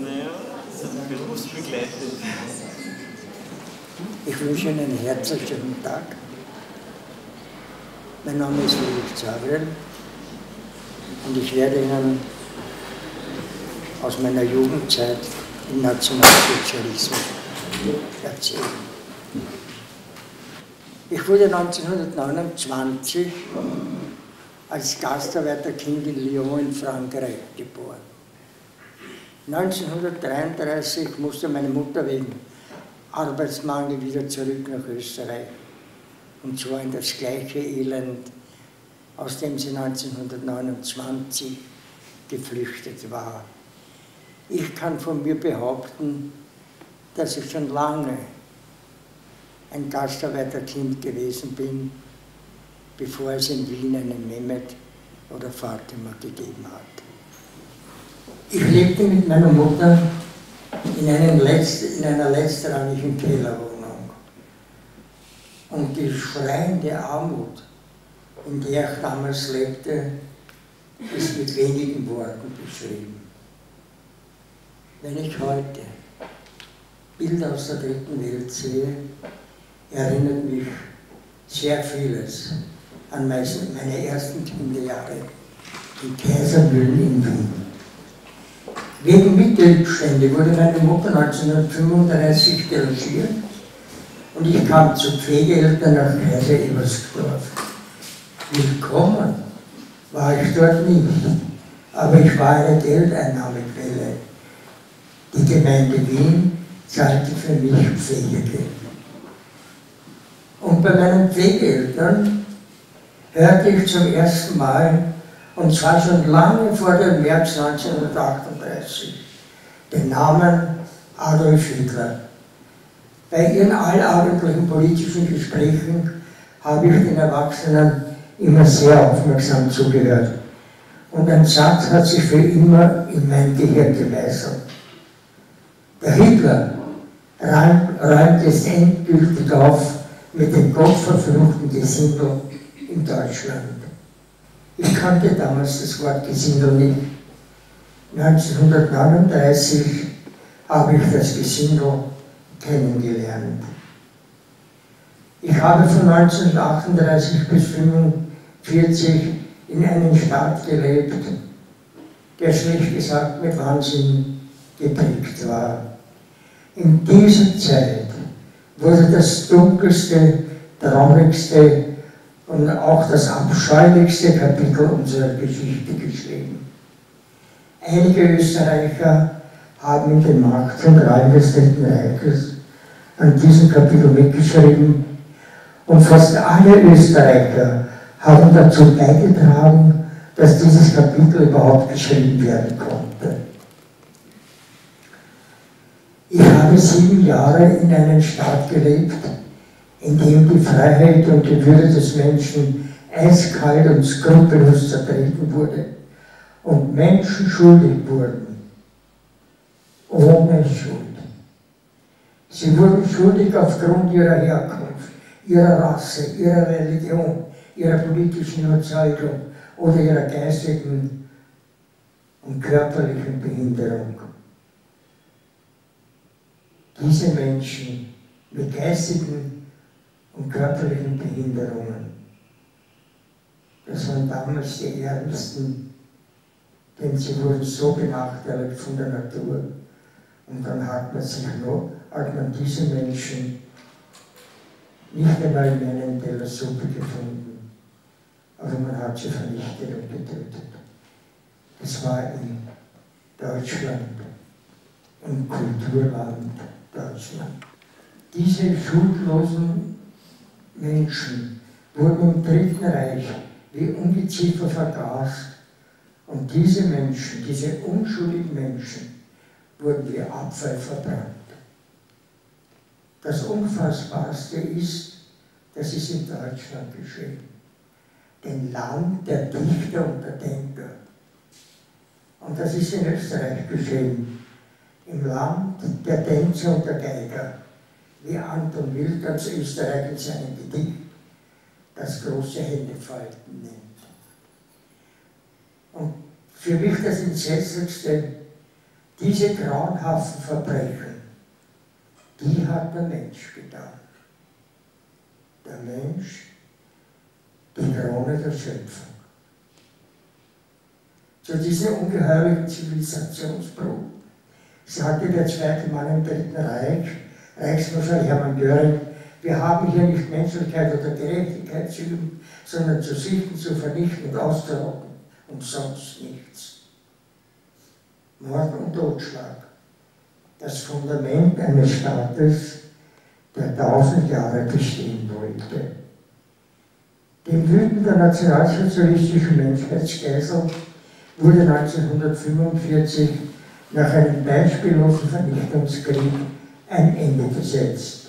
Naja, das ist berufsbegleitend. Ich wünsche Ihnen einen herzlichen Tag. Mein Name ist Friedrich Zawrel und ich werde Ihnen aus meiner Jugendzeit im Nationalsozialismus erzählen. Ich wurde 1929 als Gastarbeiterkind in Lyon in Frankreich geboren. 1933 musste meine Mutter wegen Arbeitsmangel wieder zurück nach Österreich, und zwar in das gleiche Elend, aus dem sie 1929 geflüchtet war. Ich kann von mir behaupten, dass ich schon lange ein Gastarbeiterkind gewesen bin, bevor es in Wien einen Mehmet oder Fatima gegeben hat. Ich lebte mit meiner Mutter in einer letztrangigen Kellerwohnung. Und die schreiende Armut, in der ich damals lebte, ist mit wenigen Worten beschrieben. Wenn ich heute Bilder aus der Dritten Welt sehe, erinnert mich sehr vieles an meine ersten Kinderjahre in Kaisermühlen in Wien. Wegen Mittelstände wurde meine Mutter 1935 delogiert und ich kam zu Pflegeeltern nach Kaiser-Ebersdorf. Willkommen war ich dort nicht, aber ich war eine Geldeinnahmequelle. Die Gemeinde Wien zahlte für mich Pflegegeld. Und bei meinen Pflegeeltern hörte ich zum ersten Mal, und zwar schon lange vor dem März 1938, den Namen Adolf Hitler. Bei ihren allabendlichen politischen Gesprächen habe ich den Erwachsenen immer sehr aufmerksam zugehört. Und ein Satz hat sich für immer in mein Gehirn gemeißelt. Der Hitler räumt es endgültig auf mit dem gottverfluchten Gesindel in Deutschland. Ich kannte damals das Wort Gesindel nicht. 1939 habe ich das Gesindel kennengelernt. Ich habe von 1938 bis 1945 in einem Staat gelebt, der schlicht gesagt mit Wahnsinn geprägt war. In dieser Zeit wurde das dunkelste, traurigste und auch das abscheulichste Kapitel unserer Geschichte geschrieben. Einige Österreicher haben in den Macht und Reihen des Dritten Reiches an diesem Kapitel mitgeschrieben und fast alle Österreicher haben dazu beigetragen, dass dieses Kapitel überhaupt geschrieben werden konnte. Ich habe 7 Jahre in einem Staat gelebt, in dem die Freiheit und die Würde des Menschen eiskalt und skrupellos zertreten wurde und Menschen schuldig wurden, ohne Schuld. Sie wurden schuldig aufgrund ihrer Herkunft, ihrer Rasse, ihrer Religion, ihrer politischen Überzeugung oder ihrer geistigen und körperlichen Behinderung. Diese Menschen mit geistigen und körperlichen Behinderungen, das waren damals die Ärmsten, denn sie wurden so benachteiligt von der Natur. Und dann hat man diese Menschen nicht einmal mehr in einem Teller Suppe gefunden, aber man hat sie vernichtet und getötet. Das war in Deutschland, im Kulturland Deutschland. Diese schuldlosen Menschen wurden im Dritten Reich wie Ungeziefer vergast und diese Menschen, diese unschuldigen Menschen, wurden wie Abfall verbrannt. Das Unfassbarste ist, das ist in Deutschland geschehen, dem Land der Dichter und der Denker. Und das ist in Österreich geschehen, im Land der Tänzer und der Geiger, wie Anton Wild als Österreich in seinem Gedicht das große Händefalten nennt. Und für mich das Entsetzlichste, diese grauenhaften Verbrechen, die hat der Mensch getan. Der Mensch, die Krone der Schöpfung. Zu dieser ungeheuerlichen Zivilisationsbruch sagte der zweite Mann im Dritten Reich, Reichsmarschall Hermann Göring, wir haben hier nicht Menschlichkeit oder Gerechtigkeit zu üben, sondern zu sichten, zu vernichten und auszurotten und sonst nichts. Mord und Totschlag, das Fundament eines Staates, der 1000 Jahre bestehen wollte. Dem Wüten der nationalsozialistischen Menschheitsgeisel wurde 1945 nach einem beispiellosen Vernichtungskrieg ein Ende gesetzt.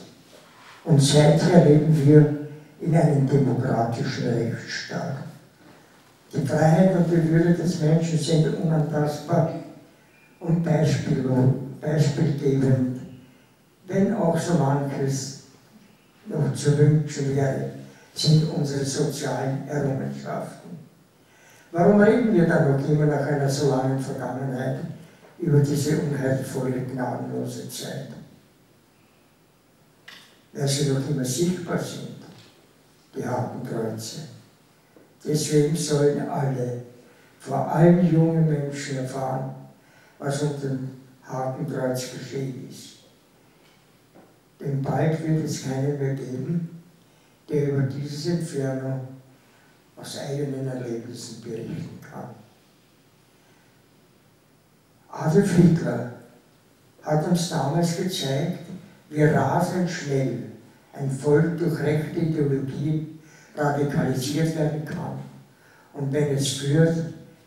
Und seither leben wir in einem demokratischen Rechtsstaat. Die Freiheit und die Würde des Menschen sind unantastbar und beispielgebend, wenn auch so manches noch zu wünschen wäre, sind unsere sozialen Errungenschaften. Warum reden wir dann noch immer nach einer so langen Vergangenheit über diese unheilvolle, gnadenlose Zeit? Weil sie noch immer sichtbar sind, die Hakenkreuze. Deswegen sollen alle, vor allem junge Menschen, erfahren, was unter dem Hakenkreuz geschehen ist. Denn bald wird es keinen mehr geben, der über diese Entfernung aus eigenen Erlebnissen berichten kann. Adolf Hitler hat uns damals gezeigt, wie rasend schnell ein Volk durch rechte Ideologien radikalisiert werden kann und wenn es führt,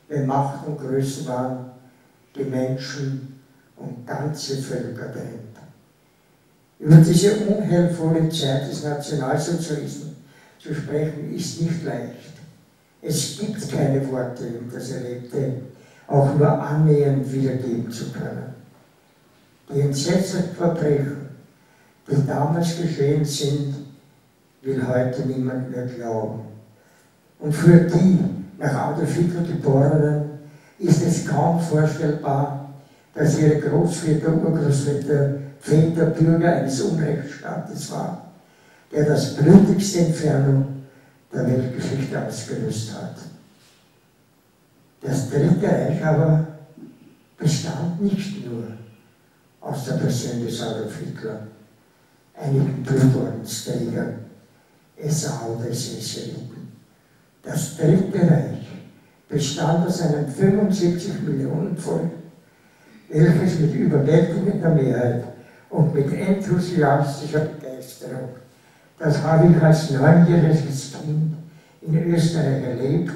wenn Macht und Größenwahn die Menschen und ganze Völker trennt. Über diese unheilvolle Zeit des Nationalsozialismus zu sprechen, ist nicht leicht. Es gibt keine Worte, um das Erlebte auch nur annähernd wiedergeben zu können. Die entsetzlichen Verbrechen, die damals geschehen sind, will heute niemand mehr glauben. Und für die nach Adolf Hitler Geborenen ist es kaum vorstellbar, dass ihre Großväter, Urgroßväter, Väter Bürger eines Unrechtsstaates waren, der das blutigste Entfernung der Weltgeschichte ausgelöst hat. Das Dritte Reich aber bestand nicht nur aus der Person des Adolf Hitler, einigen Blutordensträgern, SA oder SS-Eliten. Das Dritte Reich bestand aus einem 75 Millionen Volk, welches mit überwältigender Mehrheit und mit enthusiastischer Begeisterung, das habe ich als 9-jähriges Kind in Österreich erlebt,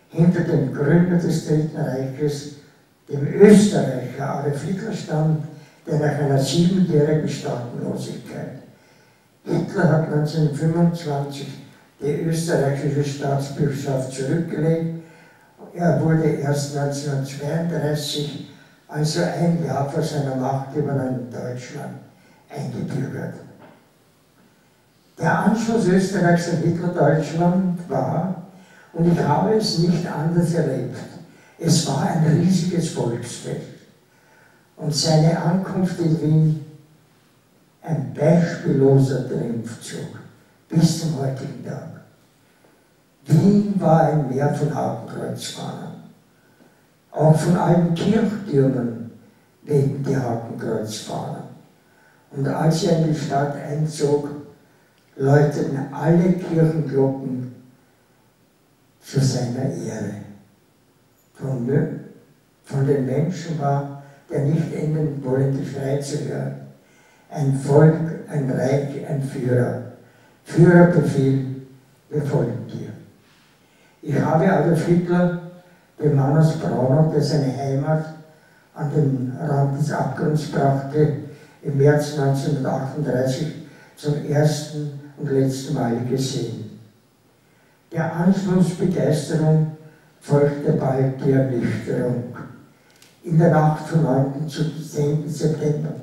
hinter dem Gründer des Dritten Reiches, dem Österreicher Adolf Hitler stand, der nach einer 7-jährigen Staatenlosigkeit. Hitler hat 1925 die österreichische Staatsbürgerschaft zurückgelegt. Er wurde erst 1932, also ein Jahr vor seiner Machtübernahme in Deutschland, eingebürgert. Der Anschluss Österreichs an Hitler-Deutschland war, und ich habe es nicht anders erlebt, es war ein riesiges Volksfest. Und seine Ankunft in Wien ein beispielloser Triumphzug bis zum heutigen Tag. Wien war ein Meer von Hakenkreuzfahnen. Auch von allen Kirchtürmen wehten die Hakenkreuzfahnen. Und als er in die Stadt einzog, läuteten alle Kirchenglocken zu seiner Ehre. Von den Menschen war der nicht enden wollende Schrei zu hören. Ein Volk, ein Reich, ein Führer. Führerbefehl, wir folgen dir. Ich habe Adolf Hitler, den Mann aus Braunau, der seine Heimat an den Rand des Abgrunds brachte, im März 1938 zum ersten und letzten Mal gesehen. Der Anschlussbegeisterung folgte bald die Ernüchterung. In der Nacht vom 9. zu 10. September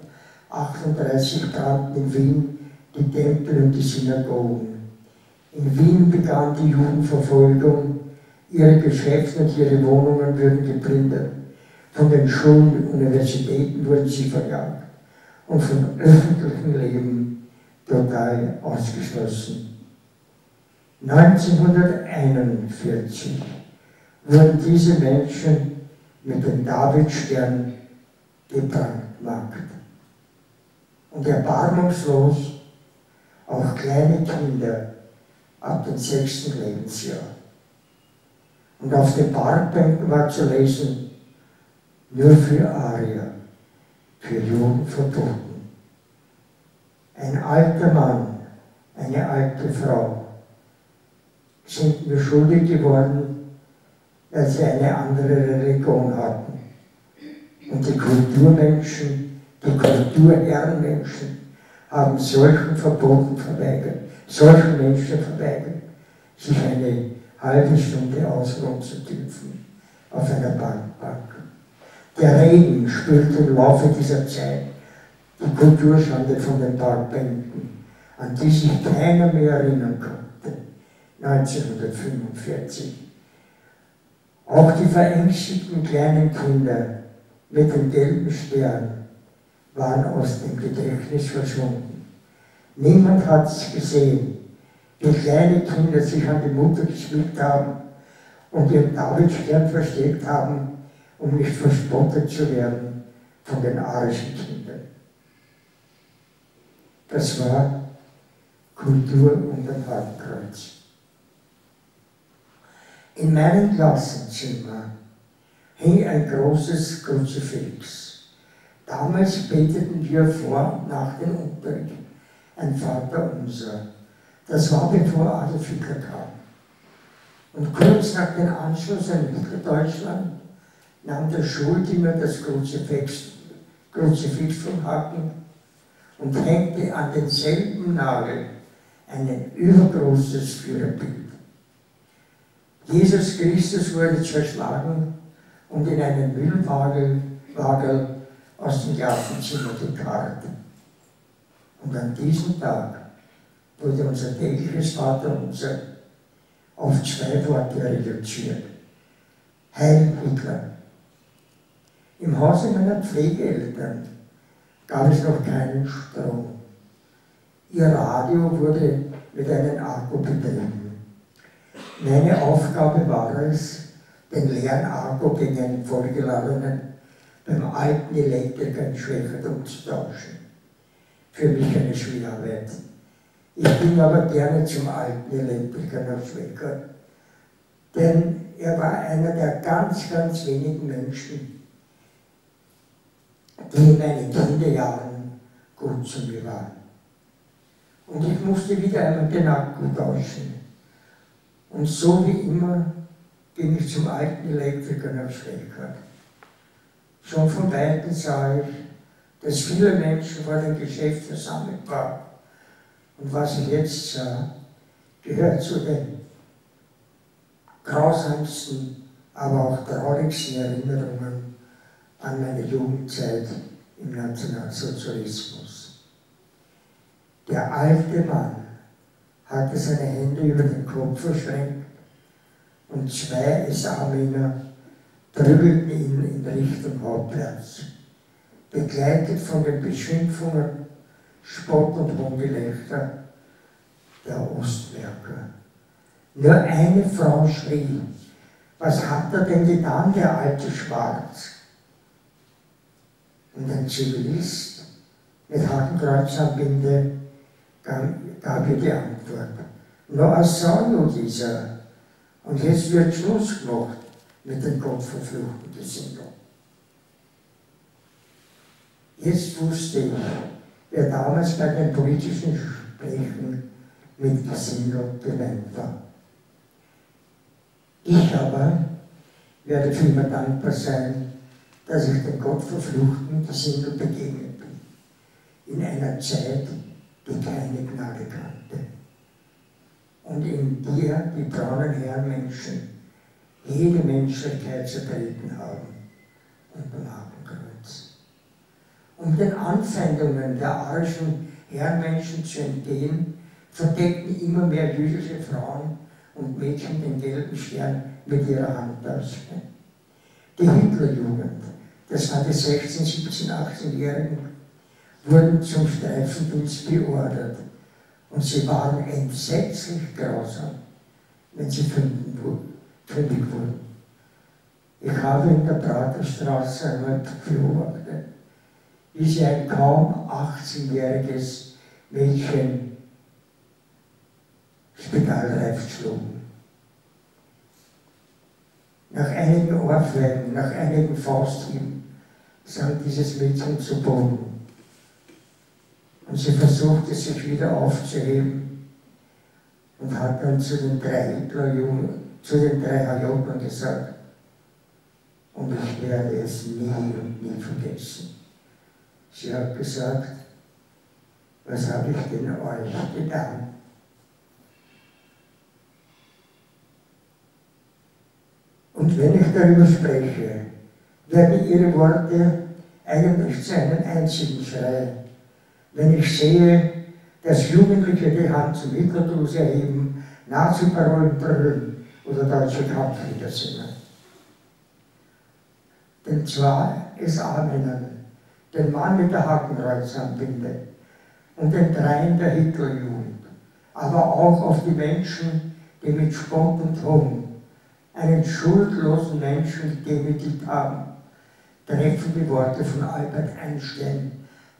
1938 brannten in Wien die Tempel und die Synagogen. In Wien begann die Judenverfolgung, Ihre Geschäfte und ihre Wohnungen würden geplündert. Von den Schulen und Universitäten wurden sie verjagt und vom öffentlichen Leben total ausgeschlossen. 1941 wurden diese Menschen mit dem Davidstern gebrandmarkt. Und erbarmungslos auch kleine Kinder ab dem 6. Lebensjahr. Und auf den Parkbänken war zu lesen, nur für Arier, für Juden verboten. Ein alter Mann, eine alte Frau sind mir schuldig geworden, weil sie eine andere Religion hatten. Und die Kulturmenschen, die Kulturehrenmenschen haben solchen Menschen verweigert, sich eine halbe Stunde ausruhen zu dürfen auf einer Bank. Der Regen spült im Laufe dieser Zeit die Kulturschande von den Parkbänken, an die sich keiner mehr erinnern konnte, 1945. Auch die verängstigten kleinen Kinder mit dem gelben Stern waren aus dem Gedächtnis verschwunden. Niemand hat es gesehen, wie kleine Kinder sich an die Mutter geschmiegt haben und ihren Davidstern versteckt haben, um nicht verspottet zu werden von den arischen Kindern. Das war Kultur unterm Hakenkreuz. In meinem Klassenzimmer hing ein großes Kruzifix. Damals beteten wir vor und nach dem Unterricht ein Vaterunser. Das war bevor Adolf Hitler kam. Und kurz nach dem Anschluss an Hitlerdeutschland nahm der Schuldiener das Kruzifix vom Haken und hängte an denselben Nagel ein übergroßes Führerbild. Jesus Christus wurde zerschlagen und in einen Müllwagel aus dem Klassenzimmer gekarrt. Und an diesem Tag wurde unser tägliches Vaterunser auf 2 Worte reduziert. Heil Hitler. Im Hause meiner Pflegeeltern gab es noch keinen Strom. Ihr Radio wurde mit einem Akku betrieben. Meine Aufgabe war es, den leeren Akku gegen einen vollgeladenen beim alten Elektriker in Schwächert umzutauschen. Für mich eine Schwerarbeit. Ich ging aber gerne zum alten Elektriker nach Schwächert, denn er war einer der ganz, ganz wenigen Menschen, die in meinen Kinderjahren gut zu mir waren. Und ich musste wieder einmal den Akku tauschen. Und so wie immer ging ich zum alten Elektriker nach Schwächert. Schon von Weitem sah ich, dass viele Menschen vor dem Geschäft versammelt waren. Und was ich jetzt sah, gehört zu den grausamsten, aber auch traurigsten Erinnerungen an meine Jugendzeit im Nationalsozialismus. Der alte Mann hatte seine Hände über den Kopf verschränkt und 2 SA-Männer prügelten ihn in Richtung Hauptplatz, begleitet von den Beschimpfungen, Spott und Hohngelächter der Ostwerker. Nur eine Frau schrie: Was hat er denn getan, der alte Schwarz? Und ein Zivilist mit Hakenkreuzanbinde gab ihr die Antwort: No, assau dieser. Und jetzt wird Schluss gemacht mit den gottverfluchten Gesindel. Jetzt wusste ich, wer damals bei den politischen Gesprächen mit Gesindel gemeint war. Ich aber werde für immer dankbar sein, dass ich den gottverfluchten Gesindel begegnet bin, in einer Zeit, die keine Gnade kannte und in der die braunen Herrenmenschen jede Menschlichkeit zertreten haben unterm Hakenkreuz. Um den Anfeindungen der arischen Herrenmenschen zu entgehen, verdeckten immer mehr jüdische Frauen und Mädchen den gelben Stern mit ihrer Handtasche. Die Hitlerjugend, das waren die 16-, 17-, 18-Jährigen, wurden zum Streifendienst beordert. Und sie waren entsetzlich grausam, wenn sie fündig wurden. Ich habe in der Praterstraße einmal beobachtet, wie sie ein kaum 18-jähriges Mädchen spitalreif schlugen. Nach einigen Ohrfeigen, nach einigen Fausthieben sank dieses Mädchen zu Boden. Und sie versuchte sich wieder aufzuheben und hat dann zu den drei HJern gesagt, und ich werde es nie und nie vergessen. Sie hat gesagt, was habe ich denn euch getan? Und wenn ich darüber spreche, werden ihre Worte eigentlich zu einem einzigen Schrei. Wenn ich sehe, dass Jugendliche die Hand zum Hitlergruß erheben, Nazi-Parolen brüllen oder deutsche Kampflieder singen. Denn zwar es A-Männern, den Mann mit der Hakenkreuzanbinde und den Dreien der Hitlerjugend, aber auch auf die Menschen, die mit Spott und Hohn einen schuldlosen Menschen gedemütigt haben, treffen die Worte von Albert Einstein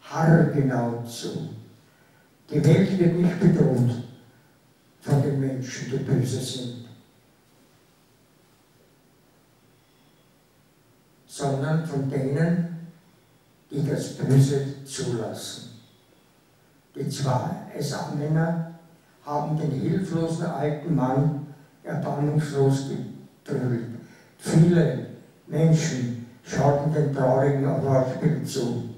haargenau zu. Die Welt wird nicht bedroht von den Menschen, die böse sind, sondern von denen, die das Böse zulassen. Die zwei SA-Männer haben den hilflosen alten Mann erbarmungslos geprügelt. Viele Menschen schauten den traurigen Schauspiel zu.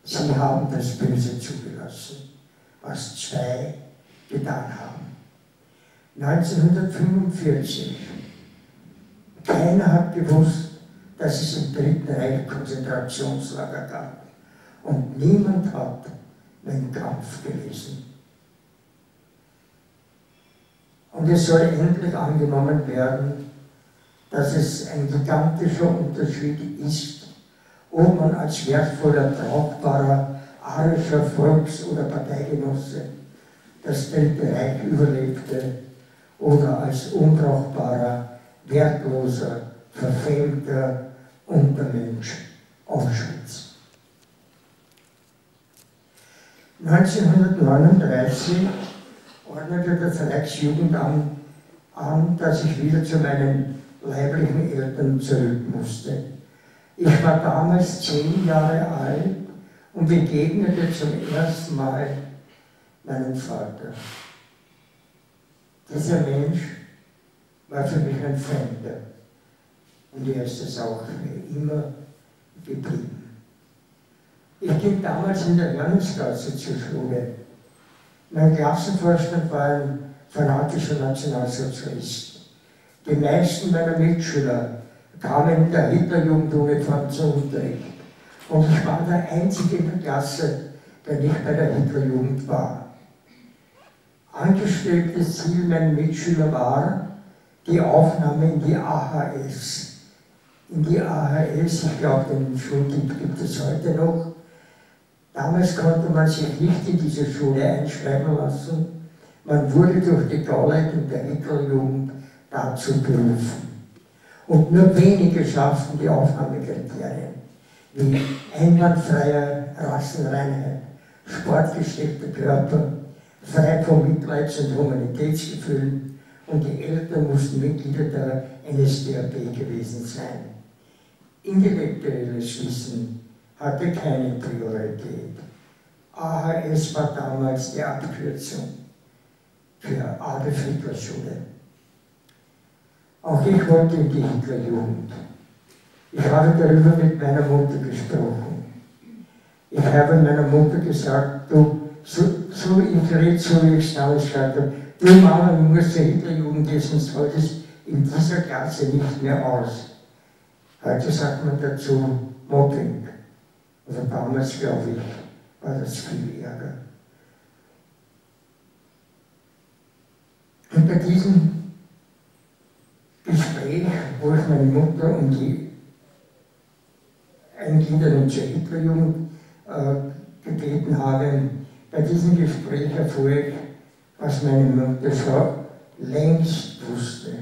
Sie haben das Böse zugelassen, was zwei getan haben. 1945, keiner hat gewusst, dass es im Dritten Reich Konzentrationslager gab. Und niemand hat den Kampf gelesen. Und es soll endlich angenommen werden, dass es ein gigantischer Unterschied ist, ob man als wertvoller, brauchbarer, arischer Volks- oder Parteigenosse das Dritte Reich überlebte oder als unbrauchbarer, wertloser, verfemter Untermensch Auschwitz. 1939 ordnete das Reichsjugendamt an, dass ich wieder zu meinen leiblichen Eltern zurück musste. Ich war damals 10 Jahre alt und begegnete zum ersten Mal meinem Vater. Dieser Mensch war für mich ein Fremder und er ist es auch für immer geblieben. Ich ging damals in der Hörnungsklasse zur Schule. Mein Klassenvorstand war ein fanatischer Nationalsozialist. Die meisten meiner Mitschüler kamen in der Hitlerjugenduniform zum Unterricht. Und ich war der Einzige in der Klasse, der nicht bei der Hitlerjugend war. Angestrebtes Ziel meiner Mitschüler war die Aufnahme in die AHS. In die AHS, ich glaube, den Schuldienst gibt es heute noch. Damals konnte man sich nicht in diese Schule einschreiben lassen. Man wurde durch die Gauleitung der Hitlerjugend dazu berufen. Und nur wenige schafften die Aufnahmekriterien, wie einwandfreie Rassenreinheit, sportgesteckter Körper, frei von Mitleids- und Humanitätsgefühlen, und die Eltern mussten Mitglieder der NSDAP gewesen sein. Intellektuelles Wissen hatte keine Priorität. AHS war damals die Abkürzung für Adolf-Hitler-Schule. Auch ich wollte in die Hitlerjugend. Ich habe darüber mit meiner Mutter gesprochen. Ich habe meiner Mutter gesagt, du, ich rede so, wie ich es damals gesagt habe, du Mama, du musst zur Hitlerjugend gehen, sonst hält es in dieser Klasse nicht mehr aus. Heute sagt man dazu Mobbing. Also damals, glaube ich, war das viel Ärger. Und bei diesem wo ich meine Mutter um die Eingliederung zur Hitlerjugend gebeten habe. Bei diesem Gespräch erfuhr ich, was meine Mutter schon längst wusste.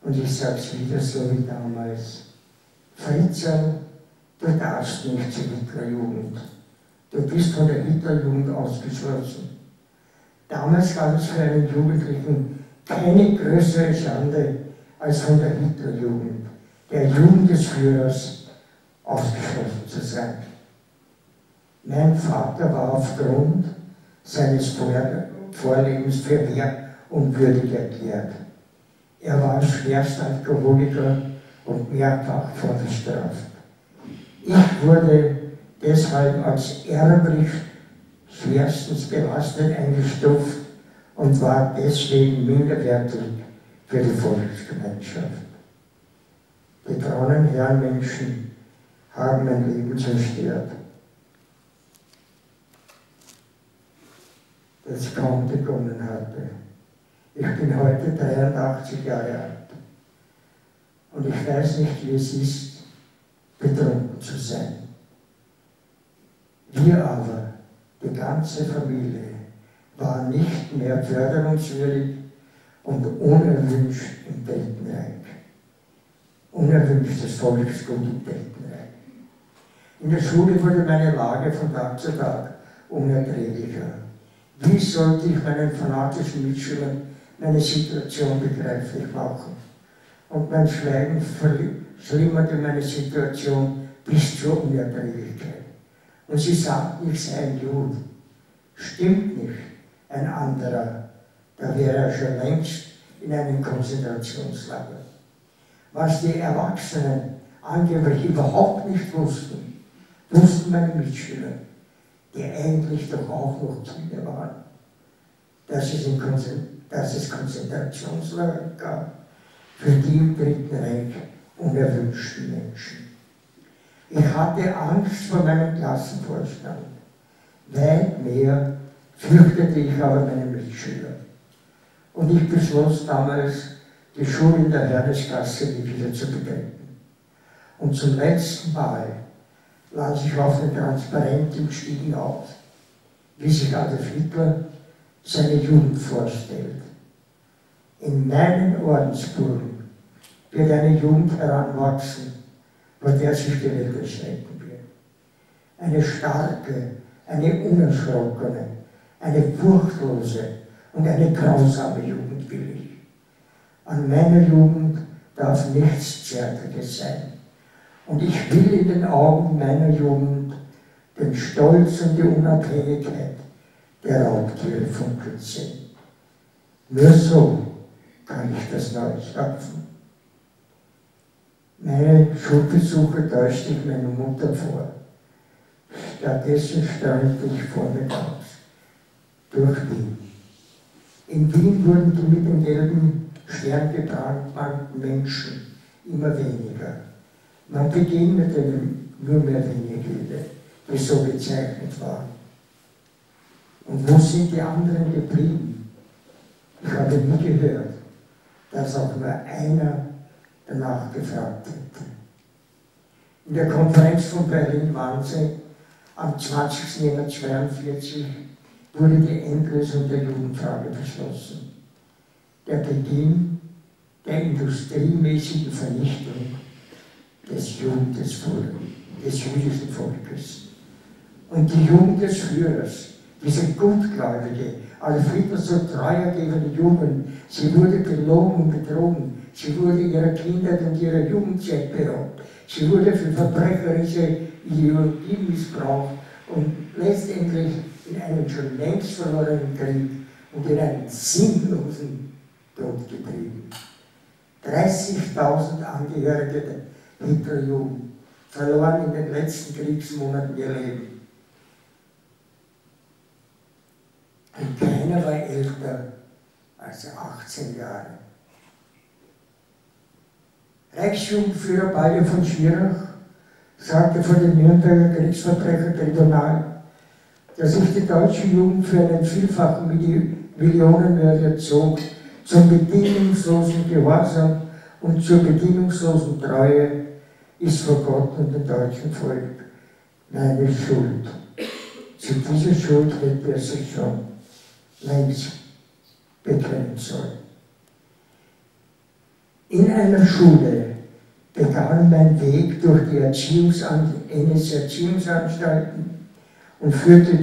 Und ich sage es wieder so wie damals. Fritzl, du darfst nicht zur Hitlerjugend. Du bist von der Hitlerjugend ausgeschlossen. Damals gab es für einen Jugendlichen keine größere Schande, als von der Hitlerjugend, der Jugend des Führers, ausgeschlossen zu sein. Mein Vater war aufgrund seines Vorlebens für wehrunwürdig erklärt. Er war schwerster Alkoholiker und mehrfach vorbestraft. Ich wurde deshalb als erblich schwerstens belastet eingestuft und war deswegen minderwertig für die Volksgemeinschaft. Die braunen Herrenmenschen haben mein Leben zerstört, das kaum begonnen hatte. Ich bin heute 83 Jahre alt und ich weiß nicht, wie es ist, betrunken zu sein. Wir aber, die ganze Familie, waren nicht mehr förderungswürdig und unerwünscht im Weltenreich. Unerwünschtes Volksgut im Weltenreich. In der Schule wurde meine Lage von Tag zu Tag unerträglicher. Wie sollte ich meinen fanatischen Mitschülern meine Situation begreiflich machen? Und mein Schweigen verschlimmerte meine Situation bis zur Unerträglichkeit. Und sie sagten, ich sei ein Jude. Stimmt nicht, ein anderer, da wäre er schon längst in einem Konzentrationslager. Was die Erwachsenen angeblich überhaupt nicht wussten, wussten meine Mitschüler, die eigentlich doch auch noch Kinder waren, dass es Konzentrationslager gab für die im Dritten Reich unerwünschten Menschen. Ich hatte Angst vor meinem Klassenvorstand. Weit mehr fürchtete ich aber meine Mitschüler. Und ich beschloss damals, die Schule in der Herdesgasse nie wieder zu betreten. Und zum letzten Mal las ich auf den Transparent im Stiegen auf, wie sich Adolf Hitler seine Jugend vorstellt. In meinen Ordensburgen wird eine Jugend heranwachsen, vor der sich die Welt erschrecken wird. Eine starke, eine unerschrockene, eine furchtlose und eine grausame Jugend will ich. An meiner Jugend darf nichts Zärtliches sein. Und ich will in den Augen meiner Jugend den Stolz und die Unabhängigkeit der Raubtiere funkeln sehen. Nur so kann ich das neu schaffen. Meine Schulbesuche täuschte ich meiner Mutter vor. Stattdessen strahlte ich vormittags durch Wien. In Wien wurden die mit dem gelben Stern gebrandmarkten Menschen immer weniger. Man begegnete nur mehr wenige, die so gezeichnet waren. Und wo sind die anderen geblieben? Ich habe nie gehört, dass auch nur einer danach gefragt hätte. In der Konferenz von Berlin-Wannsee am 20. Jänner 1942 wurde die Endlösung der Jugendfrage beschlossen. Der Beginn der industriemäßigen Vernichtung des jüdischen Volkes. Und die Jugend des Führers, diese gutgläubige, Alfred so treuergebende Jugend, sie wurde belogen und betrogen, sie wurde ihrer Kindheit und ihrer Jugendzeit beraubt, sie wurde für verbrecherische Ideologie missbraucht und letztendlich in einen schon längst verlorenen Krieg und in einen sinnlosen Tod getrieben. 30.000 Angehörige der Hitlerjugend verloren in den letzten Kriegsmonaten ihr Leben. Und keiner war älter als 18 Jahre. Reichsjugendführer Balje von Schirach sagte vor dem Nürnberger Kriegsverbrechertribunal, dass sich die deutsche Jugend für einen vielfachen Millionenmörder zog, zum bedingungslosen Gehorsam und zur bedingungslosen Treue ist vor Gott und dem deutschen Volk meine Schuld. Zu dieser Schuld hätte er sich schon längst bekennen sollen. In einer Schule begann mein Weg durch die NS-Erziehungsanstalten und führte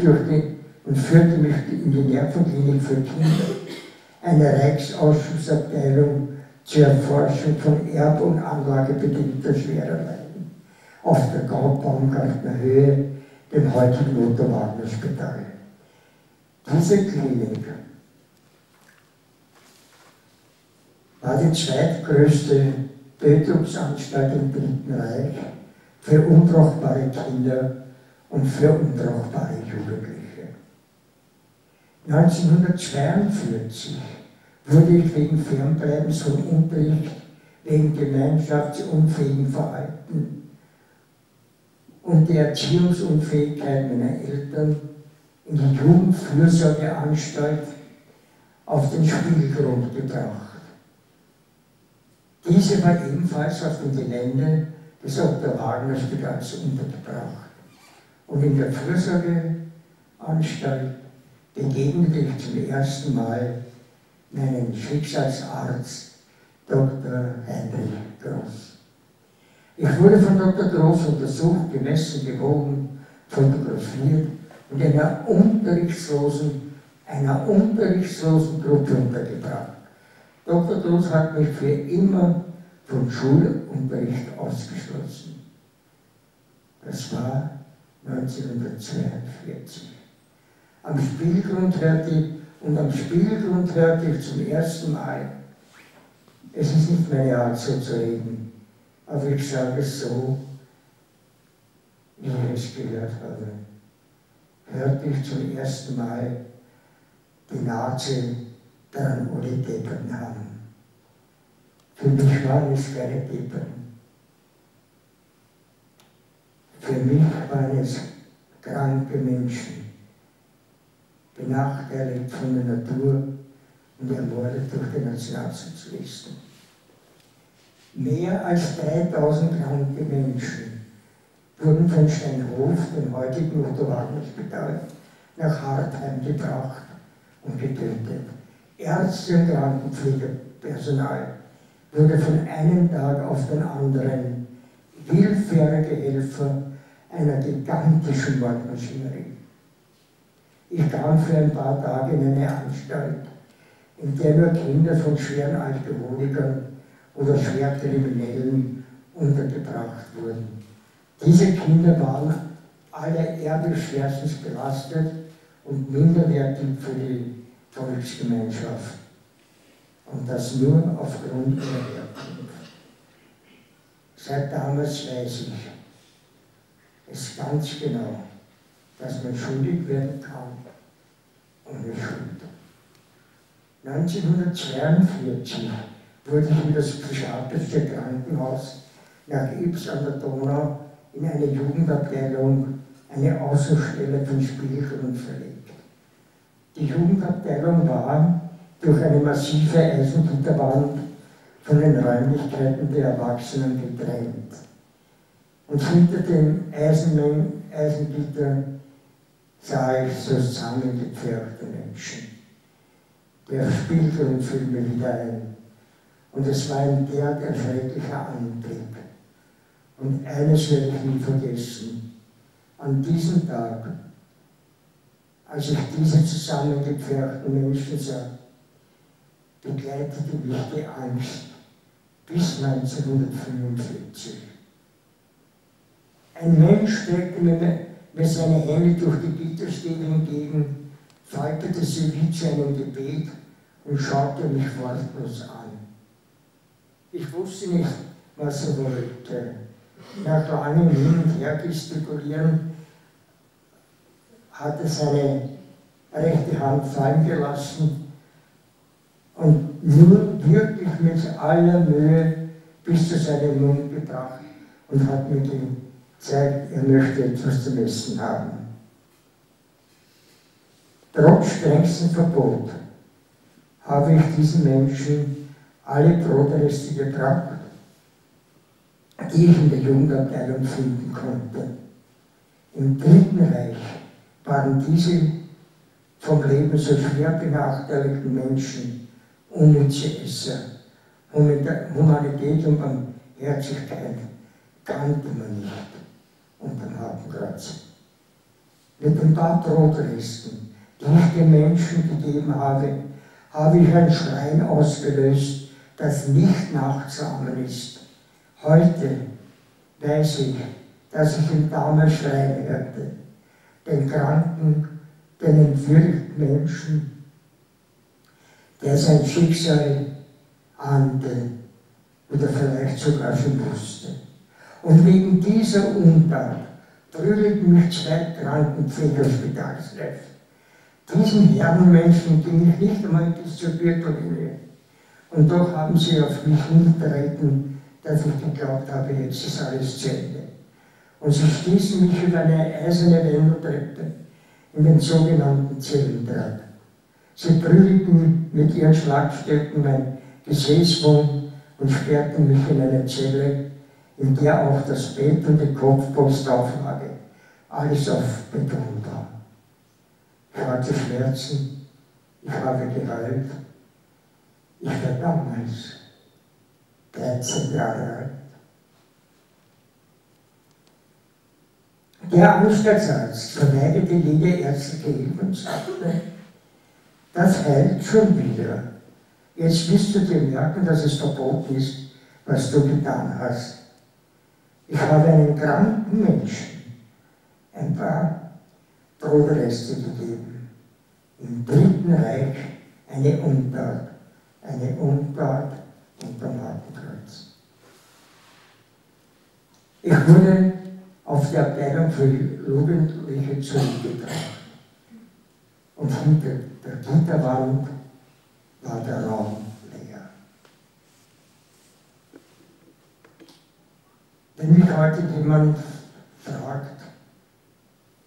mich in die Nervenklinik für Kinder, eine Reichsausschussabteilung zur Erforschung von erb- und anlagebedingter schwerer Leiden auf der Baumgartner Höhe, dem heutigen Otto-Wagner-Spital. Diese Klinik war die zweitgrößte Tötungsanstalt im Dritten Reich für unbrauchbare Kinder und für unbrauchbare Jugendliche. 1942 wurde ich wegen Fernbleibens von Unterricht, wegen gemeinschaftsunfähigen Verhalten und der Erziehungsunfähigkeit meiner Eltern in die Jugendfürsorgeanstalt auf den Spiegelgrund gebracht. Diese war ebenfalls auf dem Gelände des Otto-Wagner-Spitals untergebracht. Und in der Fürsorgeanstalt begegnete ich zum ersten Mal meinen Schicksalsarzt, Dr. Heinrich Gross. Ich wurde von Dr. Gross untersucht, gemessen, gewogen, fotografiert und in einer unterrichtslosen Gruppe untergebracht. Dr. Gross hat mich für immer vom Schulunterricht ausgeschlossen. Das war 1942. Am Spiegelgrund hörte ich zum ersten Mal, es ist nicht meine Art so zu reden, aber ich sage es so, wie ich es gehört habe, hörte ich zum ersten Mal die Nase daran ohne Deppern haben. Für mich waren es keine Deppern. Für mich waren es kranke Menschen, benachteiligt von der Natur und ermordet durch die Nationalsozialisten. Mehr als 3000 kranke Menschen wurden von Steinhof, dem heutigen Otto-Wagner-Spital, nach Hartheim gebracht und getötet. Ärzte und Krankenpflegepersonal wurde von einem Tag auf den anderen willfährige Helfer einer gigantischen Mordmaschinerie. Ich kam für ein paar Tage in eine Anstalt, in der nur Kinder von schweren Alkoholikern oder Schwerkriminellen untergebracht wurden. Diese Kinder waren alle erbisch schwerstens belastet und minderwertig für die Volksgemeinschaft. Und das nur aufgrund ihrer Herkunft. Seit damals weiß ich es ganz genau, dass man schuldig werden kann ohne Schuld. 1942 wurde ich in das psychiatrische Krankenhaus nach Ybbs an der Donau in eine Jugendabteilung, eine Außenstelle von Spiegelgrund verlegt. Die Jugendabteilung war durch eine massive Eisengitterwand von den Räumlichkeiten der Erwachsenen getrennt. Und hinter dem Eisengitter sah ich so zusammengepferchte Menschen. Der Spiegelgrund fiel mir wieder ein. Und es war ein derart erschrecklicher Anblick. Und eines werde ich nie vergessen. An diesem Tag, als ich diese zusammengepferchten Menschen sah, begleitete mich die Angst bis 1945. Ein Mensch streckte mir seine Hände durch die Gitterstäbe entgegen, faltete sie wie zu einem Gebet und schaute mich wortlos an. Ich wusste nicht, was er wollte. Nach langem Hin und Her gestikulieren hat er seine rechte Hand fallen gelassen und nur wirklich mit aller Mühe bis zu seinem Mund gebracht und hat mir gezeigt, er möchte etwas zum Essen haben. Trotz strengstem Verbot habe ich diesen Menschen alle Brotreste gebracht, die ich in der Jugendabteilung finden konnte. Im Dritten Reich waren diese vom Leben so schwer benachteiligten Menschen unnütze Esser. Humanität und Barmherzigkeit kannte man nicht unterm Hakenkreuz. Mit den paar Brotresten, die ich den Menschen gegeben habe, habe ich ein Schreien ausgelöst, das nicht nachzuahmen ist. Heute weiß ich, dass ich ihn damals schreien hörte. Den Kranken, den entwürdigten Menschen, der sein Schicksal ahnte oder vielleicht sogar schon wusste. Und wegen dieser Untat prügelten mich 2 Krankenpflegerspitalschefs. Diesen Herrenmenschen ging ich nicht einmal bis zur Gürtellinie. Und doch haben sie auf mich hingetreten, dass ich geglaubt habe, jetzt ist alles zu Ende. Und sie stießen mich über eine eiserne Wendeltreppe in den sogenannten Zellentrakt. Sie prügelten mit ihren Schlagstöcken mein Gesäßwund und sperrten mich in eine Zelle, in der auch das Bett und die Kopfpostauflage alles auf Beton war. Ich hatte Schmerzen, ich habe geheult. Ich war damals 13 Jahre alt. Der Anstaltsarzt verweigerte jede ärztliche Hilfe und sagte, das heilt schon wieder. Jetzt wirst du dir merken, dass es verboten ist, was du getan hast. Ich habe einen kranken Menschen ein paar Brotreste gegeben. Im Dritten Reich eine Untat unterm Hakenkreuz. Ich wurde auf die Abteilung für Jugendliche zurückgebracht. Und hinter der Gitterwand war der Raum leer. Wenn mich heute jemand fragt,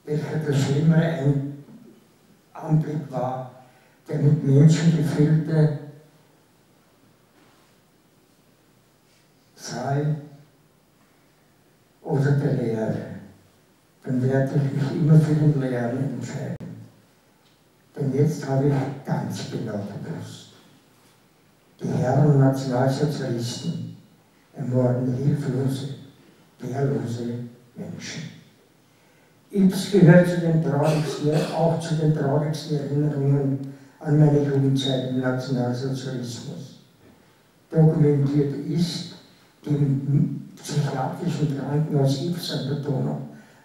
welcher der schlimmere Anblick war, der mit Menschen gefüllte Saal oder der Leere, dann werde ich mich immer für den Leeren entscheiden. Denn jetzt habe ich ganz genau gewusst, die Herren Nationalsozialisten ermorden hilflose, wehrlose Menschen. Yps gehört auch zu den traurigsten Erinnerungen an meine Jugendzeit im Nationalsozialismus. Dokumentiert ist, die im psychiatrischen Krankenhaus Yps an der Donau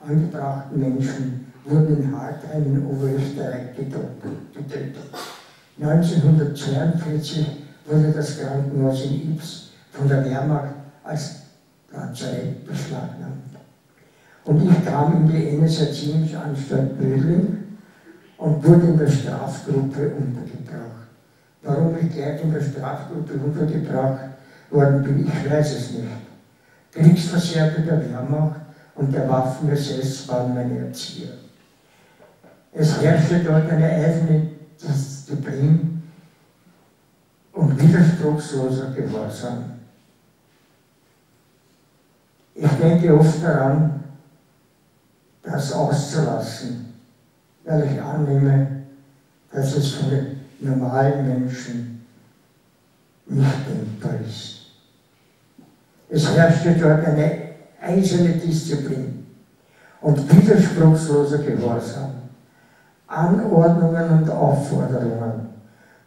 angebrachten Menschen wurden in Hartheim in Oberösterreich getötet. 1942 wurde das Krankenhaus in Yps von der Wehrmacht als Lazarett beschlagnahmt. Und ich kam in die NS-Erziehungsanstalt Bödling und wurde in der Strafgruppe untergebracht. Warum ich gleich in der Strafgruppe untergebracht worden bin, ich weiß es nicht. Kriegsversehrte der Wehrmacht und der Waffen-SS waren meine Erzieher. Es herrschte dort eine eiserne Disziplin und widerspruchsloser Gehorsam. Ich denke oft daran, das auszulassen, weil ich annehme, dass es für den normalen Menschen nicht denkbar ist. Es herrschte dort eine eiserne Disziplin und widerspruchsloser Gehorsam. Anordnungen und Aufforderungen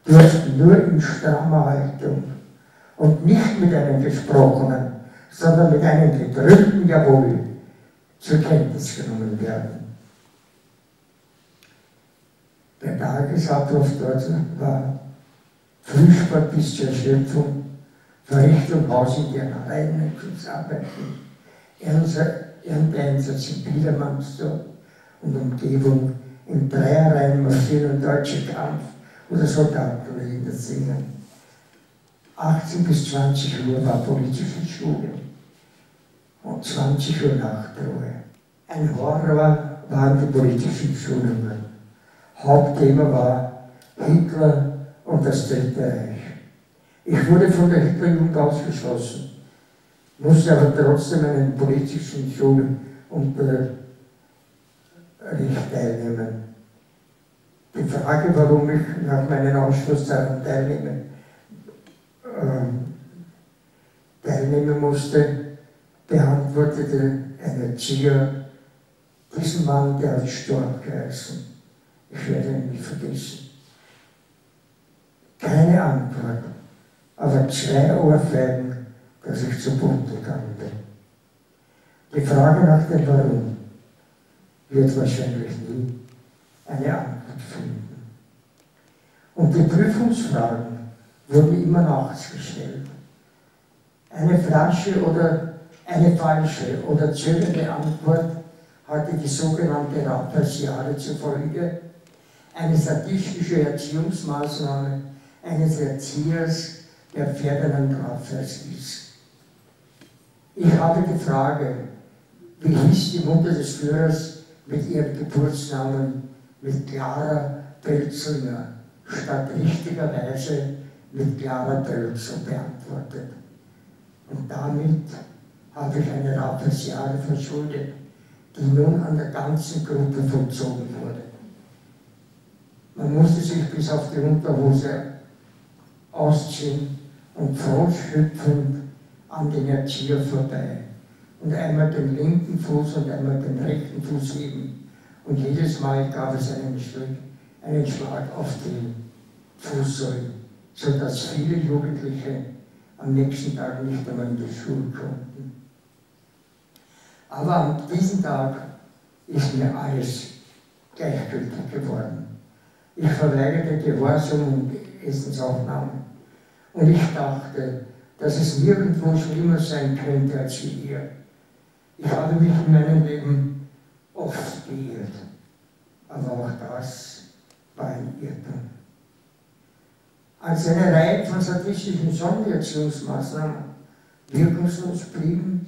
durften nur in strammer Haltung und nicht mit einem gesprochenen, sondern mit einem gedrückten Jawohl zur Kenntnis genommen werden. Der Tagesablauf dort war Frühsport bis zur Erschöpfung, Verrichtung Hausinterneien, Schutzarbeiten, Ernteeinsatz in Biedermannsdorf und Umgebung, in Dreierreihen marschieren und deutsche Kampf- oder Soldatenlieder singen. 18 bis 20 Uhr war politische Schule und 20 Uhr Nachtruhe. Ein Horror waren die politischen Schulungen. Hauptthema war Hitler und das Dritte Reich. Ich wurde von der Hitlerjugend ausgeschlossen, musste aber trotzdem an einem politischen Schulunterricht teilnehmen. Die Frage, warum ich nach meinem Ausschluss daran teilnehmen musste, beantwortete ein Erzieher: Diesen Mann, der hat Sturm geheißen. Ich werde ihn nicht vergessen. Keine Antwort, aber 2 Ohrfeigen, dass ich zu Boden gegangen bin. Die Frage nach dem Warum wird wahrscheinlich nie eine Antwort finden. Und die Prüfungsfragen wurden immer nachgestellt. Eine falsche oder zögernde Antwort hatte die sogenannte Rapaziale zur Folge, eine sadistische Erziehungsmaßnahme eines Erziehers, der Ferdinand Raffers hieß. Ich habe die Frage, wie hieß die Mutter des Führers mit ihrem Geburtsnamen, mit Clara Pölzlinger, statt richtigerweise mit Clara Pölzl beantwortet. Und damit habe ich eine Rapaziale verschuldet, die nun an der ganzen Gruppe vollzogen wurde. Man musste sich bis auf die Unterhose ausziehen und froschhüpfend an den Erzieher vorbei und einmal den linken Fuß und einmal den rechten Fuß heben. Und jedes Mal gab es einen Schlag auf die Fußsohlen, sodass viele Jugendliche am nächsten Tag nicht einmal in die Schule konnten. Aber an diesem Tag ist mir alles gleichgültig geworden. Ich verweigerte Gehorsam und Essensaufnahmen. Und ich dachte, dass es nirgendwo schlimmer sein könnte als hier. Ich habe mich in meinem Leben oft geirrt. Aber auch das war ein Irrtum. Als eine Reihe von statistischen Sondererziehungsmaßnahmen wirkungslos blieben,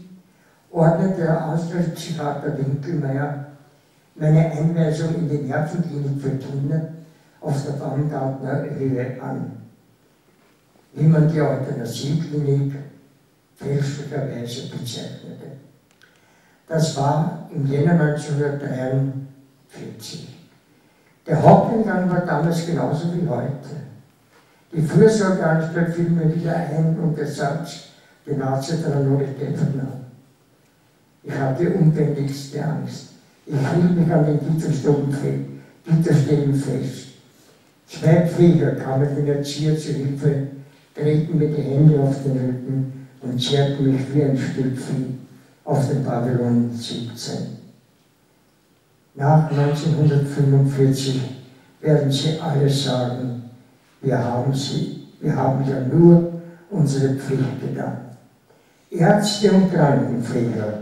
ordnete der Austrittspsychiater Winkelmeier meine Einweisung in die Nervenklinik für Kinder auf der Baumgartner Höhe an, wie man die Euthanasieklinik fälschlicherweise bezeichnete. Das war im Jänner 1943. Der Haupteingang war damals genauso wie heute. Die Fürsorgeanstalt fiel mir wieder ein und der Satz, die Nazi-Tranolität vernahm. Ich hatte unbändigste Angst. Ich hielt mich an den Gitterstäben fest. 2 Pfleger kamen den Erzieher zu Hilfe, drehten mir die Hände auf den Rücken und zerrten mich wie ein Stück Vieh auf den Pavillon 17. Nach 1945 werden Sie alle sagen, wir haben ja nur unsere Pflicht getan. Ärzte und Krankenpfleger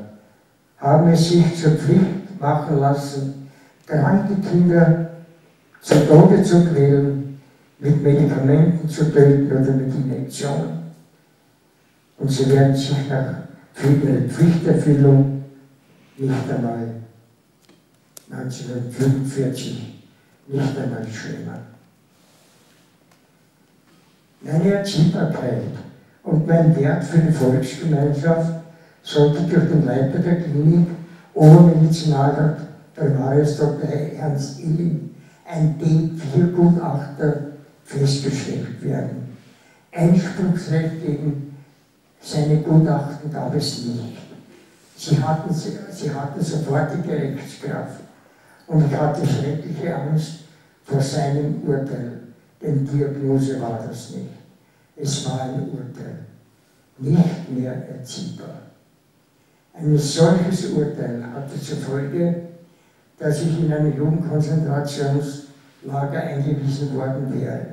haben es sich zur Pflicht machen lassen, kranke Kinder zu Tode zu quälen, mit Medikamenten zu töten oder mit Injektionen. Und sie werden sich für ihre Pflichterfüllung nicht einmal 1945 nicht einmal schämen. Meine Erziehbarkeit und mein Wert für die Volksgemeinschaft sollte durch den Leiter der Klinik, Obermedizinalrat Primarius Dr. Ernst Illing, ein D4-Gutachter, festgestellt werden. Einspruchsrecht gegen seine Gutachten gab es nicht. Sie hatten sofortige Rechtskraft und ich hatte schreckliche Angst vor seinem Urteil, denn Diagnose war das nicht. Es war ein Urteil, nicht mehr erziehbar. Ein solches Urteil hatte zur Folge, dass ich in ein Jugendkonzentrationslager eingewiesen worden wäre.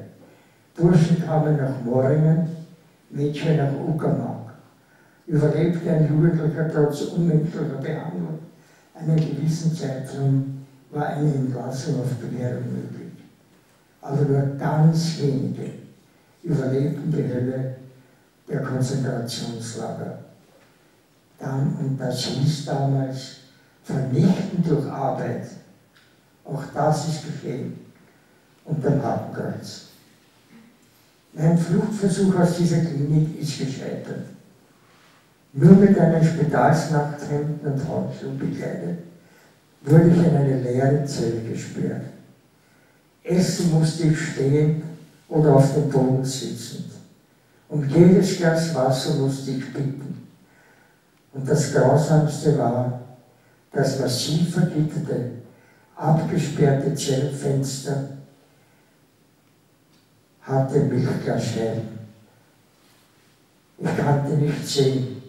Burschen kamen nach Moringen, Mädchen nach Uckermark. Überlebte ein Jugendlicher trotz unmenschlicher Behandlung einen gewissen Zeitraum, war eine Entlassung auf Bewährung möglich. Aber nur ganz wenige überlebten die Hölle der Konzentrationslager. Dann, und das hieß damals, vernichten durch Arbeit. Auch das ist geschehen unter dem Hakenkreuz. Mein Fluchtversuch aus dieser Klinik ist gescheitert. Nur mit einem Spitalsnachthemd und Handschuh bekleidet, wurde ich in eine leere Zelle gesperrt. Essen musste ich stehend oder auf dem Boden sitzend. Um jedes Glas Wasser musste ich bitten. Und das Grausamste war, das massiv vergitterte, abgesperrte Zellenfenster hatte Milchglasscheiben. Ich konnte nicht sehen,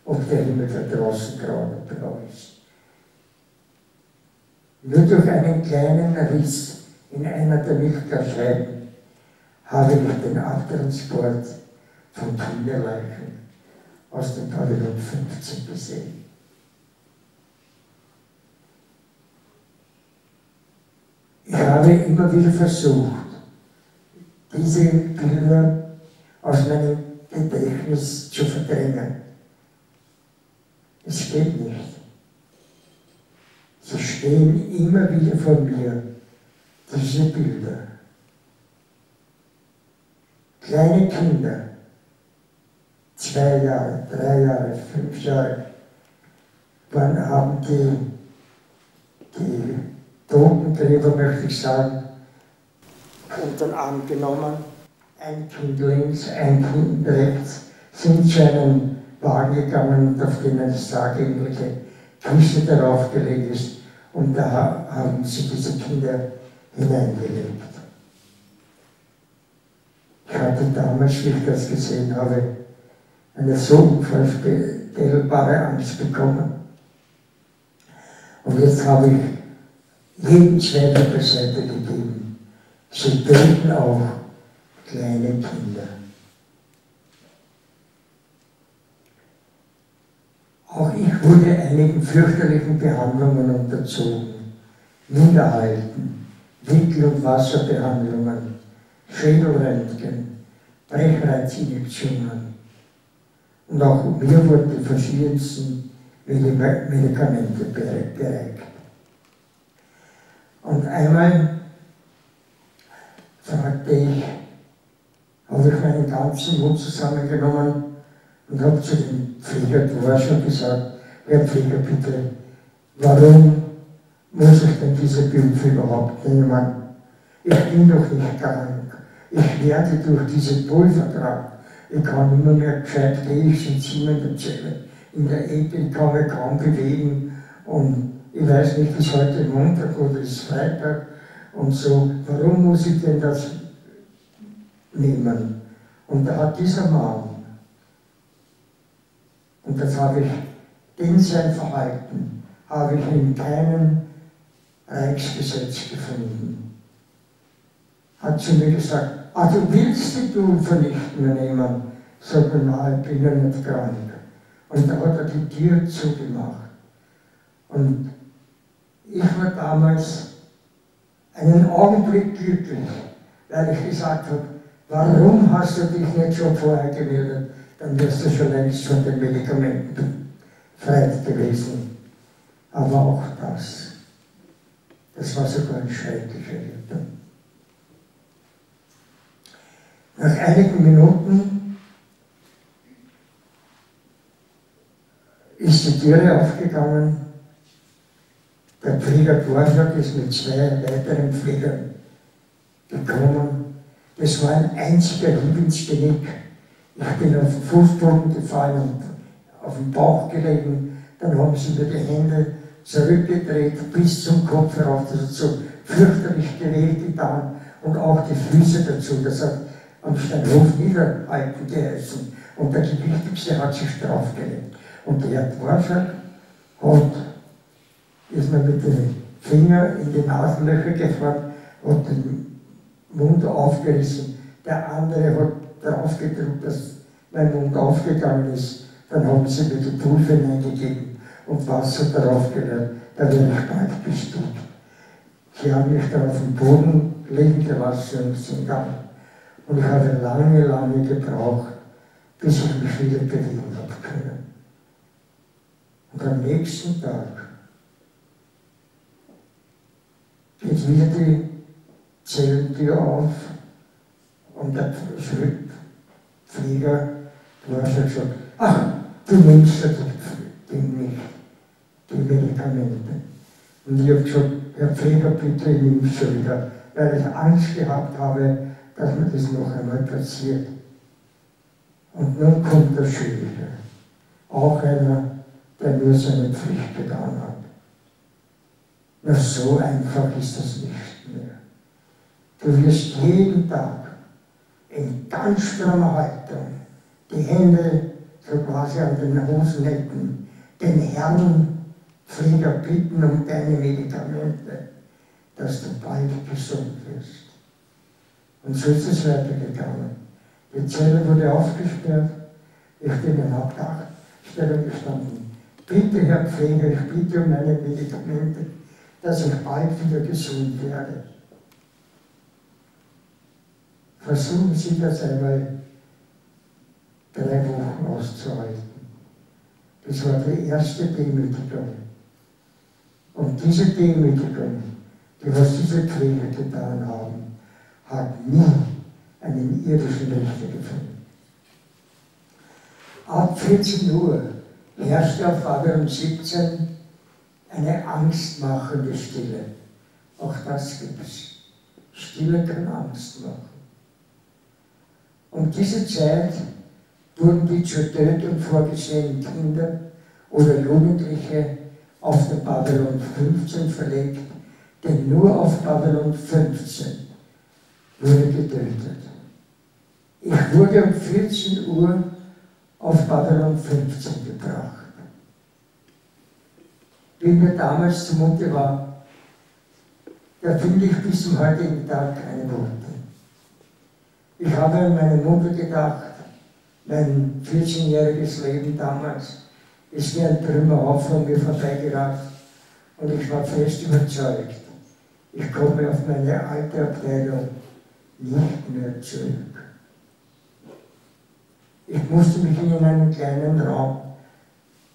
ob der Himmel da draußen grau und blau ist. Nur durch einen kleinen Riss in einer der Milchglasscheiben habe ich den Abtransport von Kinderleichen aus dem Pavillon 15 gesehen. Ich habe immer wieder versucht, diese Bilder aus meinem Gedächtnis zu verdrängen. Es geht nicht. Sie stehen immer wieder vor mir, diese Bilder. Kleine Kinder, 2 Jahre, 3 Jahre, 5 Jahre, haben die Totengräber, möchte ich sagen, unter den Arm genommen, ein Kind links, ein Kind rechts, sind zu einem Wagen gegangen, auf dem eine tagähnliche Kiste darauf gelegt ist, und da haben sie diese Kinder hineingelegt. Ich hatte damals, wie ich das gesehen habe, eine so unvorstellbare Angst bekommen. Und jetzt habe ich jeden Zweifel beiseite gegeben. Sie töten auch kleine Kinder. Auch ich wurde einigen fürchterlichen Behandlungen unterzogen. Minderhalten, Wickel- und Wasserbehandlungen, Schädelröntgen, Brechreizinjektionen. Und auch mir wurden die verschiedensten Medikamente bereicht. Und einmal habe ich meinen ganzen Mut zusammengenommen und habe zu dem Pfleger schon gesagt, Herr Pfleger, bitte, warum muss ich denn diese Pilze überhaupt nehmen? Ich bin doch nicht krank. Ich werde durch diese Pulvertrag. Ich kann immer mehr gescheit gehen, ich sitze in der Zelle. In der Ecke, ich kann mich kaum bewegen. Und ich weiß nicht, ist heute Montag oder ist Freitag und so. Warum muss ich denn das nehmen? Und da hat dieser Mann, und das habe ich in sein Verhalten, habe ich in keinem Reichsgesetz gefunden, hat zu mir gesagt, du willst die Pulver nicht mehr nehmen? Sag mir, nein, ich bin ja nicht krank. Und da hat er die Tür zugemacht. Und ich war damals einen Augenblick glücklich, weil ich gesagt habe, warum hast du dich nicht schon vorher gemeldet? Dann wärst du schon längst von den Medikamenten befreit gewesen. Aber auch das war sogar ein schrecklicher Irrtum. Nach einigen Minuten ist die Türe aufgegangen. Der Pfleger Vortrag ist mit 2 weiteren Pflegern gekommen. Das war ein einziger Hieb ins Genick. Ich bin auf den Fußboden gefallen und auf den Bauch gelegen. Dann haben sie mir die Hände zurückgedreht bis zum Kopf herauf. Das hat so fürchterlich weh getan. Und auch die Füße dazu. Das hat am Steinhof niederhalten geheißen. Und der Gewichtigste hat sich draufgelegt. Und der Herr Vorschlag ist mir mit den Fingern in die Nasenlöcher gefahren, hat den Mund aufgerissen. Der andere hat darauf gedrückt, dass mein Mund aufgegangen ist. Dann haben sie mir die Pulver hineingegeben und Wasser darauf geleert. Da wäre ich bald gestorben. Sie haben mich dann auf den Boden liegen gelassen und sind gegangen. Und ich habe lange, lange gebraucht, bis ich mich wieder bewegen habe können. Und am nächsten Tag geht wieder die Zellentür auf Und der Pfleger, du hast ja gesagt, ach, du nimmst ja die Medikamente. Und ich habe gesagt, Herr Pfleger, bitte, ich nehme es schon wieder, weil ich Angst gehabt habe, dass mir das noch einmal passiert. Und nun kommt der Schuldige, auch einer, der nur seine Pflicht getan hat. Na, so einfach ist das nicht mehr. Du wirst jeden Tag in ganz strammer Haltung die Hände so quasi an den Hosennecken den Herrn Pfleger bitten um deine Medikamente, dass du bald gesund wirst. Und so ist es weitergegangen. Die Zelle wurde aufgesperrt, ich bin in Hauptstellung gestanden. Bitte, Herr Pfleger, ich bitte um meine Medikamente, dass ich bald wieder gesund werde. Versuchen Sie das einmal 3 Wochen auszuhalten. Das war die erste Demütigung. Und diese Demütigung, die was diese Pfleger getan haben, hat nie einen irdischen Richter gefunden. Ab 14 Uhr herrschte auf Babylon 17 eine angstmachende Stille. Auch das gibt es. Stille kann Angst machen. Um diese Zeit wurden die zur Tötung vorgesehenen Kinder oder Jugendliche auf den Babylon 15 verlegt, denn nur auf Babylon 15 wurde getötet. Ich wurde um 14 Uhr auf Babylon 15 gebracht. Wie mir damals zumute war, da finde ich bis zum heutigen Tag keine Worte. Ich habe an meine Mutter gedacht, mein 14-jähriges Leben damals ist wie ein Trümmerhaufen an mir vorbeigerafft und ich war fest überzeugt, ich komme auf meine alte Abteilung nicht mehr zurück. Ich musste mich in einen kleinen Raum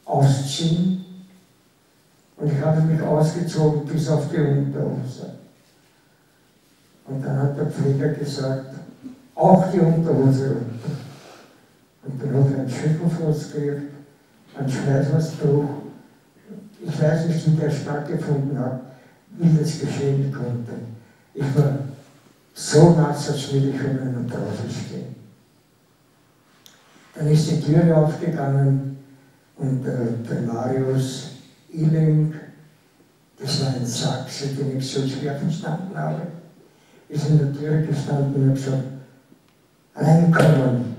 ausziehen und ich habe mich ausgezogen bis auf die Unterhose. Und dann hat der Pfleger gesagt, auch die Unterhose runter. Und dann habe ich einen Schüttelfrost gekriegt, einen Schweißausbruch. Ich weiß nicht, wie der stattgefunden hat, wie das geschehen konnte. Ich war so nass, als würde ich um einen draußen stehen. Dann ist die Türe aufgegangen und der Marius Iling, das war ein Sachse, den ich so schwer verstanden habe, ist in der Türe gestanden und hat gesagt, reinkommen.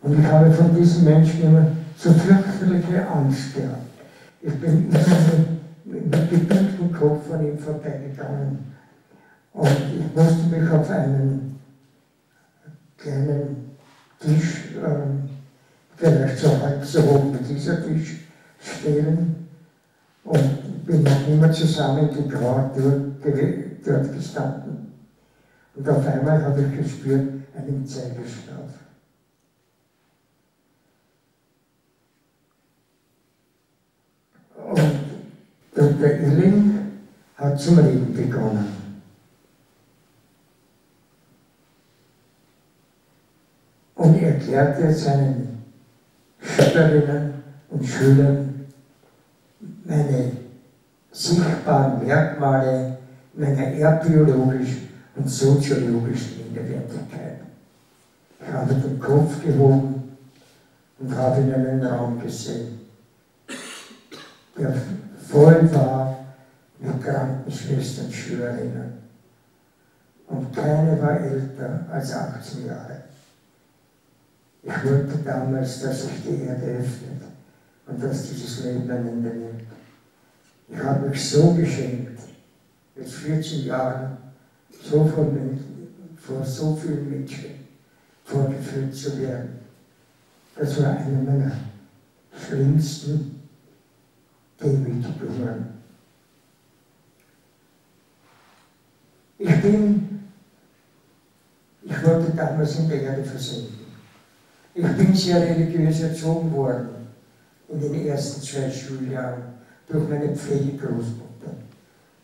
Und ich habe von diesem Menschen immer so fürchterliche Angst gehabt. Ich bin immer mit gebücktem Kopf an ihm vorbeigegangen. Und ich musste mich auf einen kleinen Tisch, vielleicht so halb so hoch wie dieser Tisch, stellen. Und bin noch immer zusammengegraut dort gestanden. Und auf einmal habe ich gespürt, einen Zeigeschlaf. Und Dr. Illing hat zum Reden begonnen. Und er erklärte seinen Schülerinnen und Schülern meine sichtbaren Merkmale meiner erbbiologisch und soziologischen Minderwertigkeit. Ich habe den Kopf gehoben und habe in einen Raum gesehen, der voll war mit Krankenschwestern, Schülerinnen. Und keine war älter als 18 Jahre. Ich wollte damals, dass sich die Erde öffnet und dass dieses Leben ein Ende nimmt. Ich habe mich so geschämt, mit 14 Jahren so vor so vielen Menschen vorgeführt zu werden. Das war eine meiner schlimmsten Demütigungen. Ich wollte damals in der Erde versinken. Ich bin sehr religiös erzogen worden in den ersten 2 Schuljahren durch meine Pflegegroßmutter.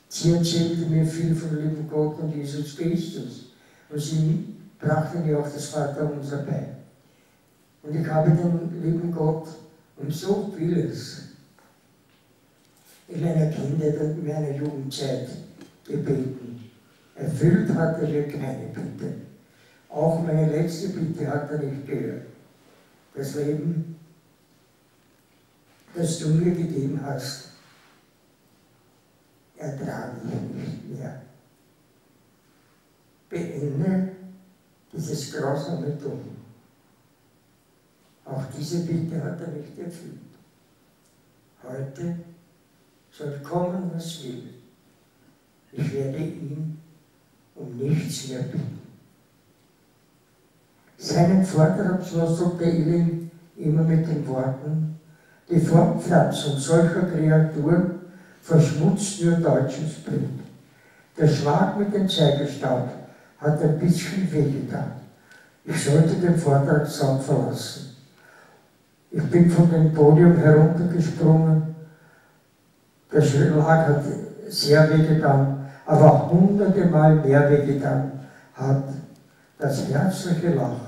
Sie erzählte mir viel vom lieben Gott und Jesus Christus. Und sie brachte mir auch das Vaterunser bei. Und ich habe den lieben Gott um so vieles in meiner Kindheit und in meiner Jugendzeit gebeten. Erfüllt hat er mir keine Bitte. Auch meine letzte Bitte hat er nicht gehört. Das Leben, das du mir gegeben hast, ertrage ich nicht mehr. Beende dieses grausame Tun. Auch diese Bitte hat er nicht erfüllt. Heute soll kommen, was will. Ich werde ihn um nichts mehr bitten. Seinen Vortrag schloss Dr. Illing immer mit den Worten: Die Fortpflanzung solcher Kreaturen verschmutzt nur deutsches Blut. Der Schlag mit dem Zeigestab hat ein bisschen wehgetan. Ich sollte den Vortragssaal verlassen. Ich bin von dem Podium heruntergesprungen. Der Schlag hat sehr wehgetan, aber hunderte Mal mehr wehgetan hat das herzliche Lachen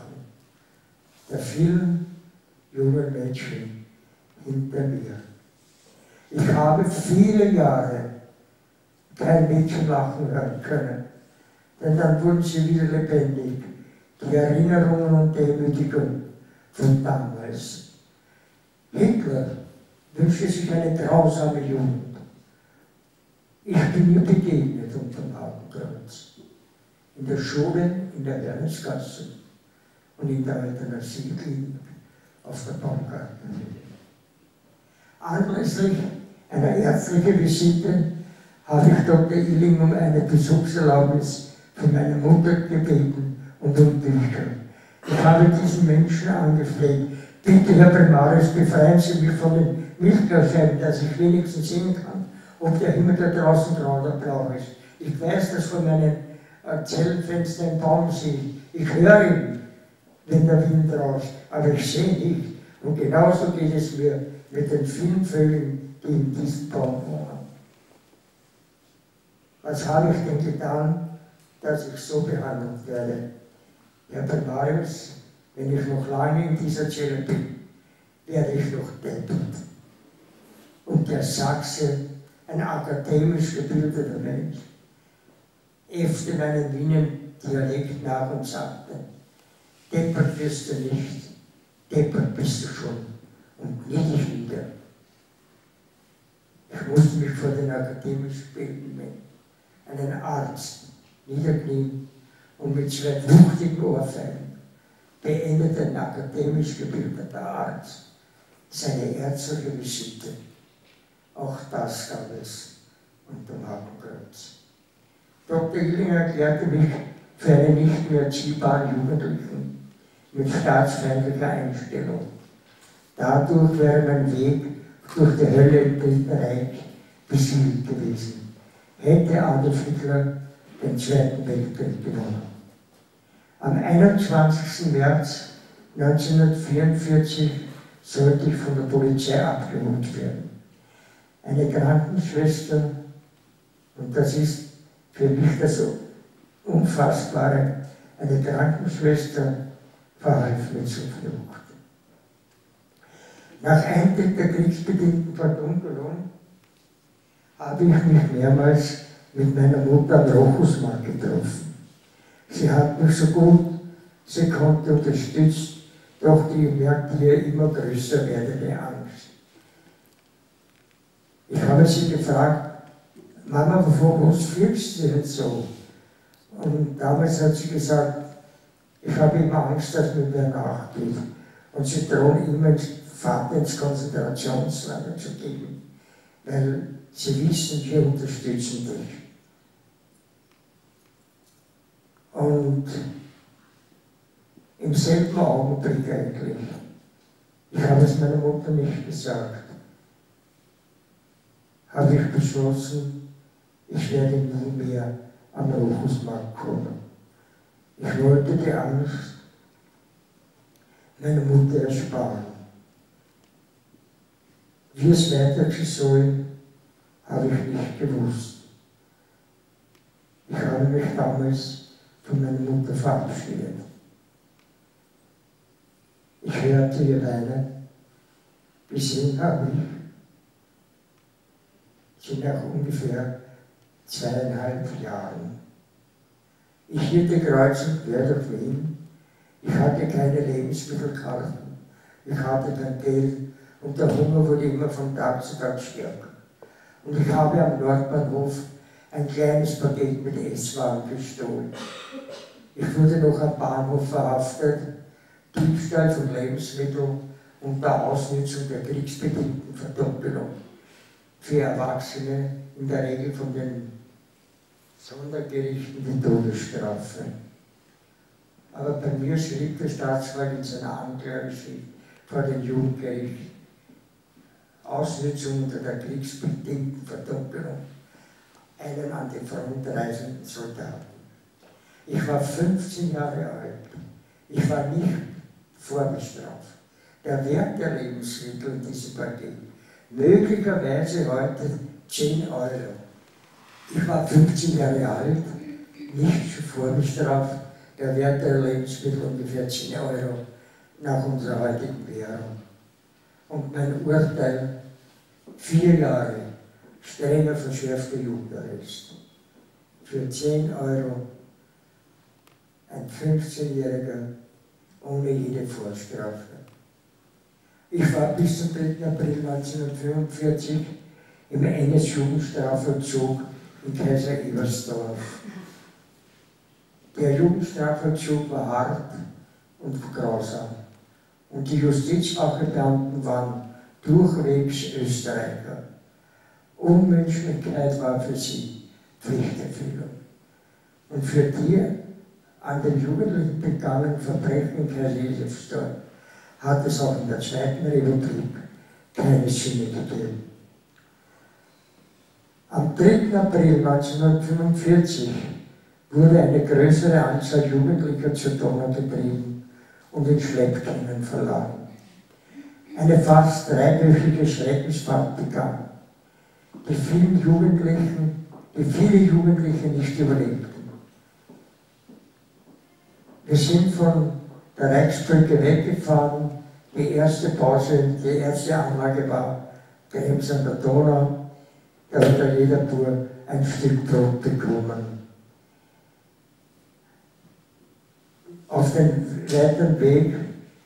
der vielen jungen Menschen hinter mir. Ich habe viele Jahre kein Mädchen lachen hören können, denn dann wurden sie wieder lebendig, die Erinnerungen und Demütigungen von damals. Hitler wünschte sich eine grausame Jugend. Ich bin ihr begegnet unterm Hakenkreuz. In der Schule, in der Wernesgasse und in der Euthanasieklinik auf der Baumgartenhöhe. Anlässlich einer ärztlichen Visite habe ich Dr. Illing um eine Besuchserlaubnis von meiner Mutter gebeten und um Bücher. Ich habe diesen Menschen angefleht: Bitte, Herr Primarius, befreien Sie mich von den Milchglasscheiben, dass ich wenigstens sehen kann, ob der Himmel da draußen grau oder blau ist. Ich weiß, dass von meinem Zellenfenster ein Baum sieht. Ich höre ihn, wenn der Wind rauscht, aber ich sehe nicht. Und genauso geht es mir mit den vielen Vögeln, die in diesem Baum wohnen. Was habe ich denn getan, dass ich so behandelt werde? Herr Primarius, wenn ich noch lange in dieser Zelle bin, werde ich noch deppert. Und der Sachse, ein akademisch gebildeter Mensch, äffte meinen Wiener-Dialekt nach und sagte: Deppert wirst du nicht, deppert bist du schon und nie dich wieder. Ich musste mich vor den akademisch gebildeten Menschen, einen Arzt, niederknien und mit zwei wuchtigen Ohrfeigen beendete ein akademisch gebildeter Arzt seine ärztliche Visite. Auch das gab es unterm Hakenkreuz. Dr. Illing erklärte mich für einen nicht mehr erziehbaren Jugendlichen mit staatsfeindlicher Einstellung. Dadurch wäre mein Weg durch die Hölle im Dritten Reich besiegelt gewesen, hätte Adolf Hitler den Zweiten Weltkrieg gewonnen. Am 21. März 1944 sollte ich von der Polizei abgeholt werden. Eine Krankenschwester, und das ist für mich das Unfassbare, eine Krankenschwester verhalf mir zur Flucht. Nach Eintritt der kriegsbedingten Verdunkelung habe ich mich mehrmals mit meiner Mutter am Rochusmarkt getroffen. Sie hat mich so gut sie konnte unterstützt, doch die merkte ihr immer größer werdende Angst. Ich habe sie gefragt: Mama, wovon fürchtest du jetzt so? Und damals hat sie gesagt: Ich habe immer Angst, dass mir wer nachgeht. Und sie drohen immer Vater ins Konzentrationslager zu geben, weil sie wissen, wir unterstützen dich. Und im selben Augenblick eigentlich, ich habe es meiner Mutter nicht gesagt, habe ich beschlossen, ich werde nie mehr am Rochusmarkt kommen. Ich wollte die Angst meiner Mutter ersparen. Wie es weitergehen soll, habe ich nicht gewusst. Ich habe mich damals von meiner Mutter verabschiedet. Ich hörte ihr weinen. Gesehen habe ich sie nach ungefähr 2,5 Jahren. Ich hielt kreuz und quer durch Wien. Ich hatte keine Lebensmittelkarten. Ich hatte kein Geld und der Hunger wurde immer von Tag zu Tag stärker. Und ich habe am Nordbahnhof ein kleines Paket mit Esswaren gestohlen. Ich wurde noch am Bahnhof verhaftet, Diebstahl von Lebensmitteln unter Ausnutzung der kriegsbedingten Verdoppelung. Für Erwachsene in der Regel von den Sondergerichten die Todesstrafe. Aber bei mir schrieb der Staatsanwalt in seiner Anklageschrift vor dem Jugendgericht Ausnutzung unter der kriegsbedingten Verdoppelung einen an die Front reisenden Soldaten. Ich war 15 Jahre alt. Ich war nicht vorbestraft. Der Wert der Lebensmittel in diesem Paket, möglicherweise heute 10 €. Ich war 15 Jahre alt, nicht vorbestraft. Der Wert der Lebensmittel ungefähr 10 € nach unserer heutigen Währung. Und mein Urteil, 4 Jahre strenger verschärfter Jugendarrest. Für 10 € ein 15-Jähriger ohne jede Vorstrafe. Ich war bis zum 3. April 1945 im NS-Jugendstrafvollzug in Kaiser Ebersdorf. Der Jugendstrafvollzug war hart und grausam. Und die Justizwachebeamten waren durchwegs Österreicher. Unmenschlichkeit war für sie Pflichterfüllung. Und für die an den Jugendlichen begangenen Verbrechen in Kaiser-Ebersdorf hat es auch in der Zweiten Republik keine Sühne gegeben. Am 3. April 1945 wurde eine größere Anzahl Jugendlicher zur Donau getrieben und in Schleppkähnen verladen. Eine fast 3-wöchige Schreckensfahrt begann, die viele Jugendliche nicht überlebten. Wir sind von der Reichsbrücke weggefahren. Die erste Pause, die erste Anlage war Krems an der Donau. Da hat jeder Bub ein Stück Brot bekommen. Auf dem weiteren Weg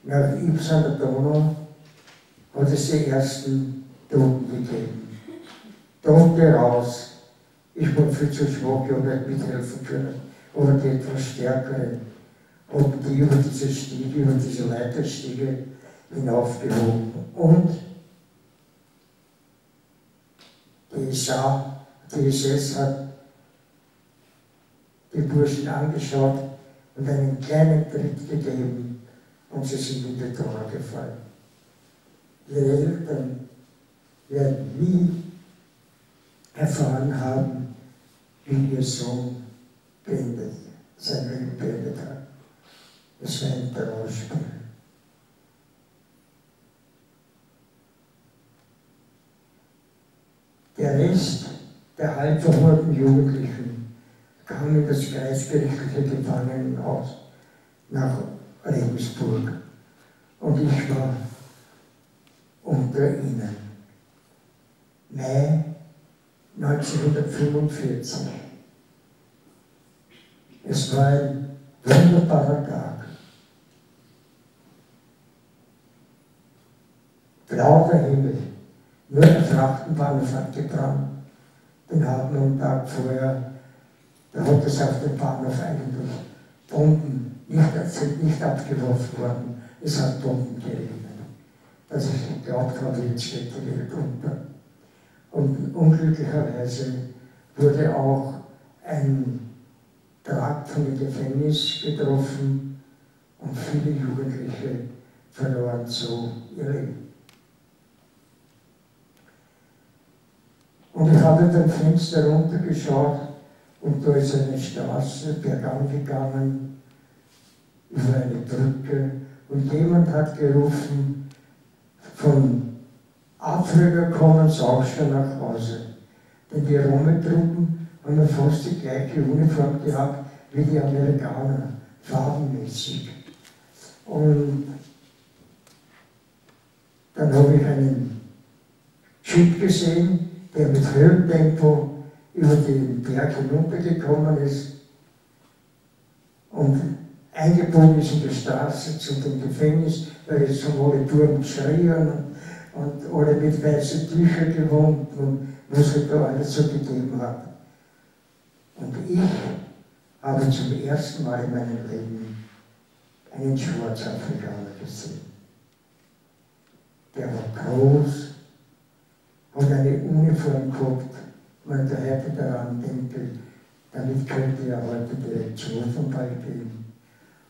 nach Ibs an der Donau hat es die ersten Toten gegeben. Tote raus. Ich war viel zu schwach, ich habe nicht mithelfen können. Aber die etwas stärkeren haben die über diese Stiege, über diese Leiterstiege hinaufgehoben. Und die SS hat die Burschen angeschaut und einen kleinen Tritt gegeben und sie sind in die Donau gefallen. Ihre Eltern werden nie erfahren haben, wie ihr Sohn sein Leben beendet hat. Es war ein Trauerspiel. Der Rest der halb verhurten Jugendlichen kam in das kreisgerichtliche Gefangenenhaus nach Regensburg. Und ich war unter ihnen. Mai 1945. Es war ein wunderbarer Tag. Blauer Himmel. Nur der Frachtenbahnhof hat gebrannt. Den haben wir am Tag vorher, da hat es auf dem Bahnhof eigentlich Bomben, sind nicht abgeworfen worden. Es hat Bomben geregnet. Dass ich geglaubt habe, jetzt geht die Welt unter. Und unglücklicherweise wurde auch ein Trakt von dem Gefängnis getroffen und viele Jugendliche verloren so ihr Leben. Und ich habe beim Fenster runtergeschaut und da ist eine Straße bergan gegangen, über eine Brücke und jemand hat gerufen, von Afrika kommen sie auch schon nach Hause. Denn die Rometruppen haben ja fast die gleiche Uniform gehabt wie die Amerikaner, farbenmäßig. Und dann habe ich einen Jeep gesehen, der mit Höhentempo über den Berg hinuntergekommen ist und eingebogen ist in die Straße zu dem Gefängnis, weil jetzt schon alle Turm schrien und alle mit weißen Tüchern gewohnt und was es da alles so gegeben hat. Und ich habe zum ersten Mal in meinem Leben einen Schwarzafrikaner gesehen. Der war groß, hat eine Uniform gehabt, wenn der heute daran denke, damit könnte er heute Direktion vom Ball geben.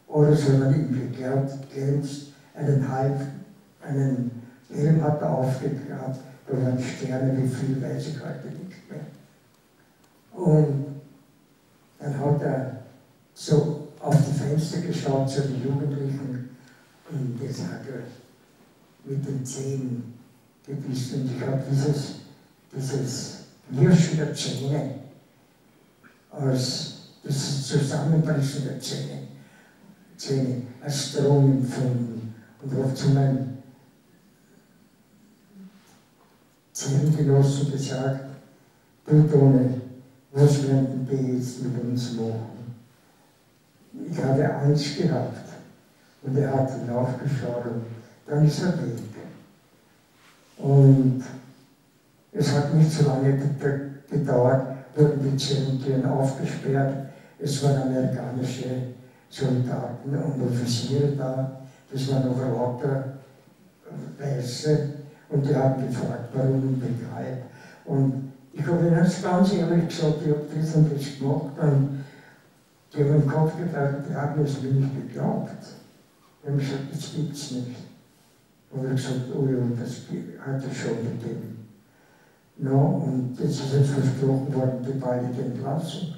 Oder so man ihm geglänzt, einen Helm hat er aufgegraben, da waren Sterne, wie viel weiß ich heute nicht mehr. Und dann hat er so auf die Fenster geschaut zu den Jugendlichen und das hat er mit den Zähnen gebissen. Und ich habe dieses Knirschen der Zähne, dieses Zusammenpressen der Zähne als Drohung empfunden und habe zu meinem Zellengenossen gesagt, du Tone, was werden die jetzt mit uns machen? Ich habe Angst gehabt und er hat hinaufgeschaut und dann ist er weg. Und es hat nicht so lange gedauert, wurden die Zellentüren aufgesperrt. Es waren amerikanische Soldaten und Offiziere da, das waren aber lauter Weiße und die haben gefragt, warum und weshalb. Und ich habe ihnen ganz ehrlich gesagt, ich habe das und das gemacht und die haben den Kopf gefragt, die haben es mir nicht geglaubt. Die haben gesagt, das gibt es nicht. Und ich habe gesagt, oh ja, das hat es schon gegeben. No, und jetzt ist jetzt versprochen worden, die baldige Entlassung.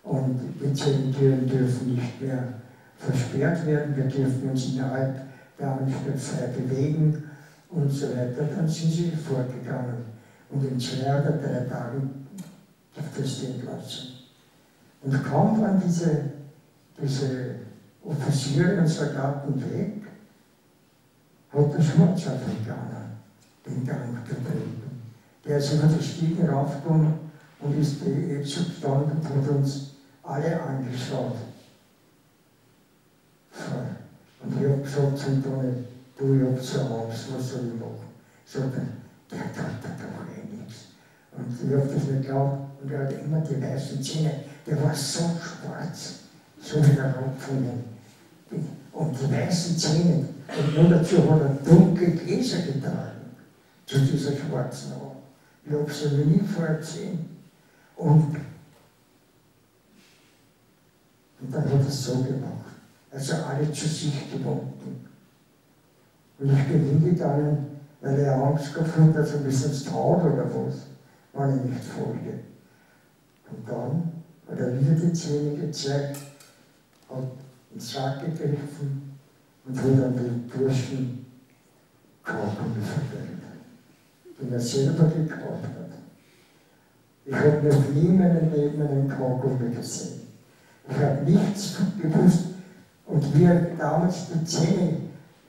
Und die Zellentüren dürfen nicht mehr versperrt werden, wir dürfen uns innerhalb der Anstalt frei bewegen und so weiter. Dann sind sie fortgegangen. Und in 2 oder 3 Tagen gibt es die Entlassung. Und kaum waren diese Offiziere und Soldaten weg, hat der Schwarzafrikaner den Gang betreten. Der ist über die Stiegen raufgekommen und ist jetzt gestanden und hat uns alle angeschaut. Und ich habe gesagt zum Toni, du, ich habe so Angst, was soll ich machen? Sagt er, der tut da doch eh nichts. Und ich habe das nicht geglaubt und er hat immer die weißen Zähne, der war so schwarz, so wie der Rotfunden. Und die weißen Zähne, und nur dazu hat er dunkle Gläser getragen, zu dieser schwarzen Augen. Ich habe sie noch nie vorher gesehen. Und dann hat er es so gemacht. Also alle zu sich gewunken. Und ich bin hingegangen, weil er Angst gehabt hat, dass er ein bisschen traut oder was, wenn ich nicht folge. Und dann hat er wieder die Zähne gezeigt, hat in den Sack gegriffen und hat dann den Burschen Kaugummi verteilt, den er selber gekauft hat. Ich habe noch nie in meinem Leben einen Kaugummi gesehen. Ich habe nichts gewusst. Und wie er damals die Zähne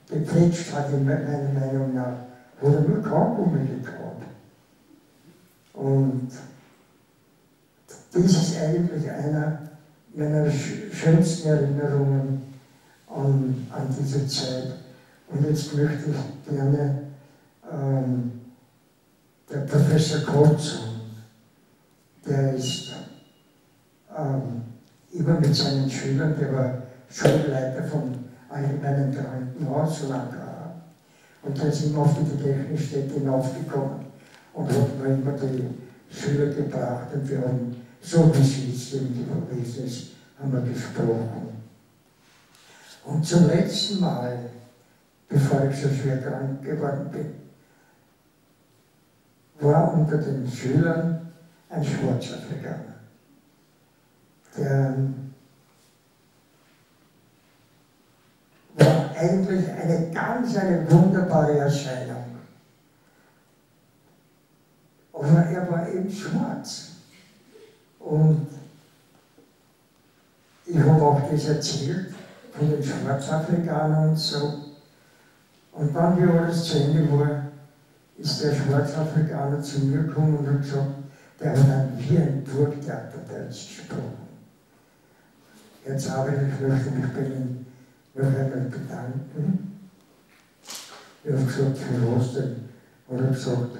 gepfletscht hat, in meiner Meinung nach, hat er nur Kaugummi gekauft. Und das ist eigentlich einer meiner schönsten Erinnerungen an diese Zeit. Und jetzt möchte ich gerne der Professor Gross, der ist immer mit seinen Schülern, der war Schulleiter vom Allgemeinen Krankenhaus, lange. Und der ist immer auf die Gedächtnisstätte hinaufgekommen und hat mir immer die Schüler gebracht und wir haben, so wie sie jetzt irgendwie verlesen ist, haben wir gesprochen. Und zum letzten Mal, bevor ich so schwer krank geworden bin, war unter den Schülern ein Schwarzafrikaner, der war eigentlich eine wunderbare Erscheinung. Aber er war eben schwarz. Und ich ich habe auch das erzählt von den Schwarzafrikanern und so. Und dann, wie alles zu Ende war, ist der Schwarzafrikaner zu mir gekommen und hat gesagt, der hat dann wie ein Burgtheaterdeutsch gesprochen. Herr Zawrel, ich möchte mich bei Ihnen noch einmal bedanken. Ich habe gesagt, für was denn? Und er hat gesagt,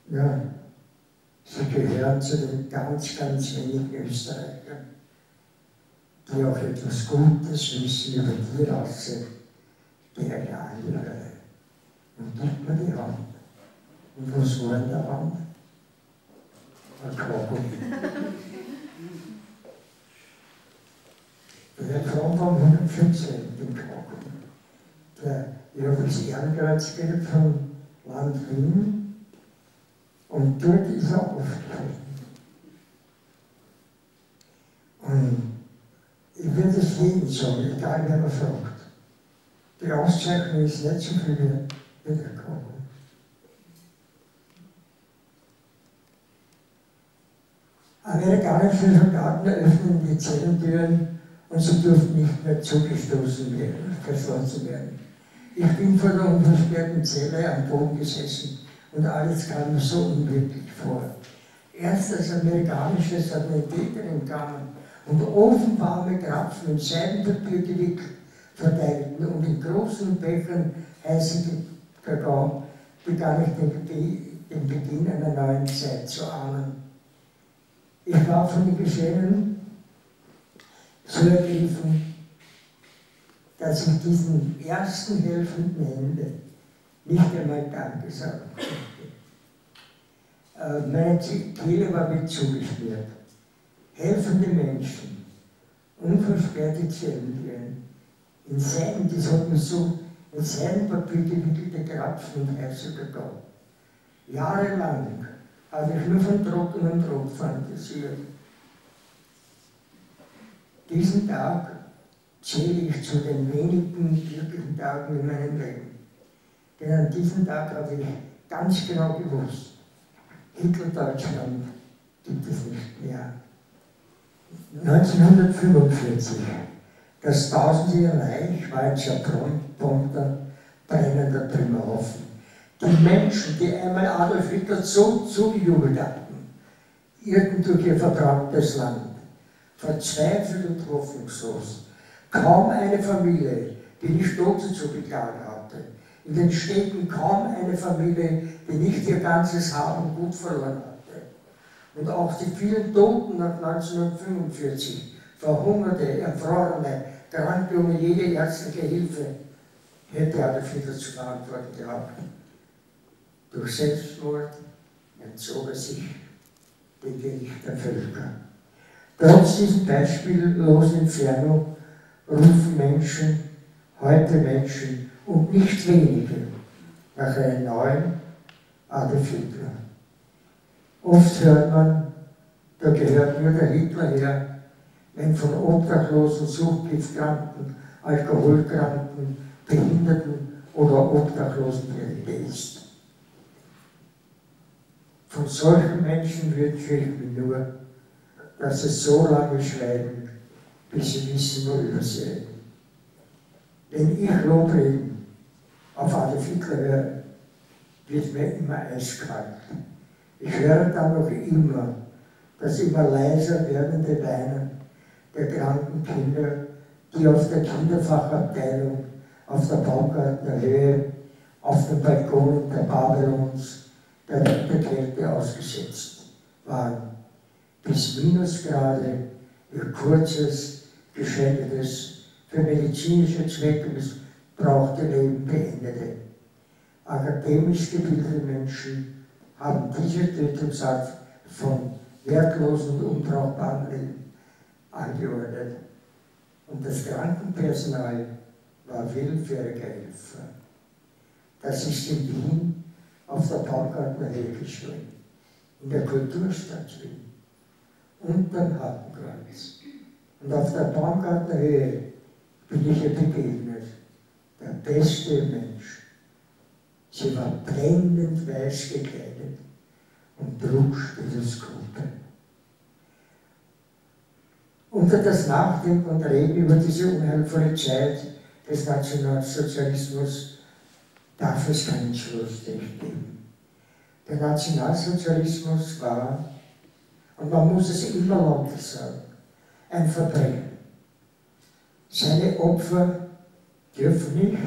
ja, Sie gehören zu den ganz, ganz wenigen Österreichern, die auch etwas Gutes wissen über die Rasse, die eine andere. Und gibt mir die Hand. Und was war in der Hand? Ein Kaugummi. Der Frau war 105 im Kaugummi. Ich habe das Ehrenkreuzbild vom Land Wien und dort ist er aufgefallen. Und ich würde es jedem sagen, egal wer man fragt. Die Auszeichnung ist nicht so viel wie der Kaugummi. Amerikanische Soldaten öffnen die Zellentüren und sie durften nicht mehr zugestoßen werden, verschlossen werden. Ich bin vor der unversperrten Zelle am Boden gesessen und alles kam mir so unwirklich vor. Erst als amerikanische Sanitäterinnen kamen und ofenwarme Krapfen in Seidenpapier gewickelt verteilten und in großen Bechern heißen Kakao, begann ich den Beginn einer neuen Zeit zu ahnen. Ich war von den Geschehenen so ergriffen, dass ich diesen ersten helfenden Händen nicht einmal Danke sagen konnte. Meine Kehle war mit zugeschnürt. Helfende Menschen, unversperrte Zellentüren, in Seinen, das hat mir so in Seidenpapier gewickelte Krapfen und heißer Kakao. Jahrelang habe ich nur von trockenem Brot fantasiert. Diesen Tag zähle ich zu den wenigen glücklichen Tagen in meinem Leben. Denn an diesem Tag habe ich ganz genau gewusst, Hitler-Deutschland gibt es nicht mehr. 1945, das tausendjährige Reich war ein zerbombter, brennender Trümmerhaufen. Die Menschen, die einmal Adolf Hitler so zugejubelt hatten, irrten durch ihr vertrautes Land, verzweifelt und hoffnungslos. Kaum eine Familie, die nicht Tote zu beklagen hatte. In den Städten kaum eine Familie, die nicht ihr ganzes Hab und Gut verloren hatte. Und auch die vielen Toten nach 1945, Verhungerte, Erfrorene, Kranke ohne jede ärztliche Hilfe, hätte Adolf Hitler zu verantworten gehabt. Durch Selbstmord entzog er sich dem Gericht der Völker. Trotz diesem beispiellosen Inferno rufen Menschen, heute Menschen und nicht wenige, nach einem neuen Adolf Hitler. Oft hört man, da gehört nur der Hitler her, wenn von Obdachlosen, Suchtgiftkranken, Alkoholkranken, Behinderten oder Obdachlosen die Rede ist. Von solchen Menschen wünsche ich mir nur, dass sie so lange schweigen, bis sie wissen, worüber sie reden. Wenn ich Lobreden auf Adolf Hitler höre, wird mir immer eiskalt. Ich höre dann noch immer das immer leiser werdende Weinen der kranken Kinder, die auf der Kinderfachabteilung, auf der Baumgartner Höhe, auf den Balkonen der Babylons, der Winterkälte ausgesetzt waren, bis Minusgrade ihr kurzes, geschändetes, für medizinische Zwecke missbrauchte Leben beendete. Akademisch gebildete Menschen haben diese Tötungsart von wertlosen und unbrauchbaren Leben angeordnet. Und das Krankenpersonal war willfähriger Helfer. Das ist in Wien auf der Baumgartner Höhe geschehen, in der Kulturstadt Wien, unterm Hafenkreuz. Und auf der Baumgartner Höhe bin ich ihr begegnet, der beste Mensch. Sie war blendend weiß gekleidet und trug Stethoskope. Unter das Nachdenken und Reden über diese unheilvolle Zeit des Nationalsozialismus darf es keinen Schlussstrich geben. Der Nationalsozialismus war, und man muss es immer lauter sagen, ein Verbrechen. Seine Opfer dürfen nicht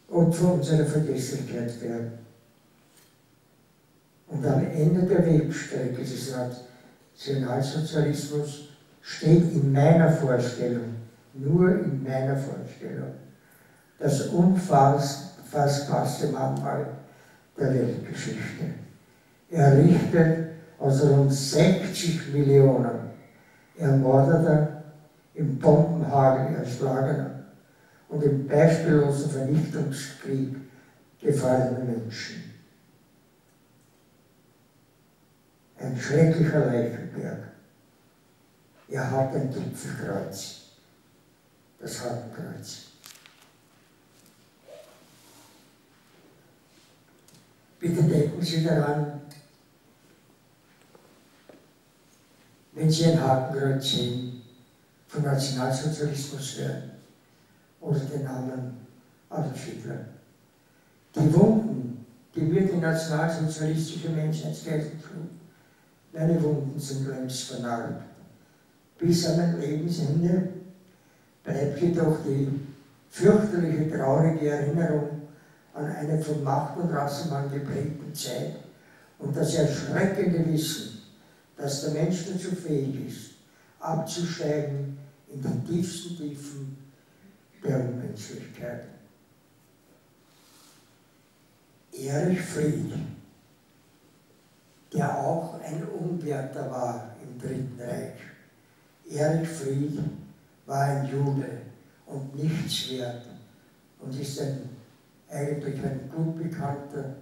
Opfer unserer Vergesslichkeit werden. Und am Ende der Wegstrecke des Nationalsozialismus steht in meiner Vorstellung, nur in meiner Vorstellung, das unfassbarste Mahnmal der Weltgeschichte. Errichtet aus rund 60 Millionen ermordeter, im Bombenhagel erschlagener und im beispiellosen Vernichtungskrieg gefallener Menschen. Ein schrecklicher Leichenberg. Er hat ein Gipfelkreuz, das Hakenkreuz. Bitte denken Sie daran, wenn Sie ein Hakenkreuz sehen, vom Nationalsozialismus hören oder den Namen Adolf Hitler. Die Wunden, die wir die nationalsozialistische Menschheitsgeist schlug, meine Wunden sind längst vernarbt. Bis an mein Lebensende bleibt jedoch die fürchterliche, traurige Erinnerung an eine von Macht und Rassenwahn geprägte Zeit und das erschreckende Wissen, dass der Mensch dazu fähig ist, abzusteigen in den tiefsten Tiefen der Unmenschlichkeit. Erich Fried, der auch ein Unwärter war im Dritten Reich. Erich Fried war ein Jude und nichts wert und ist eigentlich ein gut bekannter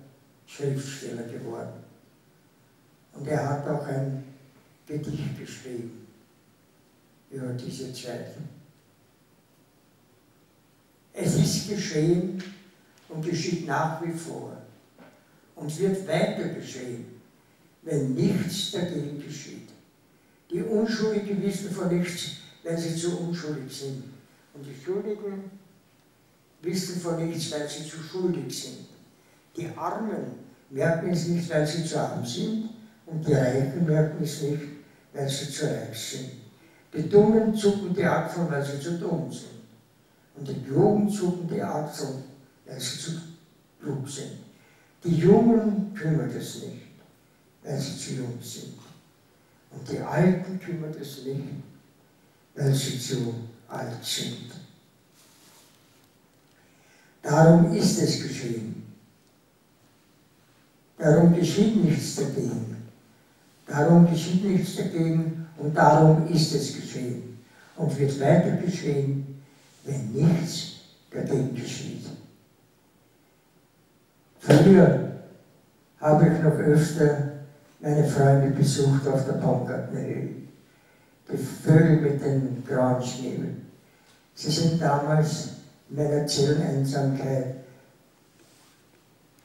Schriftsteller geworden. Und er hat auch ein Gedicht geschrieben über diese Zeit. Es ist geschehen und geschieht nach wie vor und wird weiter geschehen, wenn nichts dagegen geschieht. Die Unschuldigen wissen von nichts, weil sie zu unschuldig sind. Und die Schuldigen wissen von nichts, weil sie zu schuldig sind. Die Armen merken es nicht, weil sie zu arm sind, und die Reichen merken es nicht, weil sie zu reich sind. Die Dummen zucken die Achseln, weil sie zu dumm sind. Und die Klugen zucken die Achseln, weil sie zu klug sind. Die Jungen kümmert es nicht, weil sie zu jung sind. Und die Alten kümmert es nicht, weil sie zu alt sind. Darum ist es geschehen. Darum geschieht nichts dagegen. Darum geschieht nichts dagegen und darum ist es geschehen. Und wird weiter geschehen, wenn nichts dagegen geschieht. Früher habe ich noch öfter meine Freunde besucht auf der Baumgartnerhöhe. Die Vögel mit den grauen Schnäbeln. Sie sind damals in meiner Zelleneinsamkeit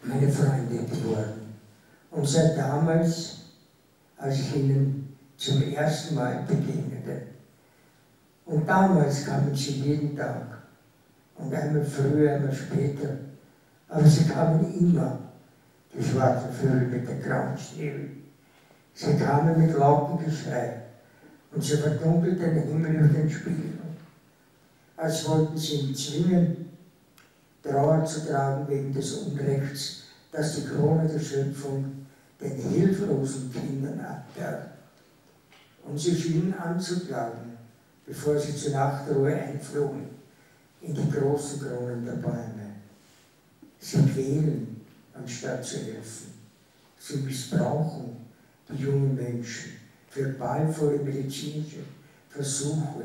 meine Freunde geworden. Und seit damals, als ich ihnen zum ersten Mal begegnete. Und damals kamen sie jeden Tag. Und einmal früher, einmal später. Aber sie kamen immer, die schwarzen Vögel mit den grauen Schnäbeln. Sie kamen mit lautem Geschrei. Und sie verdunkelten den Himmel über den Spiegelgrund. Als wollten sie ihn zwingen, Trauer zu tragen wegen des Unrechts, das die Krone der Schöpfung den hilflosen Kindern abgab. Und sie schienen anzuklagen, bevor sie zur Nachtruhe einflogen, in die großen Kronen der Bäume. Sie quälen, anstatt zu helfen. Sie missbrauchen die jungen Menschen für qualvolle medizinische Versuche.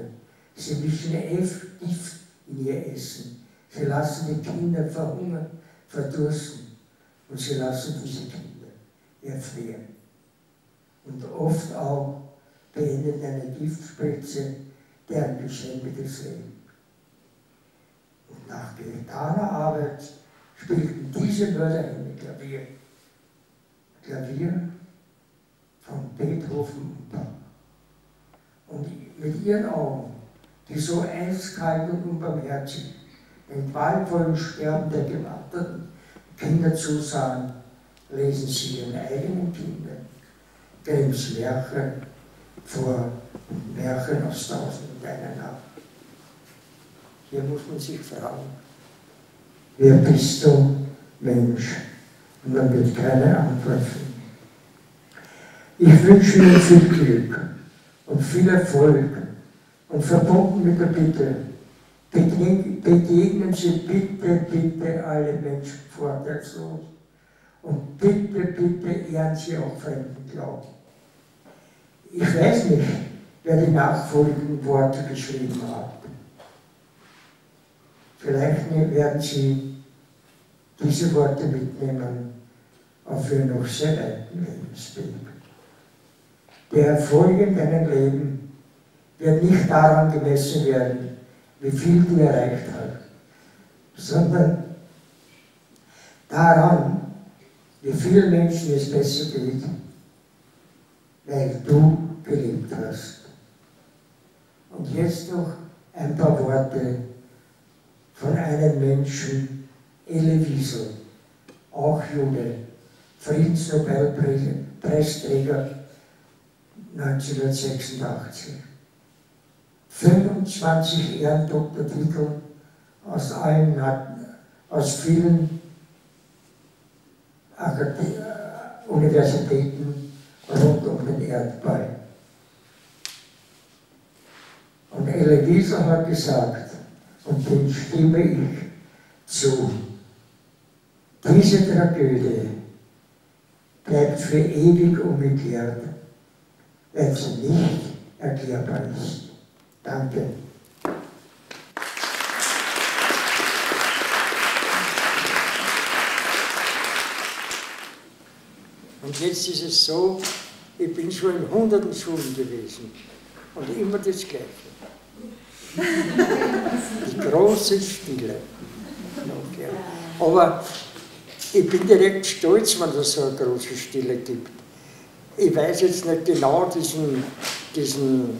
Sie mischen Gift in ihr Essen. Sie lassen die Kinder verhungern, verdursten. Und sie lassen diese Kinder erfrieren. Und oft auch beendet eine Giftspritze deren geschändetes Leben. Und nach getaner Arbeit spielten diese Mörderhände Klavier. Klavier von Beethoven und Bach. Und mit ihren Augen, die so eiskalt und unbarmherzig den qualvollen Sterben der gemarterten Kinder zusahen, lesen sie ihren eigenen Kindern Grimms Märchen vor und Märchen aus Tausend und einer Nacht. Hier muss man sich fragen, wer bist du, Mensch? Und man wird keine Antwort finden. Ich wünsche Ihnen viel Glück und viel Erfolg und verbunden mit der Bitte, begegnen Sie bitte, bitte alle Menschen vorteilslos und bitte, bitte ehren Sie auch fremden Glauben. Ich weiß nicht, wer die nachfolgenden Worte geschrieben hat. Vielleicht werden Sie diese Worte mitnehmen auf Ihren noch sehr weiten Lebensweg. Der Erfolg in deinem Leben wird nicht daran gemessen werden, wie viel du erreicht hast, sondern daran, wie vielen Menschen es besser geht, weil du gelebt hast. Und jetzt noch ein paar Worte von einem Menschen, Elie Wiesel, auch Jude, Friedensnobelpreisträger 1986. 25 Ehrendoktortitel aus vielen Universitäten rund um den Erdball. Und Elie Wiesel hat gesagt, und dem stimme ich zu, diese Tragödie bleibt für ewig ungeklärt, weil sie nicht erklärbar ist. Danke. Und jetzt ist es so, ich bin schon in hunderten Schulen gewesen und immer das Gleiche. Die große Stille. Okay. Aber ich bin direkt stolz, wenn es so eine große Stille gibt. Ich weiß jetzt nicht genau diesen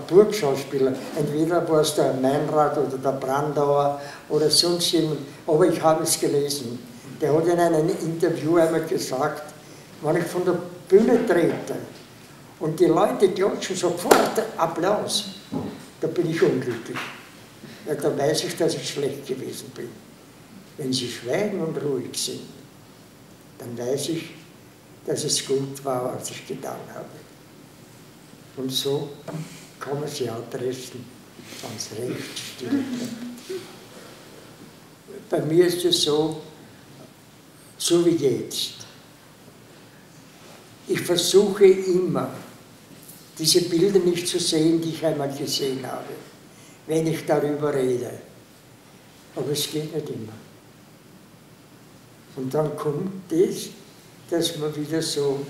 Burgschauspieler, entweder war es der Meinrad oder der Brandauer oder sonst jemand, aber ich habe es gelesen. Der hat in einem Interview einmal gesagt, wenn ich von der Bühne trete und die Leute klatschen sofort Applaus, da bin ich unglücklich. Ja, da weiß ich, dass ich schlecht gewesen bin. Wenn sie schweigen und ruhig sind, dann weiß ich, dass es gut war, was ich getan habe. Und so kann man sie adressen, ganz recht still. Bei mir ist es so wie jetzt. Ich versuche immer, diese Bilder nicht zu sehen, die ich einmal gesehen habe, wenn ich darüber rede. Aber es geht nicht immer. Und dann kommt es, dass man wieder so,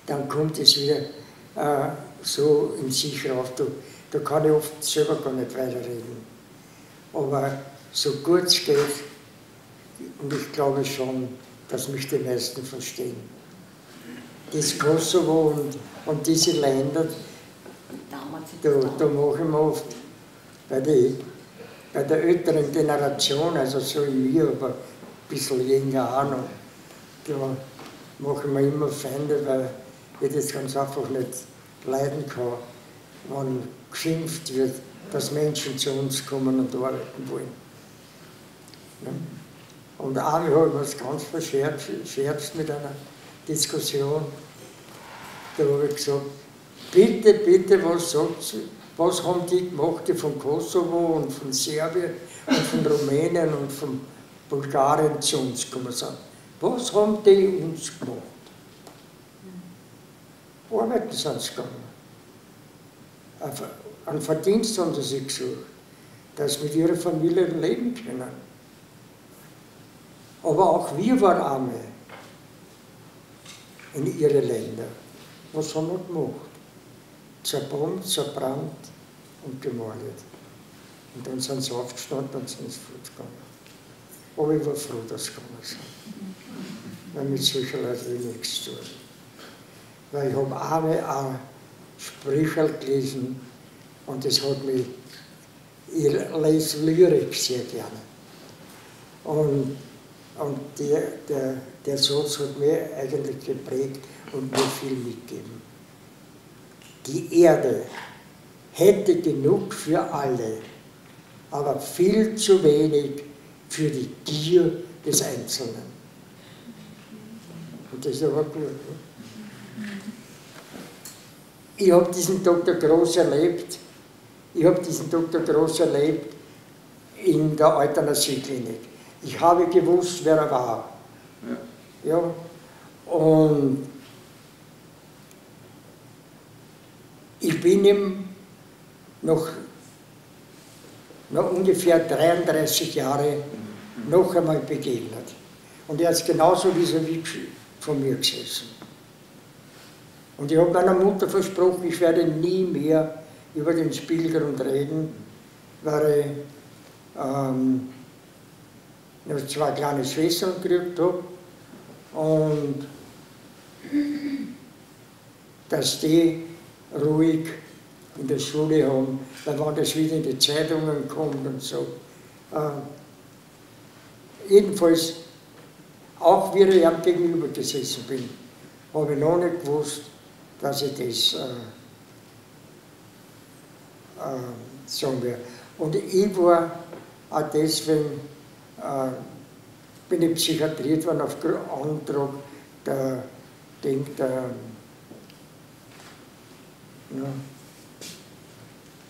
dann kommt es wieder so in sich rauf. Da kann ich oft selber gar nicht weiterreden. Aber so gut es geht, und ich glaube schon, dass mich die meisten verstehen. Das Kosovo und diese Länder, da mache ich mir oft bei der älteren Generation, also so in mir, aber ein bisschen jünger auch noch, da mache ich mir immer Feinde, weil ich das ganz einfach nicht leiden kann, wenn geschimpft wird, dass Menschen zu uns kommen und arbeiten wollen. Ja. Und einmal habe ich was ganz verscherzt mit einer Diskussion. Da habe ich gesagt, bitte, bitte, was haben die gemacht, die von Kosovo und von Serbien und von Rumänien und von Bulgarien zu uns gekommen sind? Was haben die uns gemacht? Arbeiten sind sie gegangen. An Verdienst haben sie sich gesucht, dass sie mit ihrer Familie leben können. Aber auch wir waren Arme in ihre Länder. Was haben wir gemacht? Zerbombt, zerbrannt und gemordet. Und dann sind sie aufgestanden und sind fortgegangen. Aber ich war froh, dass sie gegangen sind. Weil mit solchen Leuten will ich nichts tun. Weil ich habe Arme auch Sprüche gelesen und das hat mich, ich lese Lyrik sehr gerne. Und der Satz hat mich eigentlich geprägt und mir viel mitgegeben. Die Erde hätte genug für alle, aber viel zu wenig für die Gier des Einzelnen. Und das ist aber gut. Ne? Ich habe diesen Dr. Gross erlebt, in der Euthanasieklinik. Ich habe gewusst, wer er war. Ja. Und ich bin ihm nach ungefähr 33 Jahren noch einmal begegnet. Und er ist genauso vis-à-vis von mir gesessen. Und ich habe meiner Mutter versprochen, ich werde nie mehr über den Spiegelgrund reden, weil ich 2 kleine Schwestern gekriegt habe und dass die ruhig in der Schule haben, dann wann das wieder in die Zeitungen kommt und so. Jedenfalls, auch wie ich ihm gegenüber gesessen bin, habe ich noch nicht gewusst, dass ich das sagen werde. Und ich war auch deswegen, bin ich psychiatriert worden auf Antrag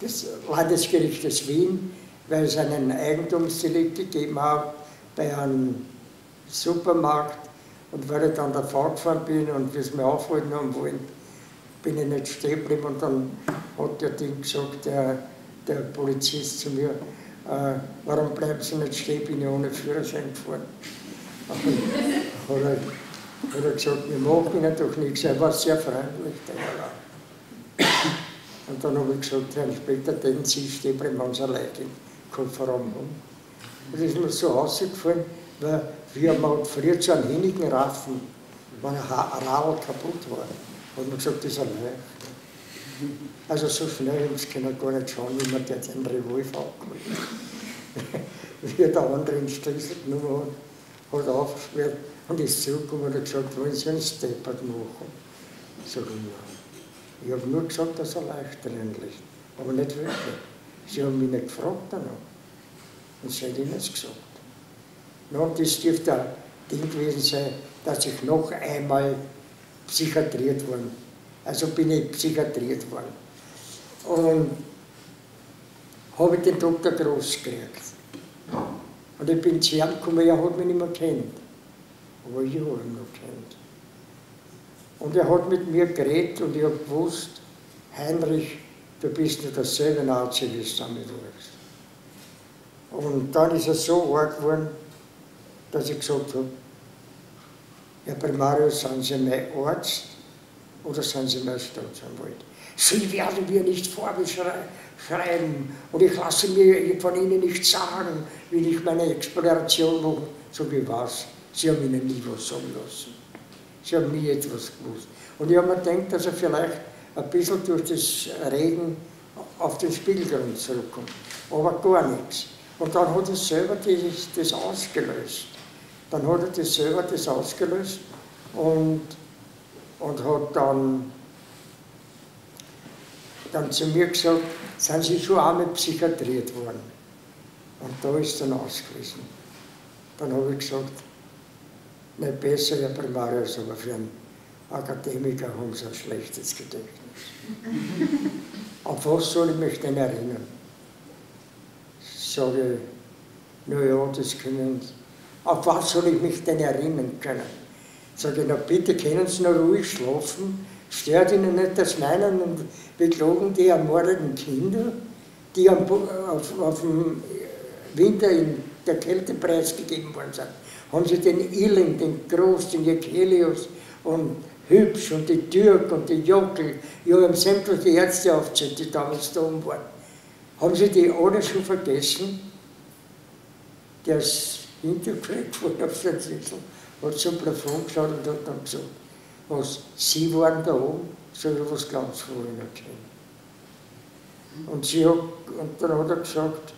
des Landesgerichtes Wien, weil es einen Eigentumsdelikt gegeben hat bei einem Supermarkt und weil ich dann davon gefahren bin und wir es mir aufhalten haben wollen, bin ich nicht stehen geblieben und dann hat der Ding gesagt, der Polizist zu mir, warum bleiben Sie nicht stehen, bin ich ohne Führerschein gefahren. Hat er gesagt, wir machen Ihnen doch nichts, er war sehr freundlich, der Herr. Und dann habe ich gesagt, Herr Inspektor, den Sie stehen bleiben, wenn Sie Leute im Kofferraum haben. Und das ist mir so ausgefallen, weil wir haben früher zu einem wenigen Raffen, wenn ein Radl kaputt war, hat man gesagt, das ist ein Leih. Also so schnell haben sie gar nicht schauen, wie man den Revolver abgeholt. Wie der andere den Schlüssel genommen hat aufgesperrt und ist zurückgekommen und hat gesagt, wollen Sie einen Steppert machen? Sag ich, ja. Ich habe nur gesagt, dass er leicht drin liegt, aber nicht wirklich. Sie haben mich nicht gefragt danach. Und sie hat ihnen es gesagt. Ja, und das dürfte ein Ding gewesen sein, dass ich noch einmal psychiatriert worden. Also bin ich psychiatriert worden. Und habe den Dr. Gross gekriegt. Und ich bin zu ihm gekommen, er hat mich nicht mehr kennt. Aber ich habe ihn noch kennt. Und er hat mit mir geredet und ich habe gewusst, Heinrich, du bist nicht derselbe Nazi, wie du damit warst. Und dann ist er so arg geworden, dass ich gesagt habe, Herr Primarius, sind Sie mein Arzt oder sind Sie mein Staatsanwalt? Sie werden mir nicht vorbeschreiben und ich lasse mir von Ihnen nicht sagen, wie ich meine Exploration mache, so wie was. Sie haben Ihnen nie was sagen lassen. Sie haben nie etwas gewusst. Und ich habe mir gedacht, dass er vielleicht ein bisschen durch das Reden auf den Spiegelgrund zurückkommt. Aber gar nichts. Und dann hat er selber das ausgelöst. Dann hat er das selber ausgelöst und hat dann zu mir gesagt, sind Sie schon einmal psychiatriert worden? Und da ist dann ausgewiesen. Dann habe ich gesagt, nicht besser, Herr Primarius, aber für einen Akademiker haben Sie ein schlechtes Gedächtnis. Auf was soll ich mich denn erinnern? Sage ich, naja, das können Sie. Auf was soll ich mich denn erinnern können? Sage ich, na bitte, können Sie noch ruhig schlafen? Stört Ihnen nicht das Meinen und beklagen die ermordeten Kinder, die auf dem Winter in der Kälte preisgegeben worden sind? Haben Sie den Iling, den Gross, den Jekelius und Hübsch und die Türk und die Jockel, ja, haben sämtliche Ärzte aufgezählt, die damals da oben waren. Haben Sie die alle schon vergessen? Der ist hintergekriegt worden auf seinen Sittel, hat zum Plafond geschaut und hat dann gesagt, was, Sie waren da oben? Sag ich, was glaubst du, wo ich noch kenne? Und dann hat er gesagt,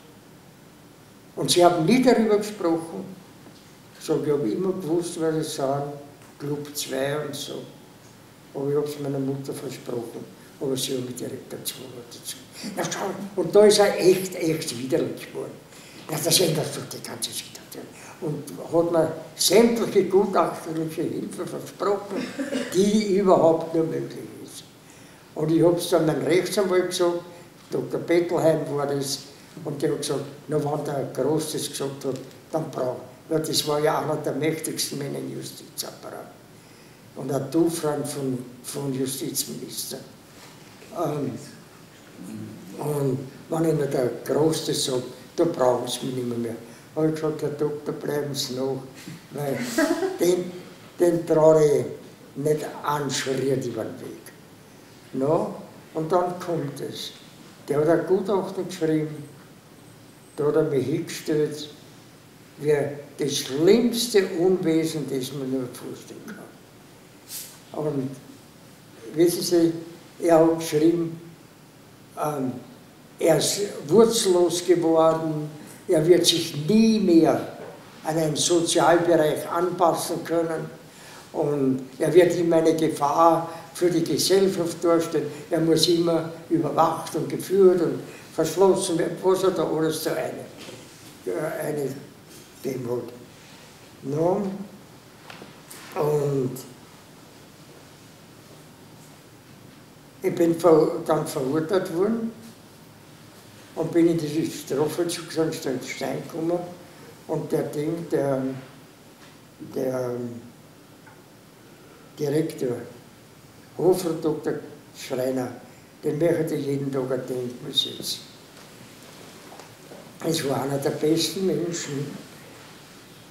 und sie haben nie darüber gesprochen. Sag ich, habe immer gewusst, wer das sind, Club 2 und so. Aber ich habe es meiner Mutter versprochen, aber sie hat mich direkt dazu. Na schau, und da ist er echt widerlich geworden. Ja, das ändert doch die ganze Situation. Und hat mir sämtliche gutachterliche Hilfe versprochen, die überhaupt nur möglich ist. Und ich habe es dann meinem Rechtsanwalt gesagt, Dr. Bettelheim war das, und der hat gesagt, na, wenn der Gross das gesagt hat, dann braucht er. Das war ja einer der mächtigsten Männer im Justizapparat. Und ein Du-Freund vom Justizminister. Und wenn ihnen der Gross das sagt, da brauchen sie mich nicht mehr. Habe ich gesagt, Herr Doktor, bleiben Sie noch, weil den traue ich nicht anschriert über den Weg. No? Und dann kommt es. Der hat ein Gutachten geschrieben, da hat er mich hingestellt, wie das schlimmste Unwesen, das man nur vorstellen kann. Und wissen Sie, er hat geschrieben, er ist wurzellos geworden, er wird sich nie mehr an einen Sozialbereich anpassen können und er wird immer eine Gefahr für die Gesellschaft darstellen. Er muss immer überwacht und geführt und verschlossen werden, was er da alles so eine dem hat. No? Und ich bin dann verurteilt worden und bin in diese Strafvollzugsanstalt Stein gekommen und der Direktor, Hofrat Dr. Schreiner, den möchte ich jeden Tag ein Denkmal setzen. Es war einer der besten Menschen,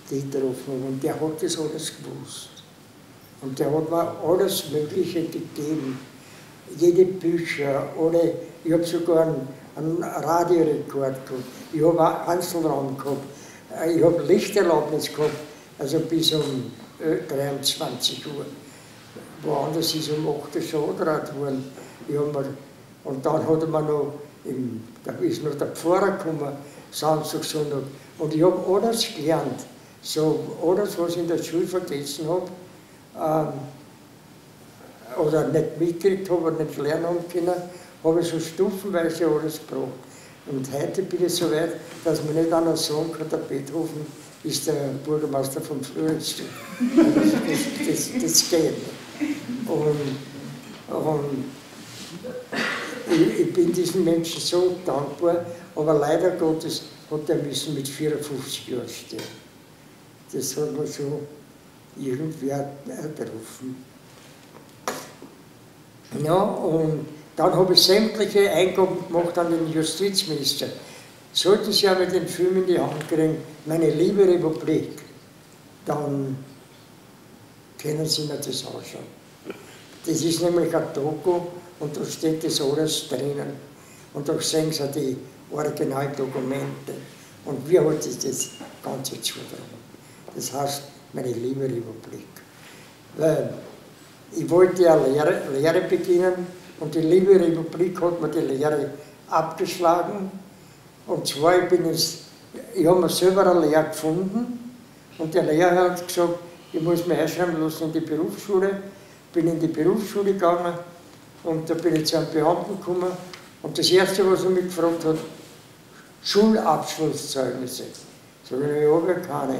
die ich getroffen habe, und der hat das alles gewusst. Und der hat mir alles Mögliche gegeben, jede Bücher, ich habe sogar einen Radiorekord gehabt, ich habe einen Einzelraum gehabt, ich habe Lichterlaubnis gehabt, also bis um 23 Uhr. Woanders ist um 8 Uhr schon angetragen worden. Und dann hat er mir noch, da ist noch der Pfarrer gekommen, Samstag, Sonntag, und ich habe alles gelernt. So alles, was ich in der Schule vergessen habe, oder nicht mitgekriegt habe oder nicht lernen haben können, habe ich so stufenweise alles gebraucht. Und heute bin ich so weit, dass man nicht einer sagen kann, der Beethoven ist der Bürgermeister von Frühstück. Das geht nicht. Und ich bin diesen Menschen so dankbar, aber leider Gottes hat er müssen mit 54 Jahren sterben. Das hat mir so irgendwer ertroffen. Ja, und dann habe ich sämtliche Eingaben gemacht an den Justizminister. Sollten Sie aber den Film in die Hand kriegen, meine liebe Republik, dann können Sie mir das anschauen. Das ist nämlich ein Doku und da steht das alles drinnen. Und da sehen Sie die Originaldokumente. Und wie hat sich das Ganze zugetragen? Das heißt, meine liebe Republik. Weil ich wollte ja Lehre beginnen und die liebe Republik hat mir die Lehre abgeschlagen. Und zwar, ich habe mir selber eine Lehre gefunden und der Lehrer hat gesagt, ich muss mich einschreiben lassen in die Berufsschule. Bin in die Berufsschule gegangen und da bin ich zu einem Beamten gekommen und das Erste, was er mich gefragt hat, Schulabschlusszeugnisse. Sag ich, ich habe ja keine.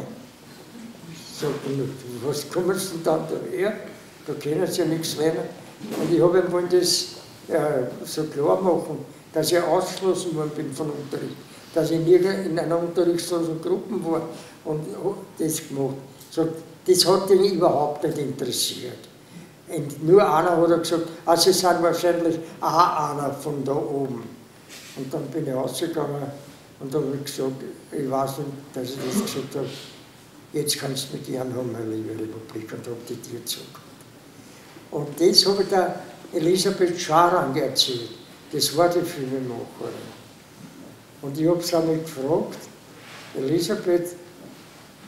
Sag ich, was kommst du denn dann daher? Da können Sie ja nichts lernen. Und ich habe ihm wollen das so klar machen, dass ich ausgeschlossen worden bin von Unterricht, dass ich nie in einer unterrichtslosen Gruppe war und das gemacht. So, das hat ihn überhaupt nicht interessiert. Und nur einer hat gesagt, Sie sind wahrscheinlich auch einer von da oben. Und dann bin ich rausgegangen und habe gesagt, ich weiß nicht, dass ich das gesagt habe, jetzt kannst du mich gern haben, meine liebe Republik, und habe die Tür zugehört. Und das habe ich der Elisabeth Scharang erzählt. Das war die Filmemacherin. Und ich habe sie einmal gefragt, Elisabeth,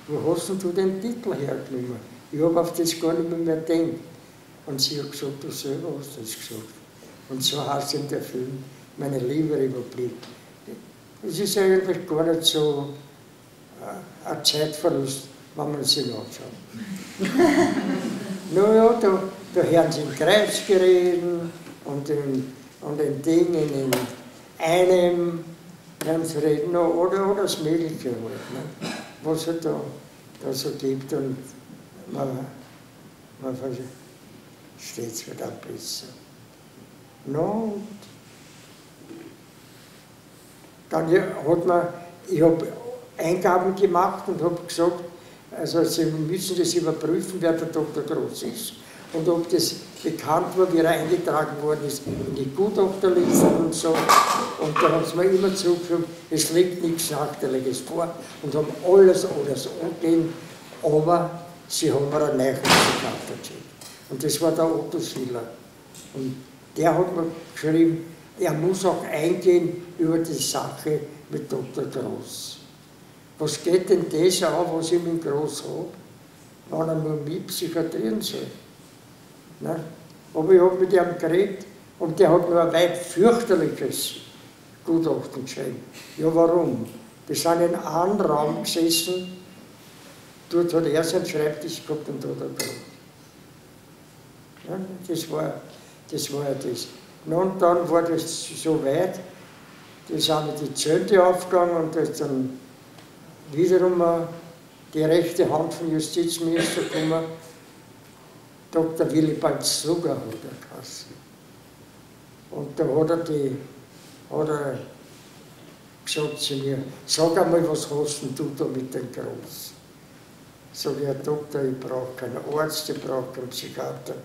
wo hast denn du den Titel hergenommen? Ich habe auf das gar nicht mehr gedacht. Und sie hat gesagt, du selber hast das gesagt. Und so heißt in der Film, meine liebe Republik. Es ist eigentlich gar nicht so ein Zeitverlust, wenn man sich anschaut. Naja, da hören sie im Kreis gereden und den Dingen in einem hören sie reden, oder das Mögliche halt, ne? Was es da so gibt, und man versteht es wieder besser. No, und dann ich habe Eingaben gemacht und habe gesagt, also Sie müssen das überprüfen, wer der Dr. Gross ist und ob das bekannt war, wie er eingetragen worden ist in die Gutachterliste und so. Und da haben sie mir immer zugefügt, es liegt nichts Nachteiliges vor und haben alles angegeben, aber sie haben mir einen neuen Psychiater geschickt. Und das war der Otto Schiller. Und der hat mir geschrieben, er muss auch eingehen über die Sache mit Dr. Gross. Was geht denn das an, was ich mit Gross habe, wenn er nur mich psychiatrieren soll? Ne? Aber ich habe mit ihm geredet und der hat nur ein weit fürchterliches Gutachten geschrieben. Ja, warum? Wir sind in einem Raum gesessen, dort hat er seinen Schreibtisch gehabt und dort hat er gehabt. Ja, das war ja das. Und dann war das so weit, da sind die Zelte aufgegangen und da ist dann wiederum die rechte Hand vom Justizminister gekommen, Dr. Willibald Slugger hat er geheißen. Und da hat er gesagt zu mir, sag einmal, was hast denn du da mit dem Gross? Sag ich, Herr Doktor, ich brauche keinen Arzt, ich brauche keinen Psychiater,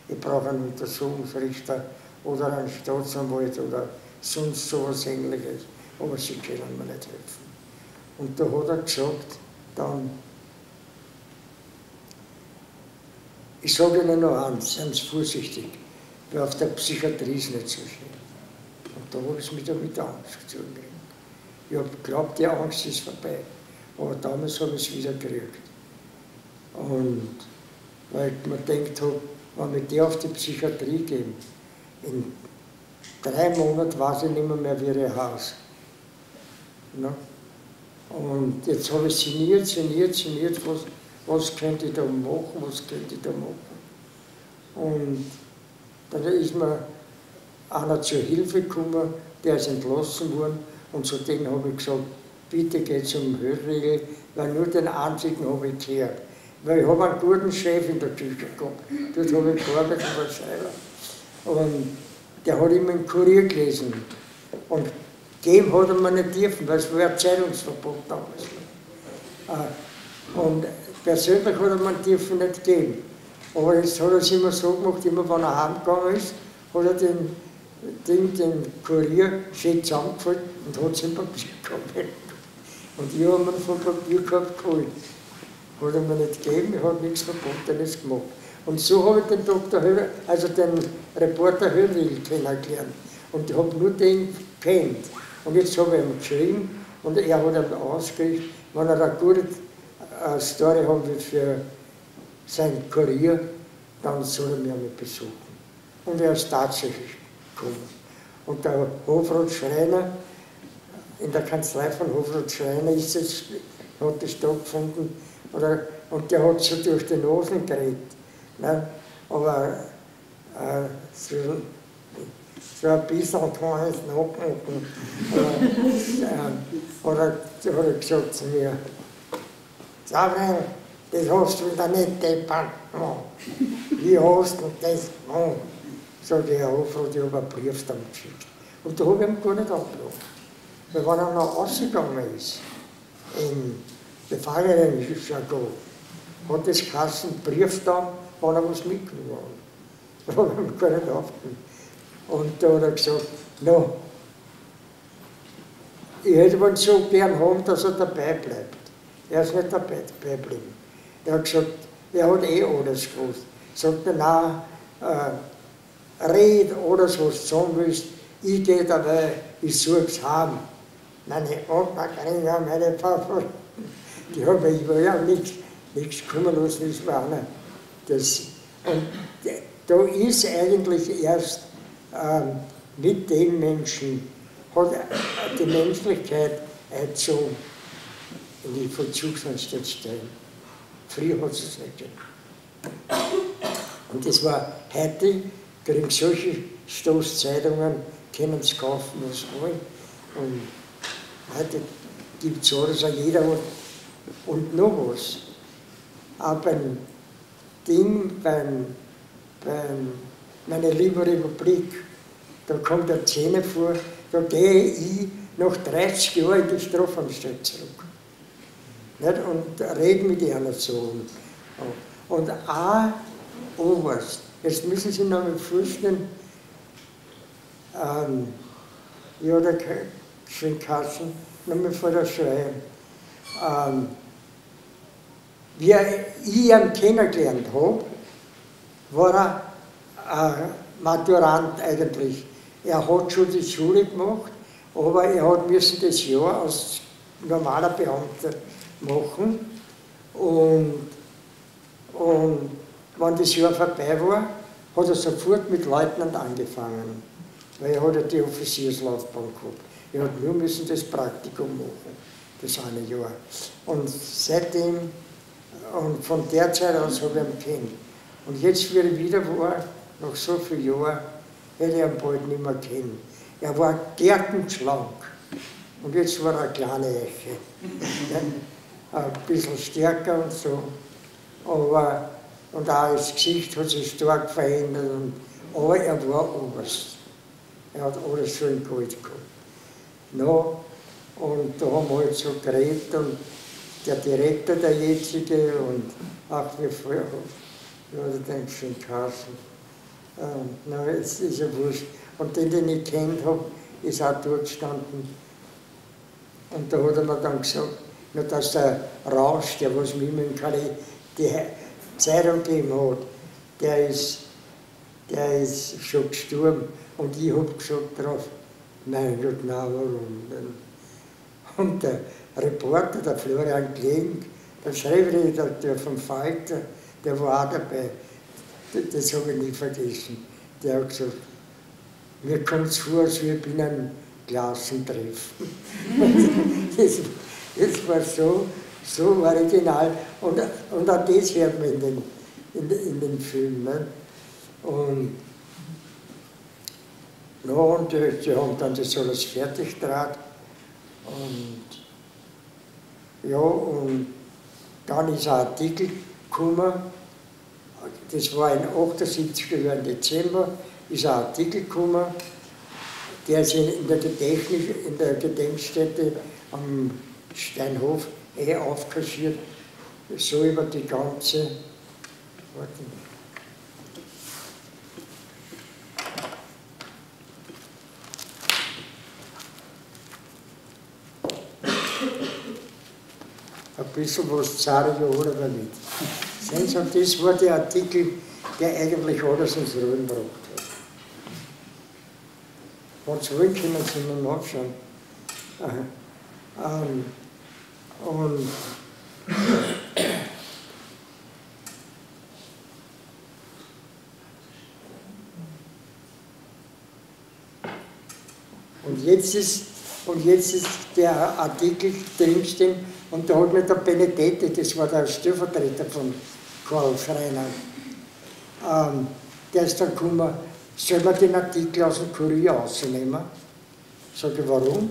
ich brauche einen Untersuchungsrichter oder einen Staatsanwalt oder sonst sowas Ähnliches, aber Sie können mir nicht helfen. Und da hat er gesagt, dann, ich sage Ihnen noch eins, seien Sie vorsichtig, weil auf der Psychiatrie ist nicht so schön. Und da habe ich mich mit der Angst zugekriegt. Ich habe geglaubt, die Angst ist vorbei, aber damals habe ich es wieder gekriegt. Und weil ich mir gedacht habe, wenn wir die auf die Psychiatrie geben, in 3 Monaten weiß ich nicht mehr, wie ihr Haus. Ne? Und jetzt habe ich sinniert, was könnte ich da machen, Und dann ist mir einer zur Hilfe gekommen, der ist entlassen worden, und zu denen habe ich gesagt, bitte geht zum Hörriegel, weil nur den einzigen habe ich geklärt. Weil ich habe einen guten Chef in der Küche gehabt, dort habe ich gearbeitet als Schreiber. Und der hat immer im Kurier gelesen. Und geben hat er mir nicht dürfen, weil es war ein Zeitungsverbot damals. Und persönlich hat er mir dürfen nicht geben. Aber jetzt hat er es immer so gemacht, immer wenn er heimgegangen ist, hat er den Kurier schön zusammengefaltet und hat es im Papier gehabt. Und ich habe mir vom Papier gehabt geholt. Hat er mir nicht gegeben, ich habe nichts Verbotenes gemacht. Und so habe ich den den Reporter Hörriegel kennengelernt. Und ich habe nur den kennt. Und jetzt habe ich ihm geschrieben und er hat ihm ausgerichtet, wenn er eine gute Story haben will für sein Kurier, dann soll er mich einmal besuchen. Und er ist tatsächlich gekommen. Und der Hofrat Schreiner, in der Kanzlei von Hofrat Schreiner hat das stattgefunden, und der hat so durch die Nosen geredet. Ne? Aber so ein bisschen kann ich es nachmachen. Oder da hat er gesagt zu mir, Zawrel, das hast du wieder nicht deppert. Wie hast du das gemacht? Sag ich, Herr Hofrat, ich habe einen Brief damit geschickt. Und da habe ich ihm gar nicht abgebrochen. Weil wenn er noch rausgegangen ist, im Gefangenen-Jargon, hat das geheißen, Brief da, wenn er was mitgenommen hat. Da habe ich ihm gar nicht abgebrochen. Und da hat er gesagt, no, ich hätte ihn so gern haben, dass er dabei bleibt. Er ist nicht dabei geblieben. Er hat gesagt, er hat alles gewusst. Sagt er, nein, red alles, was du sagen willst, ich gehe dabei, ich suche es heim. Meine Operkringer, meine Favoriten, die haben mir ja nichts kommen lassen, das war einer. Und da ist eigentlich erst mit den Menschen, hat die Menschlichkeit eingezogen in die Vollzugsanstalt stellen. Früher hat es nicht gegeben. Und das war, heute kriegen solche Stoßzeitungen, können es kaufen, was sie wollen. Und heute gibt es alles, jeder hat. Und noch was. Auch beim Ding, meine liebe Republik, da kommt eine Szene vor, da gehe ich nach 30 Jahren in die Strafanstalt zurück. Nicht? Und rede mit einer so. Und auch Oberst, jetzt müssen Sie noch mal vorstellen, ja, der Schwingkassen, noch mal vor der Schreiben. Wie ich ihn kennengelernt habe, war er ein Maturant eigentlich. Er hat schon die Schule gemacht, aber er hat müssen das Jahr als normaler Beamter machen. Und wenn das Jahr vorbei war, hat er sofort mit Leutnant angefangen, weil er hat ja die Offizierslaufbahn gehabt. Er hat nur müssen das Praktikum machen, das eine Jahr. Und seitdem, und von der Zeit aus habe ich ihn kennt. Und jetzt, wie er wieder war, nach so vielen Jahren, hätte ich ihn bald nicht mehr kennen. Er war gärtenschlank. Und jetzt war er eine kleine Eiche. Ein bisschen stärker und so. Aber, und auch das Gesicht hat sich stark verändert. Aber er war Oberst. Er hat alles so im Gold gehabt. No, und da haben wir halt so geredet. Und der Direktor, der jetzige, und auch wie vorher, ja, da denke ich schon, Carsten. Na, es ist ja wurscht. Und den ich kennt habe, ist auch dort gestanden. Und da hat er mir dann gesagt, nur dass der Rausch, der was mir in Calais die Zeitung gegeben hat, der ist schon gestorben. Und ich habe gesagt drauf, mein Gott, na warum denn? Und der Reporter, der Florian Kling, der Chefredakteur vom Falter, der war auch dabei. Das habe ich nie vergessen. Der hat gesagt, mir kommt es vor, als wir bei einem Klassentreffen. das war so original. Und auch das hört man in den Filmen. Ne? Und die haben dann das alles fertig getragen. Und ja, und dann ist ein Artikel gekommen, das war in 78 im Dezember, ist ein Artikel gekommen, der ist in der Gedenkstätte am Steinhof aufkaschiert, so über die ganze. Ein bisschen was Zare oder mit. Sehen Sie, und das war der Artikel, der eigentlich alles ins Rollen gebracht hat. Wenn Sie wollen, können Sie mal nachschauen. Und jetzt ist der Artikel drinstehen, und da hat mir der Benedetti, das war der Stellvertreter von Karl Schreiner, der ist dann gekommen, soll man den Artikel aus dem Kurier rausnehmen? Sag ich, warum?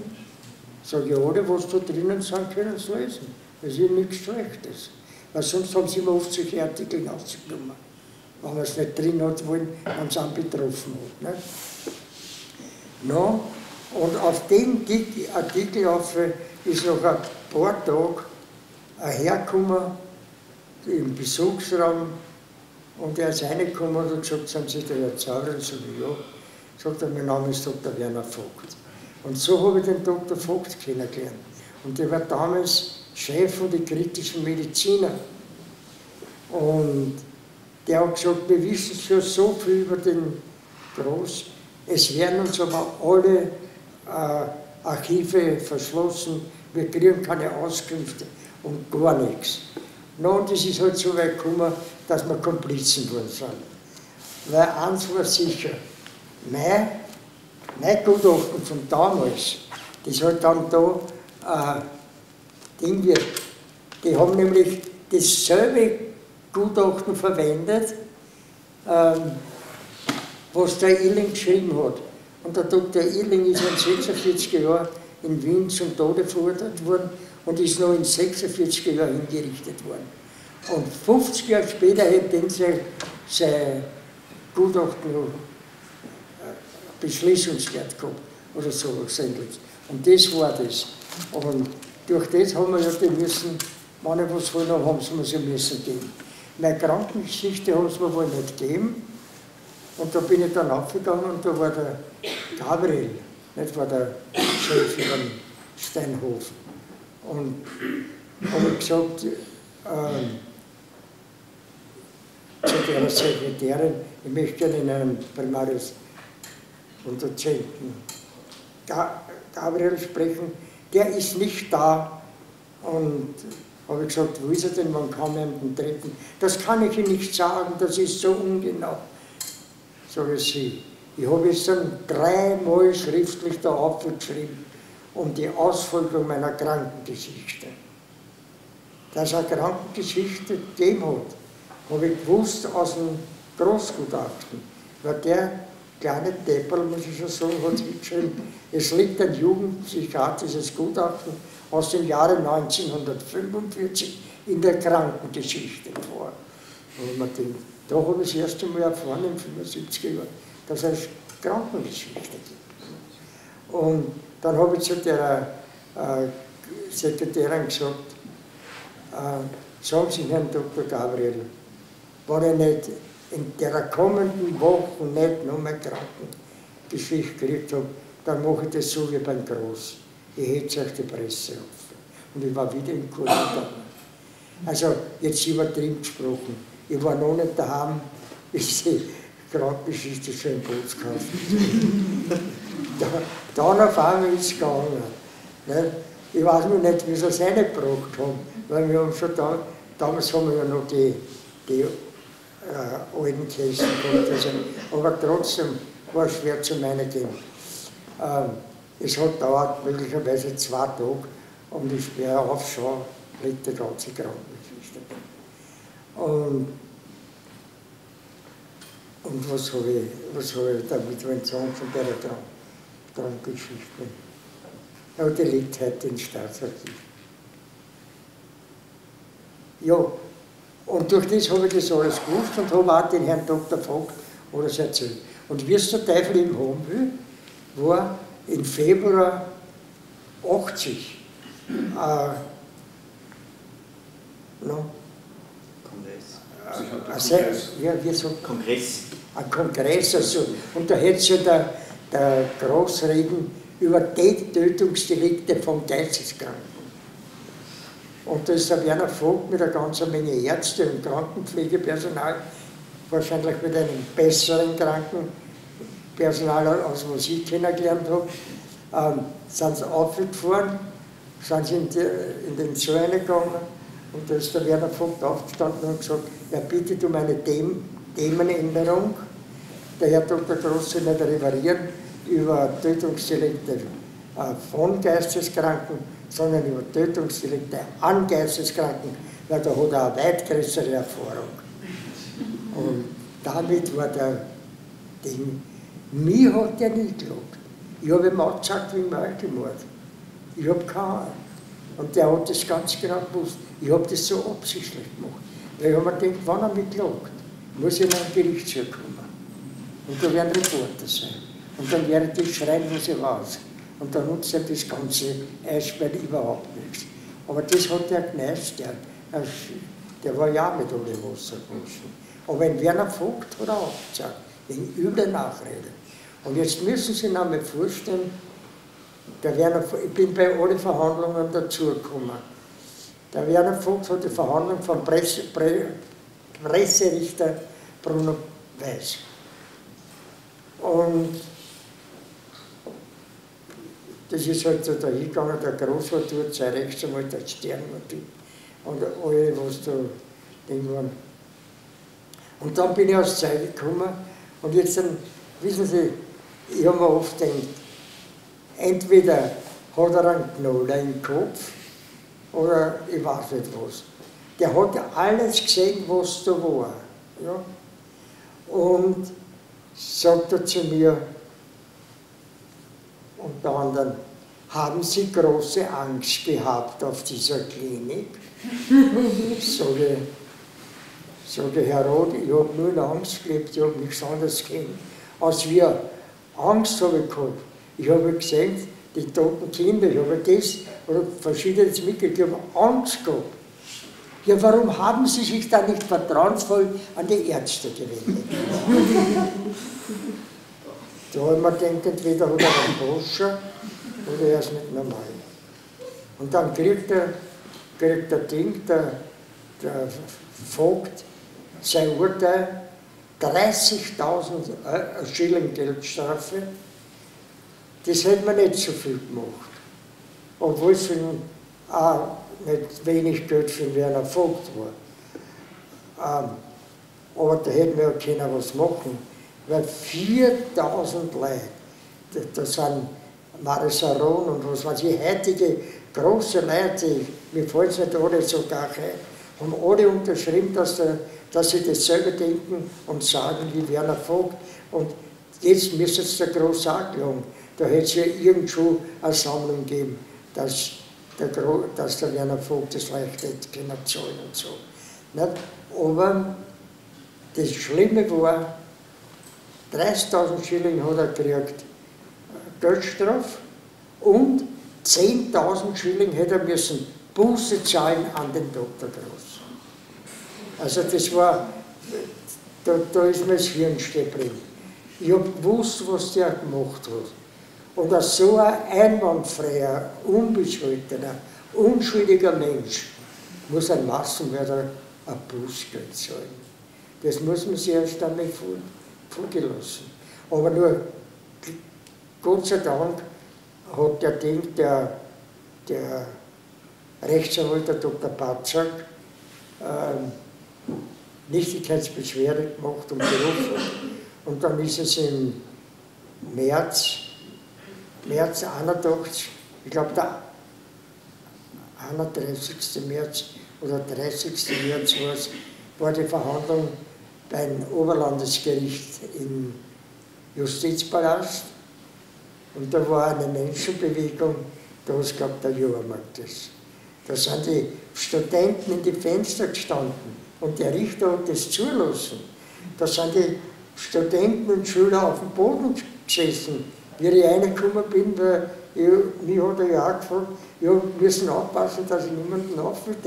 Sag ich, alle, was da drinnen sind, können sie lesen. Das ist ja nichts Schlechtes. Weil sonst haben sie immer oft solche Artikel rausgenommen. Wenn man es nicht drin hat wollen, wenn es einen betroffen hat. Nicht? No, und auf den Artikel auf ist noch ein paar Tage hergekommen im Besuchsraum, und er ist reingekommen und hat gesagt, sind Sie der Herr Zawrel? Sag ich, ja. Sagt er, mein Name ist Dr. Werner Vogt. Und so habe ich den Dr. Vogt kennengelernt. Und der war damals Chef von den kritischen Mediziner. Und der hat gesagt, wir wissen schon so viel über den Gross, es werden uns aber alle Archive verschlossen, wir kriegen keine Auskünfte und gar nichts. No, und es ist halt so weit gekommen, dass wir Komplizen geworden sind. weil eins war sicher, mein Gutachten von damals, das hat dann da Ding wird. Die haben nämlich dasselbe Gutachten verwendet, was der Illing geschrieben hat. Und der Dr. Illing ist in 46 Jahren in Wien zum Tode verurteilt worden und ist noch in 46 Jahren hingerichtet worden. Und 50 Jahre später hätte sein Gutachten noch beschließungswert gehabt oder sowas ähnliches. Und das war das. Und durch das haben wir ja die müssen, wenn ich was wollen, haben sie mir so müssen geben. Meine Krankengeschichte haben sie mir wohl nicht gegeben. Und da bin ich dann aufgegangen und da war der Gabriel, nicht war der Chef über den Steinhof. Und habe ich gesagt, zu der Sekretärin, ich möchte gerne in einem Primarius unter Dozenten Gabriel sprechen, der ist nicht da. Und habe ich gesagt, wo ist er denn, wann kann er den treffen? Das kann ich Ihnen nicht sagen, das ist so ungenau. Sage sie, ich habe es dann 3-mal schriftlich da aufgeschrieben, um die Ausfolgung meiner Krankengeschichte. Dass er Krankengeschichte gegeben hat, habe ich gewusst aus dem Großgutachten, weil der kleine Depperl, muss ich schon sagen, hat geschrieben, es liegt ein jugendpsychiatrisches Gutachten aus dem Jahre 1945 in der Krankengeschichte vor. Und man denkt, da habe ich das erste Mal erfahren, in 75 Jahren, dass es Krankengeschichte gibt. Und dann habe ich zu der Sekretärin gesagt, sagen Sie Herrn Dr. Gabriel, wenn ich nicht in der kommenden Woche nicht noch mehr Krankengeschichte gekriegt habe, dann mache ich das so wie beim Gross. Ich hetze euch die Presse auf. Und ich war wieder im Kurs gegangen. Also, jetzt übertrieben gesprochen. Ich war noch nicht daheim, bis die Krankengeschichte schon im Bootskasten. Dann auf einmal ist es gegangen. Ne? Ich weiß nur nicht, wie sie es reingebracht haben, weil wir haben schon damals haben wir ja noch die alten Kästen gehabt. Also, aber trotzdem war es schwer zu meinen gehen. Es hat dauert möglicherweise 2 Tage und ich sperre aufschauen, liegt die ganze Krankengeschichte. Und was habe ich damit wenn sagen von der Krankengeschichte? Aber die liegt heute im Staatsarchiv. Ja, und durch das habe ich das alles gewusst und habe auch den Herrn Dr. gefragt, oder es erzählt. Und wie es der Teufel eben haben will, war im Februar 80 Kongress. Ein Kongress, also, und da hätte sich der Gross reden über die Tötungsdelikte von Geisteskranken. Und da ist der Werner Vogt mit einer ganzen Menge Ärzte und Krankenpflegepersonal, wahrscheinlich mit einem besseren Krankenpersonal, als was ich kennengelernt habe, sind sie aufgefahren, sind sie in den Saal reingegangen und da ist der Werner Vogt aufgestanden und gesagt, er bittet um eine Themenänderung. Der Herr Dr. Gross soll nicht referieren über Tötungsdelikte von Geisteskranken, sondern über Tötungsdelikte an Geisteskranken, weil da hat er eine weit größere Erfahrung. Und damit war der Ding. Mir hat er nie gelobt. Ich habe ihm auch gesagt, wie im Altemord. Ich habe keine Ahnung. Und der hat das ganz genau gewusst. Ich habe das so absichtlich gemacht. Weil ich habe mir gedacht, wenn er mich lobt, muss ich in ein Gerichtssaal kommen. Und da werden Reporter sein. Und dann werde ich schreien, was ich weiß. Und dann nutzt er das ganze Eisbein überhaupt nichts. Aber das hat er geneigt, der war ja mit ohne Wasser gewaschen. Aber in Werner Vogt hat er auch gesagt, wegen übler Nachrede. Und jetzt müssen Sie sich einmal vorstellen, der Werner Vogt, ich bin bei allen Verhandlungen dazugekommen. Der Werner Vogt hat die Verhandlung vom Presserichter Bruno Weiß. Und das ist halt so da hingegangen, der Gross war dort, sein Rechtsanwalt, der Stern war dort und alle, was da Ding waren. Und dann bin ich aus Zeit gekommen Und jetzt, wissen Sie, ich habe mir oft gedacht, entweder hat er einen Knoller im Kopf oder ich weiß nicht was. Der hat alles gesehen, was da war. Ja? Und sagt er zu mir, unter anderem, haben Sie große Angst gehabt auf dieser Klinik? Sage Herr Roth, ich habe nur in Angst gelebt, ich habe nichts anderes gesehen. Als wir Angst habe ich gehabt. Ich habe gesehen, die toten Kinder, ich habe das oder verschiedenes mitgekriegt, ich habe Angst gehabt. Ja, warum haben Sie sich da nicht vertrauensvoll an die Ärzte gewendet? Da habe ich mir gedacht, entweder hat er einen Broscher oder er ist nicht normal. Und dann kriegt der Ding, der Vogt, sein Urteil, 30.000 Schilling Geldstrafe. Das hätte man nicht so viel gemacht. Obwohl es nicht wenig Geld für den Werner Vogt war. Aber da hätten wir ja keiner was machen, weil 4.000 Leute, das sind Marisaron und was weiß ich, heutige große Leute, mir fällt es nicht alle so gar ein, haben alle unterschrieben, dass sie dasselbe denken und sagen wie Werner Vogt. Und jetzt müsste es der Gross anklagen. Da hätte es ja irgendwo eine Sammlung gegeben, dass der Werner Vogt das Recht hätte können zahlen und so. Nicht? Aber das Schlimme war, 30.000 Schilling hat er gekriegt, Geldstrafe, und 10.000 Schilling hätte er müssen Buße zahlen an den Dr. Gross. Also das war, da ist mir das Hirn stehen geblieben. Ich habe gewusst, was der gemacht hat. Und als so ein einwandfreier, unbescholtener, unschuldiger Mensch muss ein Massenmörder ein Bußgeld zahlen. Das muss man sich erst einmal vorgelassen. Aber nur, Gott sei Dank, hat der Rechtsanwalt, der Dr. Batzak, Nichtigkeitsbeschwerde gemacht und berufen. Und dann ist es im März 81, ich glaube der 31. März oder 30. März war die Verhandlung beim Oberlandesgericht im Justizpalast. Und da war eine Menschenbewegung, da ist, glaube ich, der Jahrmarkt ist. Da sind die Studenten in die Fenster gestanden und der Richter hat das zulassen. Da sind die Studenten und Schüler auf dem Boden gesessen, wie ich reingekommen bin, weil mich hat er ja auch gefragt, ich müssen aufpassen, dass ich niemanden auftritt.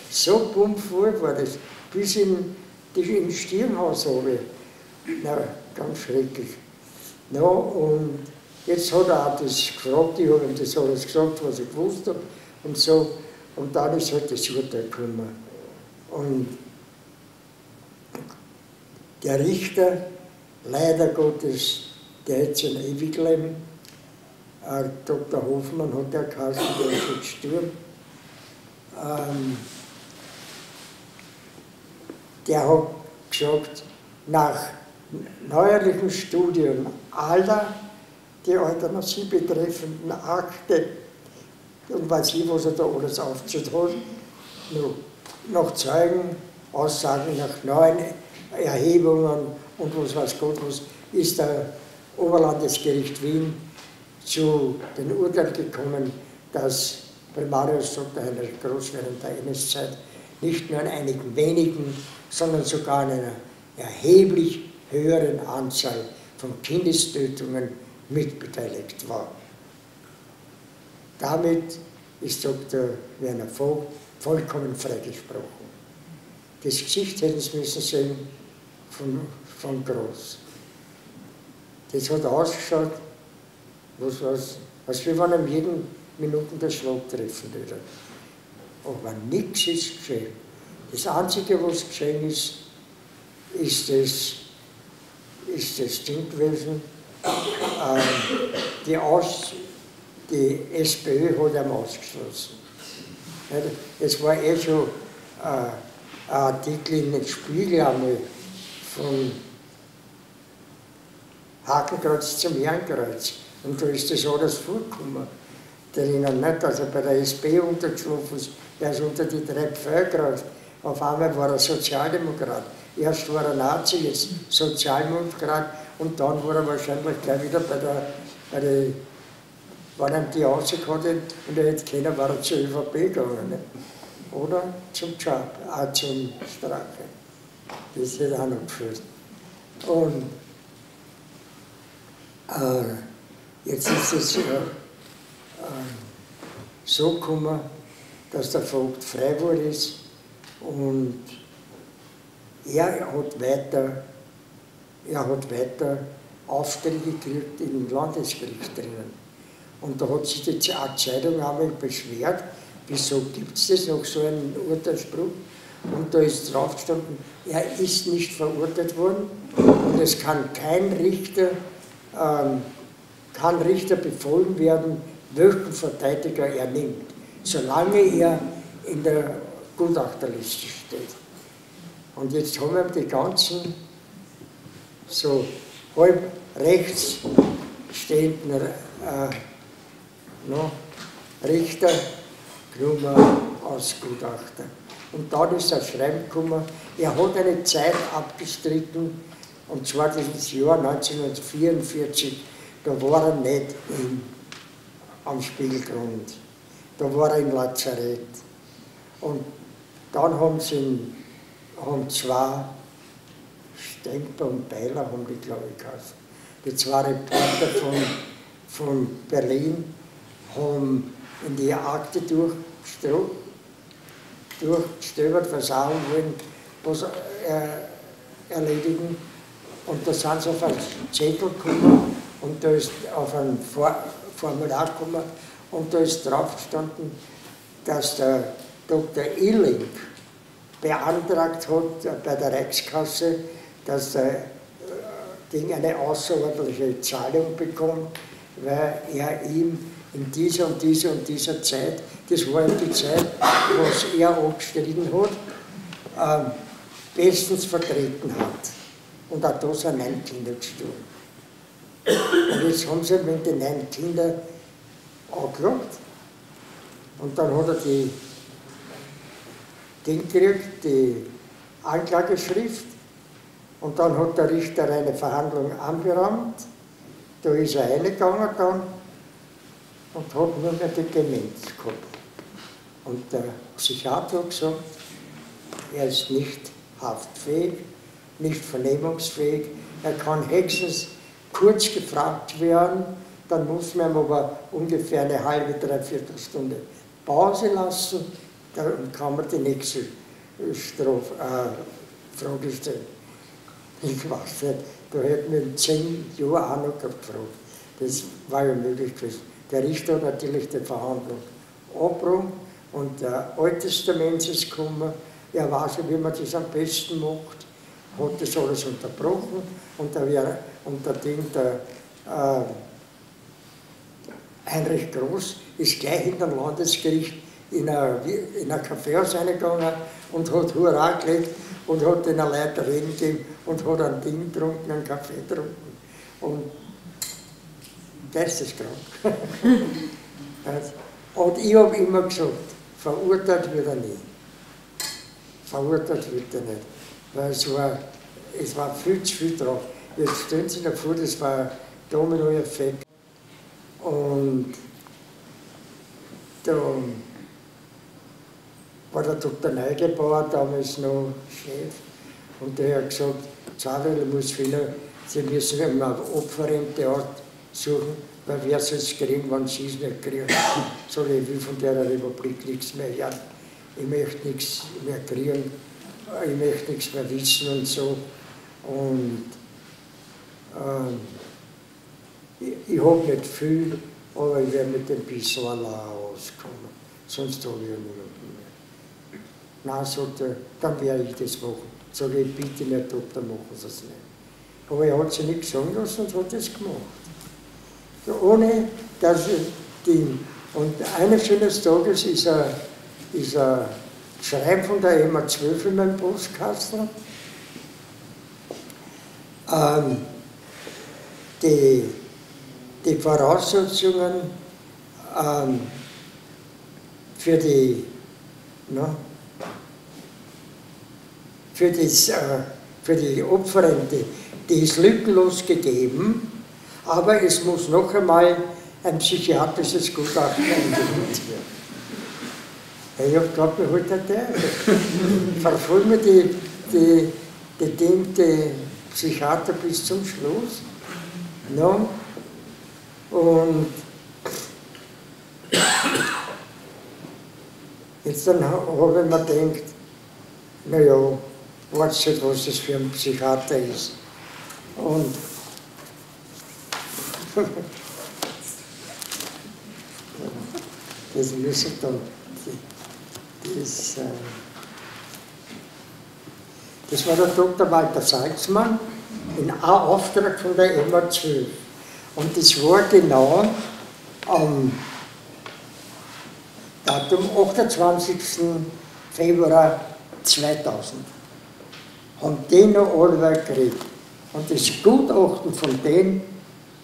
So bummvoll war das, bis in Stirnhaus habe. Na, ganz schrecklich. Na, und jetzt hat er auch das gefragt, ich habe ihm das alles gesagt, was ich gewusst habe und so. Und dann ist halt das Urteil gekommen. Und der Richter, leider Gottes, der hat sein Ewigleben. Dr. Hofmann hat der geheißen, der ist jetzt gestorben. Der hat gesagt, nach neuerlichen Studien aller die Euthanasie betreffenden Akte und weiß ich, was er da alles aufgezählt hat, nach Zeugen, Aussagen, nach neuen Erhebungen und was weiß Gott was, ist der Oberlandesgericht Wien zu dem Urteil gekommen, dass Primarius Dr. Heinrich Gross während der NS-Zeit nicht nur an einigen wenigen, sondern sogar an einer erheblich höheren Anzahl von Kindestötungen mitbeteiligt war. Damit ist Dr. Werner Vogt vollkommen freigesprochen. Das Gesicht hätten Sie müssen sehen von Gross. Das hat ausgeschaut, als wir waren jeden Minuten der Schlag treffen würde. Aber nichts ist geschehen. Das Einzige, was geschehen ist das Ding gewesen. Die SPÖ hat ihn ausgeschlossen. Es war schon ein Artikel in den Spiegel einmal von Hakenkreuz zum Ehrenkreuz. Und da ist das alles vorgekommen. Drinnen, nicht, dass er bei der SP untergeschlafen ist, er ist unter die 3 Pfeile gerannt. Auf einmal war er Sozialdemokrat. Erst war er Nazi, jetzt Sozialdemokrat und dann war er wahrscheinlich gleich wieder bei der wenn er die Aussicht hatte und er hätte können, war er zur ÖVP gegangen. Nicht? Oder zum Job, auch zum Strafe. Das hätte auch noch gefällt. Und jetzt ist es so gekommen, dass der Vogt frei geworden ist und er hat weiter Aufträge gekriegt im Landesgericht drinnen. Und da hat sich die Zeitung einmal beschwert, wieso gibt es das noch so einen Urteilsspruch? Und da ist drauf gestanden, er ist nicht verurteilt worden und es kann kein Richter befohlen werden, welchen Verteidiger er nimmt, solange er in der Gutachterliste steht. Und jetzt haben wir die ganzen so halb rechts stehenden Richter genommen als Gutachter. Und dann ist ein Schreiben gekommen, er hat eine Zeit abgestritten, und zwar das Jahr 1944, da war er nicht am Spiegelgrund, da war er im Lazarett. Und dann haben zwei Stempel und Beiler, haben die, glaube ich, geheißen. Die 2 Reporter von Berlin haben in die Akte durchgestöbert, versauen wollen, was erledigen. Und da sind sie auf einen Zettel gekommen und da ist auf ein Formular gekommen und da ist drauf gestanden, dass der Dr. Illing beantragt hat bei der Reichskasse, dass der Ding eine außerordentliche Zahlung bekommt, weil er ihm in dieser und dieser Zeit, das war die Zeit, was er abgestritten hat, bestens vertreten hat. Und auch da sind 9 Kinder gestorben. Und jetzt haben sie mit den 9 Kindern angeklagt. Und dann hat er die Anklageschrift. Und dann hat der Richter eine Verhandlung anberaumt. Da ist er reingegangen dann und hat nur mehr die Demenz gehabt. Und der Psychiater hat gesagt, er ist nicht haftfähig, nicht vernehmungsfähig, er kann höchstens kurz gefragt werden, dann muss man ihm aber ungefähr eine halbe, 3/4 Stunde Pause lassen, dann kann man die nächste Frage stellen. Ich weiß nicht, da hätten wir in 10 Jahren auch noch gefragt. Das war ja möglich gewesen. Der Richter hat natürlich die Verhandlung abgebrochen und der Alttestament ist gekommen. Er weiß ja, wie man das am besten macht, hat das alles unterbrochen und der Heinrich Gross ist gleich hinter dem Landesgericht in ein Kaffeehaus reingegangen und hat Hurra gelegt und hat den Leuten reden gegeben und hat ein Ding getrunken, einen Kaffee getrunken. Und geisteskrank. Und ich habe immer gesagt, verurteilt wird er nicht. Verurteilt wird er nicht. Weil es war viel zu viel drauf. Jetzt stellen Sie sich vor, das war ein Dominoeffekt. Und da war der Dr. Neugebauer damals noch Chef. Und der hat gesagt, Zawrel muss finden, Sie müssen eine Opferrente suchen, weil wer soll es kriegen, wenn Sie es nicht kriegen. So, ich will von der Republik nichts mehr hören. Ich möchte nichts mehr kriegen, ich möchte nichts mehr wissen und so. Und ich habe nicht viel, aber ich werde mit dem bisschen allein auskommen. Sonst habe ich ja niemanden mehr. Nein, sagt er, dann werde ich das machen. Sage ich, bitte nicht, Doktor, machen Sie es nicht. Aber er hat sich nichts sagen lassen und hat das gemacht. So, ohne dass die. Und eines schönen Tages ist ein Schreiben von der Emma 12 in meinem Postkasten. die Voraussetzungen für die Opferrente, die ist lückenlos gegeben, aber es muss noch einmal ein psychiatrisches Gutachten eingeholt werden. Ja, ich habe geglaubt, mir holt der. Verfolgen wir die Psychiater bis zum Schluss. No? Und jetzt dann habe ich mir gedacht, naja, weißt du, was das für ein Psychiater ist. Und das müssen dann, das war der Dr. Walter Salzmann in einem Auftrag von der MA12. Und das war genau am Datum 28. Februar 2000. Haben die noch alle gekriegt. Und das Gutachten von denen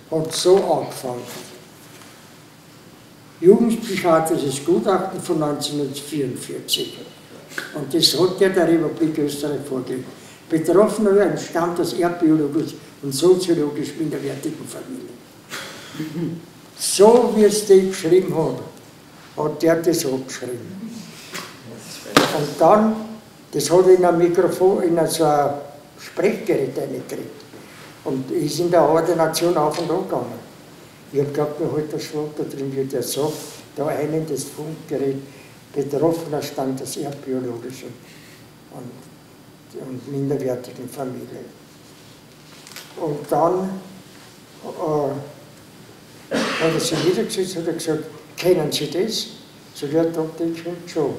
hat so angefangen. Jugendpsychiatrisches Gutachten von 1944. Und das hat ja der Republik Österreich vorgelegt. Betroffener entstammt aus erdbiologisch und soziologisch minderwertigen Familien. So wie es die geschrieben hat der das abgeschrieben. Und dann, das hat in ein Mikrofon, in so ein Sprechgerät reingekriegt. Und ist in der Ordination auf und an gegangen. Ich habe geglaubt, mir halt der Schlag da drin, wie der sagt, da einen das Funkgerät, Betroffener stand aus erdbiologischen und minderwertigen Familien. Und dann hat er sich niedergesetzt und hat gesagt, kennen Sie das? So ja, Doktor, ich finde schon.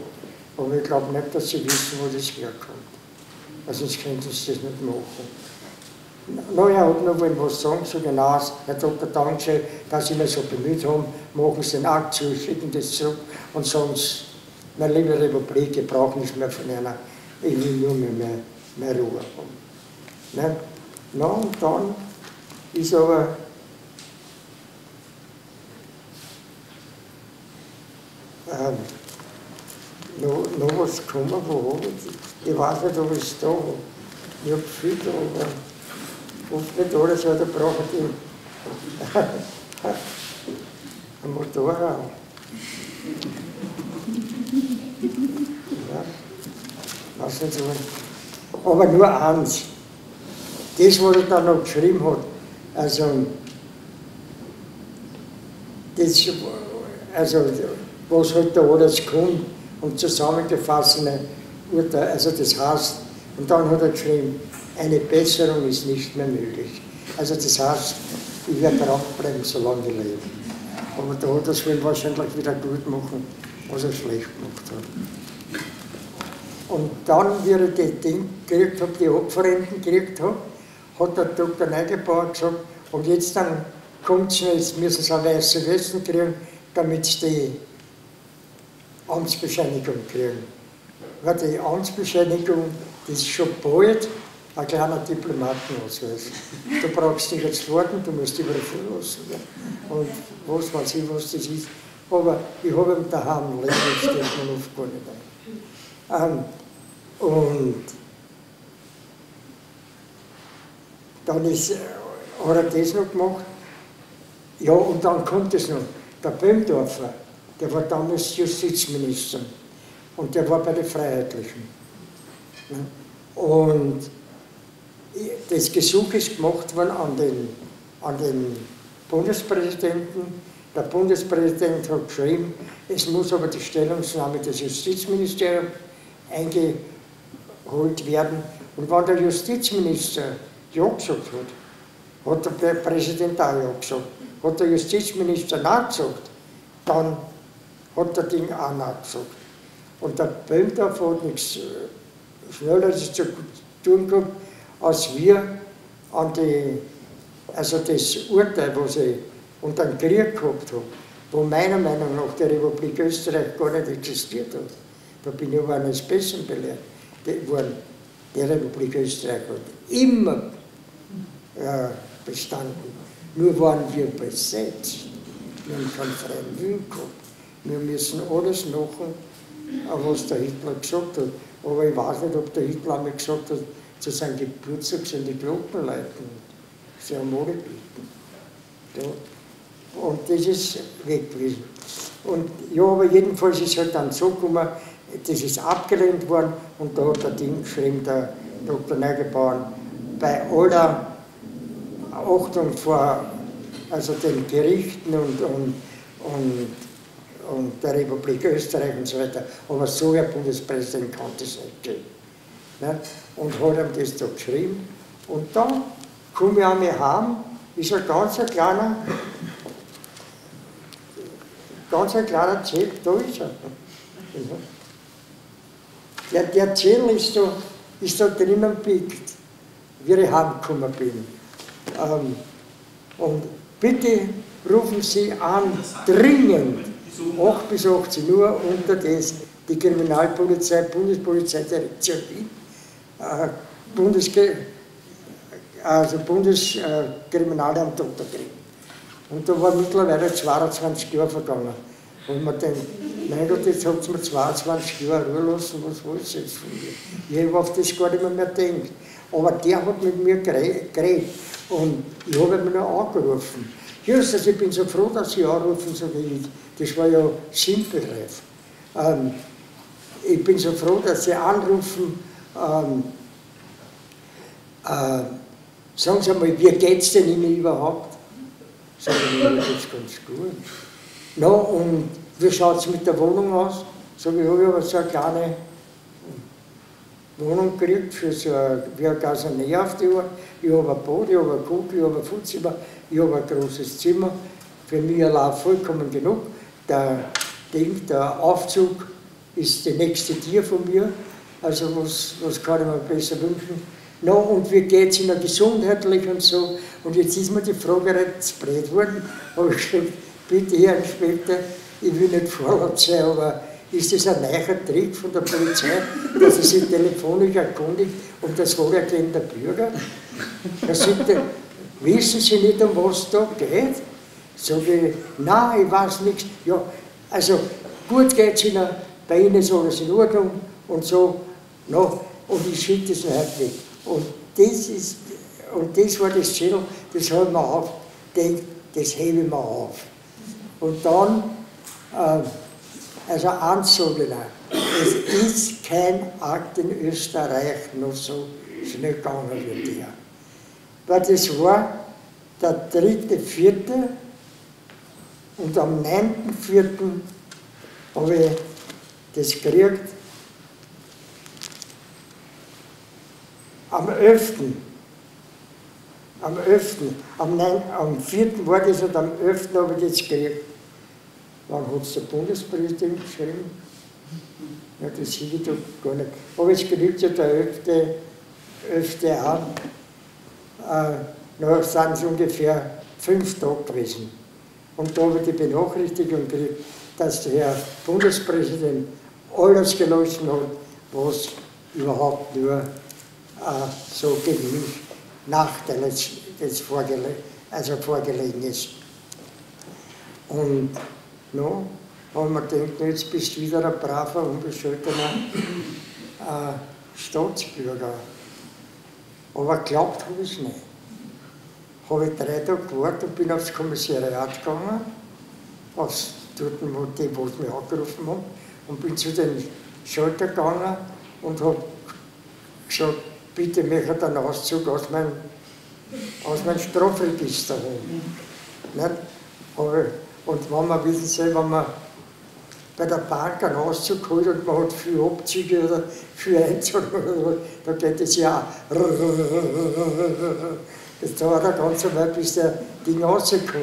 Aber ich glaube nicht, dass Sie wissen, wo das herkommt. Also sonst könnten Sie das nicht machen. Na, er hat noch was sagen, so genau, Herr Dr. Dankeschön, dass Sie mich so bemüht haben, machen Sie den Akt zu, schicken das zurück und sagen Sie, meine liebe Republik, ich brauche nicht mehr von einer, ich will nur mehr Ruhe haben. Ne? Na, und dann ist aber noch was gekommen, wo habe ich weiß nicht, ob ich es da habe. Ich habe viel da, aber oft nicht alles, weil da brauche ich ein Motorrad. Ja, weiß nicht so. Aber nur eins, das, was er dann noch geschrieben hat, also was halt da alles kommt und zusammengefassene Urteil, also das heißt, und dann hat er geschrieben, eine Besserung ist nicht mehr möglich. Also das heißt, ich werde kraft bleiben, solange ich lebe. Aber da hat er es wahrscheinlich wieder gut machen, was er schlecht gemacht hat. Und dann, wie er die Dinge gekriegt hat, die Opferrenten gekriegt hat, hat der Dr. Neugebauer gesagt, und jetzt dann kommt's noch, jetzt müssen sie eine weiße Westen kriegen, damit sie die Amtsbescheinigung kriegen. Weil die Amtsbescheinigung, das ist schon bald ein kleiner Diplomatenausweis. Du brauchst dich jetzt warten, du musst überall lassen. Und was weiß ich, was das ist. Aber ich habe ihn daheim leben, das steht mir oft gar nicht ein. Und dann hat er das noch gemacht. Ja, und dann kommt es noch. Der Böhmdorfer, der war damals Justizminister und der war bei den Freiheitlichen. Und das Gesuch ist gemacht worden an den Bundespräsidenten. Der Bundespräsident hat geschrieben, es muss aber die Stellungnahme des Justizministeriums eingeholt werden. Und wenn der Justizminister ja gesagt hat der Präsident auch ja gesagt. Hat der Justizminister Nein gesagt, dann hat der Ding auch Nein gesagt. Und der Böhmdorfer hat nichts Schnelleres zu tun gehabt, als wir an also das Urteil, was ich unter dem Krieg gehabt habe, wo meiner Meinung nach die Republik Österreich gar nicht existiert hat. Da bin ich aber eines Besseren belehrt worden. Die Republik Österreich hat immer bestanden. Nur waren wir besetzt. Wir haben keinen freien Willen gehabt. Wir müssen alles machen, was der Hitler gesagt hat. Aber ich weiß nicht, ob der Hitler einmal gesagt hat, zu seinem Geburtstag sind die Glocken läuten. Sie haben alle bieten. Ja. Und das ist weg gewesen. Und ja, aber jedenfalls ist es halt dann so gekommen, das ist abgelehnt worden und da hat der Ding geschrieben, der Dr. Neugebauer, bei aller Achtung vor also den Gerichten und der Republik Österreich und so weiter, aber so ein Bundespräsident konnte es nicht geben. Ne? Und hat ihm das da geschrieben. Und dann komme ich einmal heim, ist ein ganz kleiner Zettel, da ist er. Der Zettel ist da drinnen biegt, wie ich heimgekommen bin. Und bitte rufen Sie an, dringend, 8 bis 18 Uhr unter das, die Kriminalpolizei, Bundespolizeidirektion Wien, Bundeskriminalamt unterkriegen. Und da war mittlerweile 22 Jahre vergangen. Und man denkt, mein Gott, jetzt habt ihr mir 22 Jahre Ruhe lassen, was wollt ihr jetzt von mir? Ich habe auf das gar nicht mehr gedacht. Aber der hat mit mir geredet und ich habe ihn nur angerufen. Justus, ich bin so froh, dass Sie anrufen, sage ich. Das war ja Sinnbegriff. Ich bin so froh, dass Sie anrufen. Sagen Sie mal, wie geht es denn Ihnen überhaupt? Sag ich, mir geht's ganz gut. Na, und wie schaut es mit der Wohnung aus? Sag ich, habe aber so eine kleine Wohnung gekriegt, für so wie eine Gasanee auf die Uhr. Ich habe ein Bad, ich habe eine Kugel, ich habe ein Fußzimmer, ich habe ein großes Zimmer. Für mich allein vollkommen genug. Der Aufzug ist die nächste Tier von mir. Also was kann ich mir besser wünschen? No, und wie geht es Ihnen gesundheitlich und so? Und jetzt ist mir die Frage reizbreit worden. Habe ich gesagt, bitte Herrn später, ich will nicht vorlaut sein, aber ist das ein neuer Trick von der Polizei, dass sie sich telefonisch erkundigt um das Wohlergehen der Bürger? Da sagt er, wissen Sie nicht, um was da geht? Sage ich, nein, ich weiß nichts. Ja, also gut geht es Ihnen, bei Ihnen ist alles in Ordnung und so. No, und ich schicke das nicht weg. Und das war das Ziel, das habe ich mir aufgedacht, das hebe ich mir auf. Und dann, also eins sage ich noch, es ist kein Akt in Österreich noch so schnell gegangen wie der. Weil das war der 3.4. und am 9.4. habe ich das gekriegt. Am 11. Am 4. war das und am 11. habe ich das gekriegt. Wann hat es der Bundespräsident geschrieben? Ja, das sehe ich doch gar nicht. Aber es genügt ja der 11. auch. Da sind es ungefähr 5 Tage gewesen. Und da habe ich die Benachrichtigung gekriegt, dass der Herr Bundespräsident alles gelassen hat, was überhaupt nur so gegen mich Nachteile des vorgelegen ist. Und no, haben wir gedacht, jetzt bist du wieder ein braver, unbescholtener Staatsbürger. Aber geglaubt habe ich es nicht. Habe ich 3 Tage gewartet und bin aufs Kommissariat gegangen, aufs dort, wo die mich angerufen haben, und bin zu den Schalter gegangen und habe gesagt, bitte möchte ich einen Auszug aus meinem Strafregister haben. Und wenn man, wissen Sie, wenn man bei der Bank einen Auszug holt und man hat viele Abzüge oder viele Einzahlungen, da geht es ja auch. Das dauert eine ganze Weile, bis der Ding rauskommt.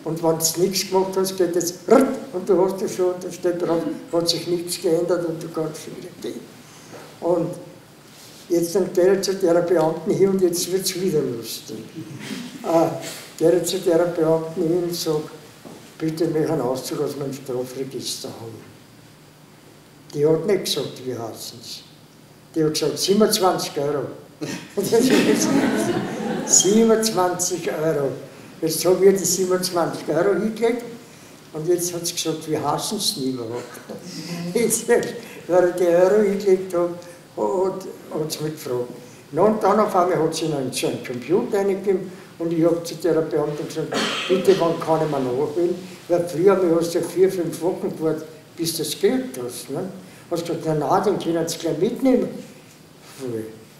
Und wenn du nichts gemacht hast, geht es und du hast es schon, da steht drauf, hat sich nichts geändert und du kannst schon wieder gehen. Und jetzt dann geht er zu der Beamten hin und jetzt wird es wieder lustig. Geht er zu der Beamten hin und sagt, bitte mich einen Auszug aus meinem Strafregister haben. Die hat nicht gesagt, wie heißen sie. Die hat gesagt, 27 Euro. 27 Euro. Jetzt habe ich die 27 € hingelegt und jetzt hat sie gesagt, wie heißen Sie denn überhaupt? Jetzt, weil ich die Euro hingelegt habe, hat sie mich gefragt. Und dann auf einmal hat sie noch so einen Computer reingegeben und ich habe zu der Beamtin gesagt, bitte, wann kann ich mir nachholen? Weil früher hast du ja 4, 5 Wochen gewartet, bis du das Geld hast. Ne? Hast du gesagt, nein, den können Sie gleich mitnehmen.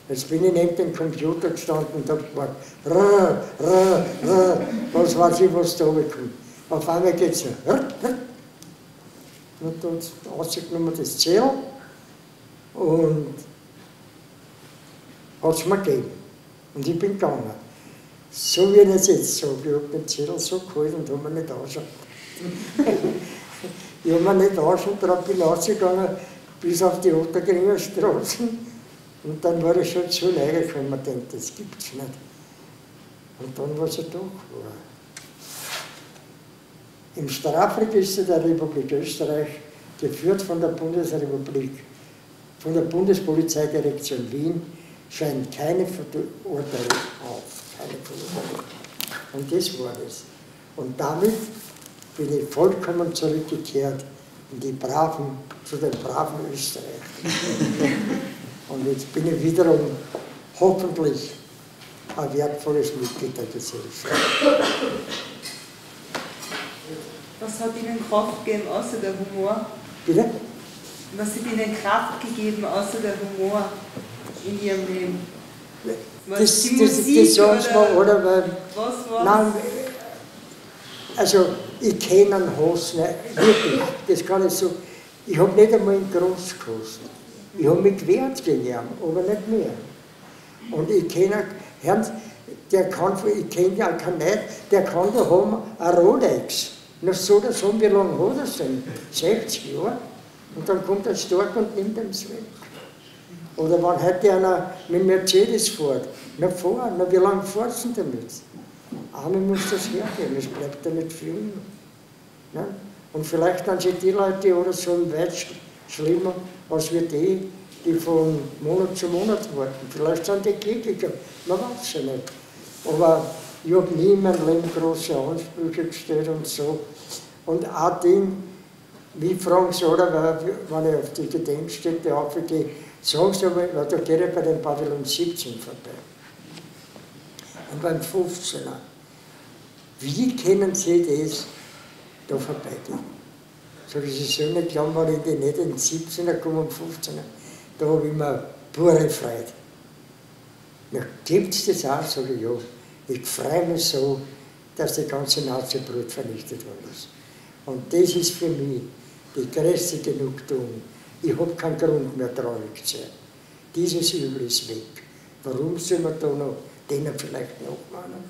Jetzt bin ich neben dem Computer gestanden und habe gewartet, was weiß ich, was da kommt. Auf einmal geht es so, und dann rausgenommen das Zettel und hat es mir gegeben. Und ich bin gegangen. So wie ich es jetzt sage, ich habe den Zettel so geholt und habe mir nicht angeschaut. Ich habe mir nicht angeschaut, dann bin ich rausgegangen bis auf die Ottergringer Straße. Und dann war ich schon zu nahe gekommen und denke, das gibt es nicht. Und dann war sie doch war. Im Strafregister der Republik Österreich, geführt von der Bundesrepublik, von der Bundespolizeidirektion Wien, scheint keine Verurteilung auf. Keine Verurteilung. Und das war das. Und damit bin ich vollkommen zurückgekehrt in die zu den braven Österreichern. Und jetzt bin ich wiederum hoffentlich ein wertvolles Mitglied der Gesellschaft. Was hat Ihnen Kraft gegeben, außer der Humor? Bitte? Was hat Ihnen Kraft gegeben, außer der Humor in Ihrem Leben? Das sagen Sie mal, oder? Weil, was war nein, also ich kenne einen Hass, ne, wirklich, das kann ich so. Ich habe nicht einmal einen Gross gekostet. Ich habe mich gewehrt gegen ihn, aber nicht mehr. Und ich kenne, der kann, ich kenne ja keinen nicht, der kann da haben ein Rolex. Noch so, das haben, wie lange hat er denn? 60 Jahre? Und dann kommt er stark und nimmt ihm das weg. Oder wenn heute einer mit Mercedes fährt, na fahr, na wie lange fährst du denn damit? Einmal muss das hergeben, es bleibt ja nicht für ihn. Ne? Und vielleicht dann sind die Leute oder so weit schlimmer, als wir die von Monat zu Monat warten. Vielleicht sind die glücklicher, man weiß es ja nicht. Aber ich habe nie in meinem Leben große Ansprüche gestellt und so. Und auch Ding, wie fragen sie, oder, wenn ich auf die Gedenkstätte aufgehe, sagen sie aber, da geht ich bei dem Pavillon 17 vorbei. Und beim 15er. Wie können Sie das da vorbeigehen? Sag ich, Sie sollen nicht glauben, wenn ich nicht in den 17er komme, um 15er, da habe ich immer pure Freude. Ja, gibt es das auch? Sag ich, ja. Ich freue mich so, dass die ganze Nazi-Brut vernichtet worden ist. Und das ist für mich die größte Genugtuung. Ich habe keinen Grund mehr, traurig zu sein. Dieses Übel ist weg. Warum soll man da noch denen vielleicht nachmachen?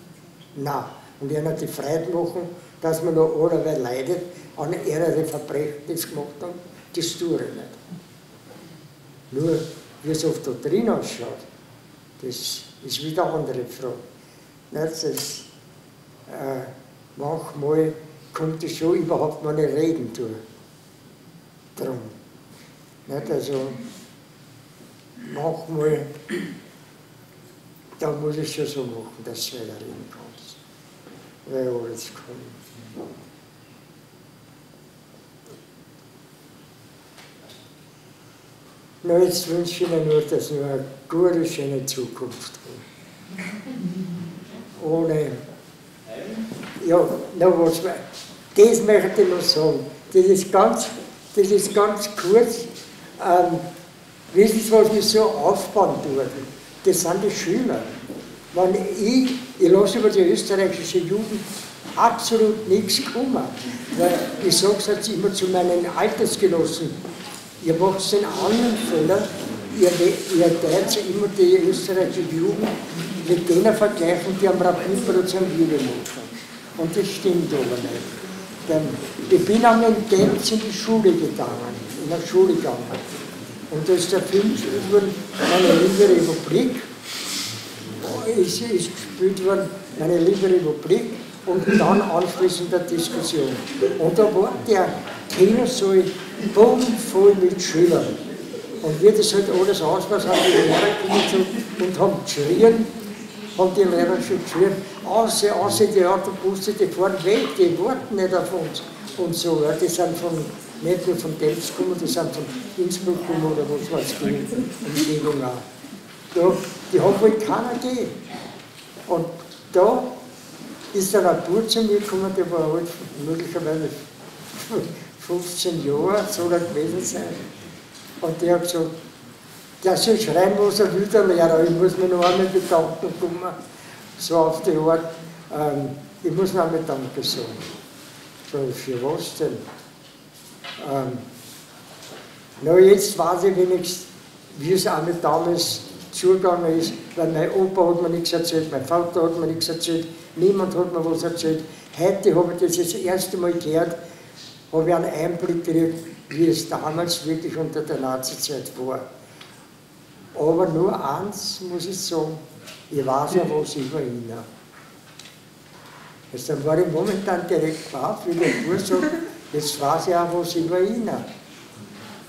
Nein. Und ihnen die Freude machen, dass man noch allerweil leidet an ihre Verbrechen, die sie gemacht haben, das tue ich nicht. Nur, wie es oft da drin ausschaut, das ist wieder eine andere Frage. Das, manchmal kommt es schon überhaupt noch nicht reden durch. Drum. Nicht? Also, manchmal, da muss ich schon so machen, dass du wieder reden kannst. Weil alles kommt. Na, jetzt wünsche ich Ihnen nur, dass wir eine gute, schöne Zukunft haben. Ohne. Ja, noch was. Das möchte ich noch sagen. Das ist ganz kurz. Wissen Sie, was mich so aufbauen tut? Das sind die Schüler. Wenn ich lasse über die österreichische Jugend absolut nichts kommen. Weil ich sage es jetzt immer zu meinen Altersgenossen, ihr macht den anderen Fehler, ihr teilt immer die österreichische Jugend mit denen vergleichen, die am Rapidprozent Liebe machen. Und das stimmt aber nicht. Denn ich bin am Tenz in die Schule gegangen, in der Schule gegangen. Und da ist der Film gespielt worden, meine liebe Republik, ist gespielt worden, meine liebe Republik, und dann anschließend der Diskussion. Und da war der Kinosaal bombenvoll mit Schülern. Und wir das halt alles aus, was haben die Lehrer gemacht und haben geschrien. haben die Lehrer schon geschrieben, außer die Autobusse, die fahren weg, die warten nicht auf uns. Und so, ja, die sind nicht nur von Delft gekommen, die sind von Innsbruck gekommen oder was weiß ich, Umgebung auch. Ja, die haben wohl keiner gegeben. Und da ist dann ein Bub zu mir gekommen, der war halt möglicherweise 15 Jahre, soll er gewesen sein. Und der hat gesagt, der soll schreien, was er will, der Lehrer, ich muss mir noch einmal bedanken kommen. So auf die Art, ich muss noch einmal Danke sagen. So, für was denn? Na, jetzt weiß ich wenigstens, wie es auch mit damals zugegangen ist, weil mein Opa hat mir nichts erzählt, mein Vater hat mir nichts erzählt, niemand hat mir was erzählt. Heute habe ich das erste Mal gehört, habe ich einen Einblick gekriegt, wie es damals wirklich unter der Nazizeit war. Aber nur eins muss ich sagen, ich weiß ja was über ihn. Also dann war ich momentan direkt baff, wie der Kurs sagt, jetzt weiß ich auch was über ihn.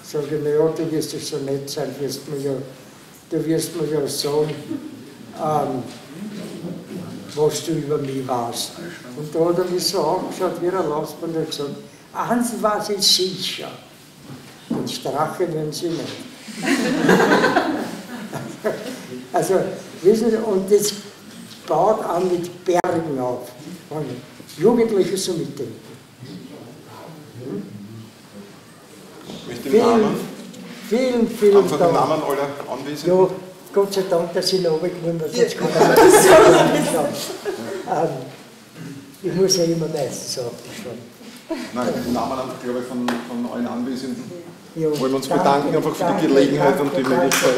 Sag ich, naja, du wirst ja so nett sein, du wirst mir ja sagen, was du über mich weißt. Und da hat er mich so angeschaut, wie er Laufband hat gesagt, eins weiß ich sicher, den Strache werden sie nicht. Also, wissen Sie, und das baut an mit Bergen auf, wenn Jugendliche so mitdenken. Vielen Einfach Dank. den Namen aller Anwesenden. Ja, Gott sei Dank, dass ich noch runtergekommen bin, sonst kann ich nicht sagen. Ich muss ja immer meistens auf die Schau. Nein, den Namen einfach, glaube ich, von allen Anwesenden. Ja, wollen wir uns bedanken einfach für die Gelegenheit und die Möglichkeit.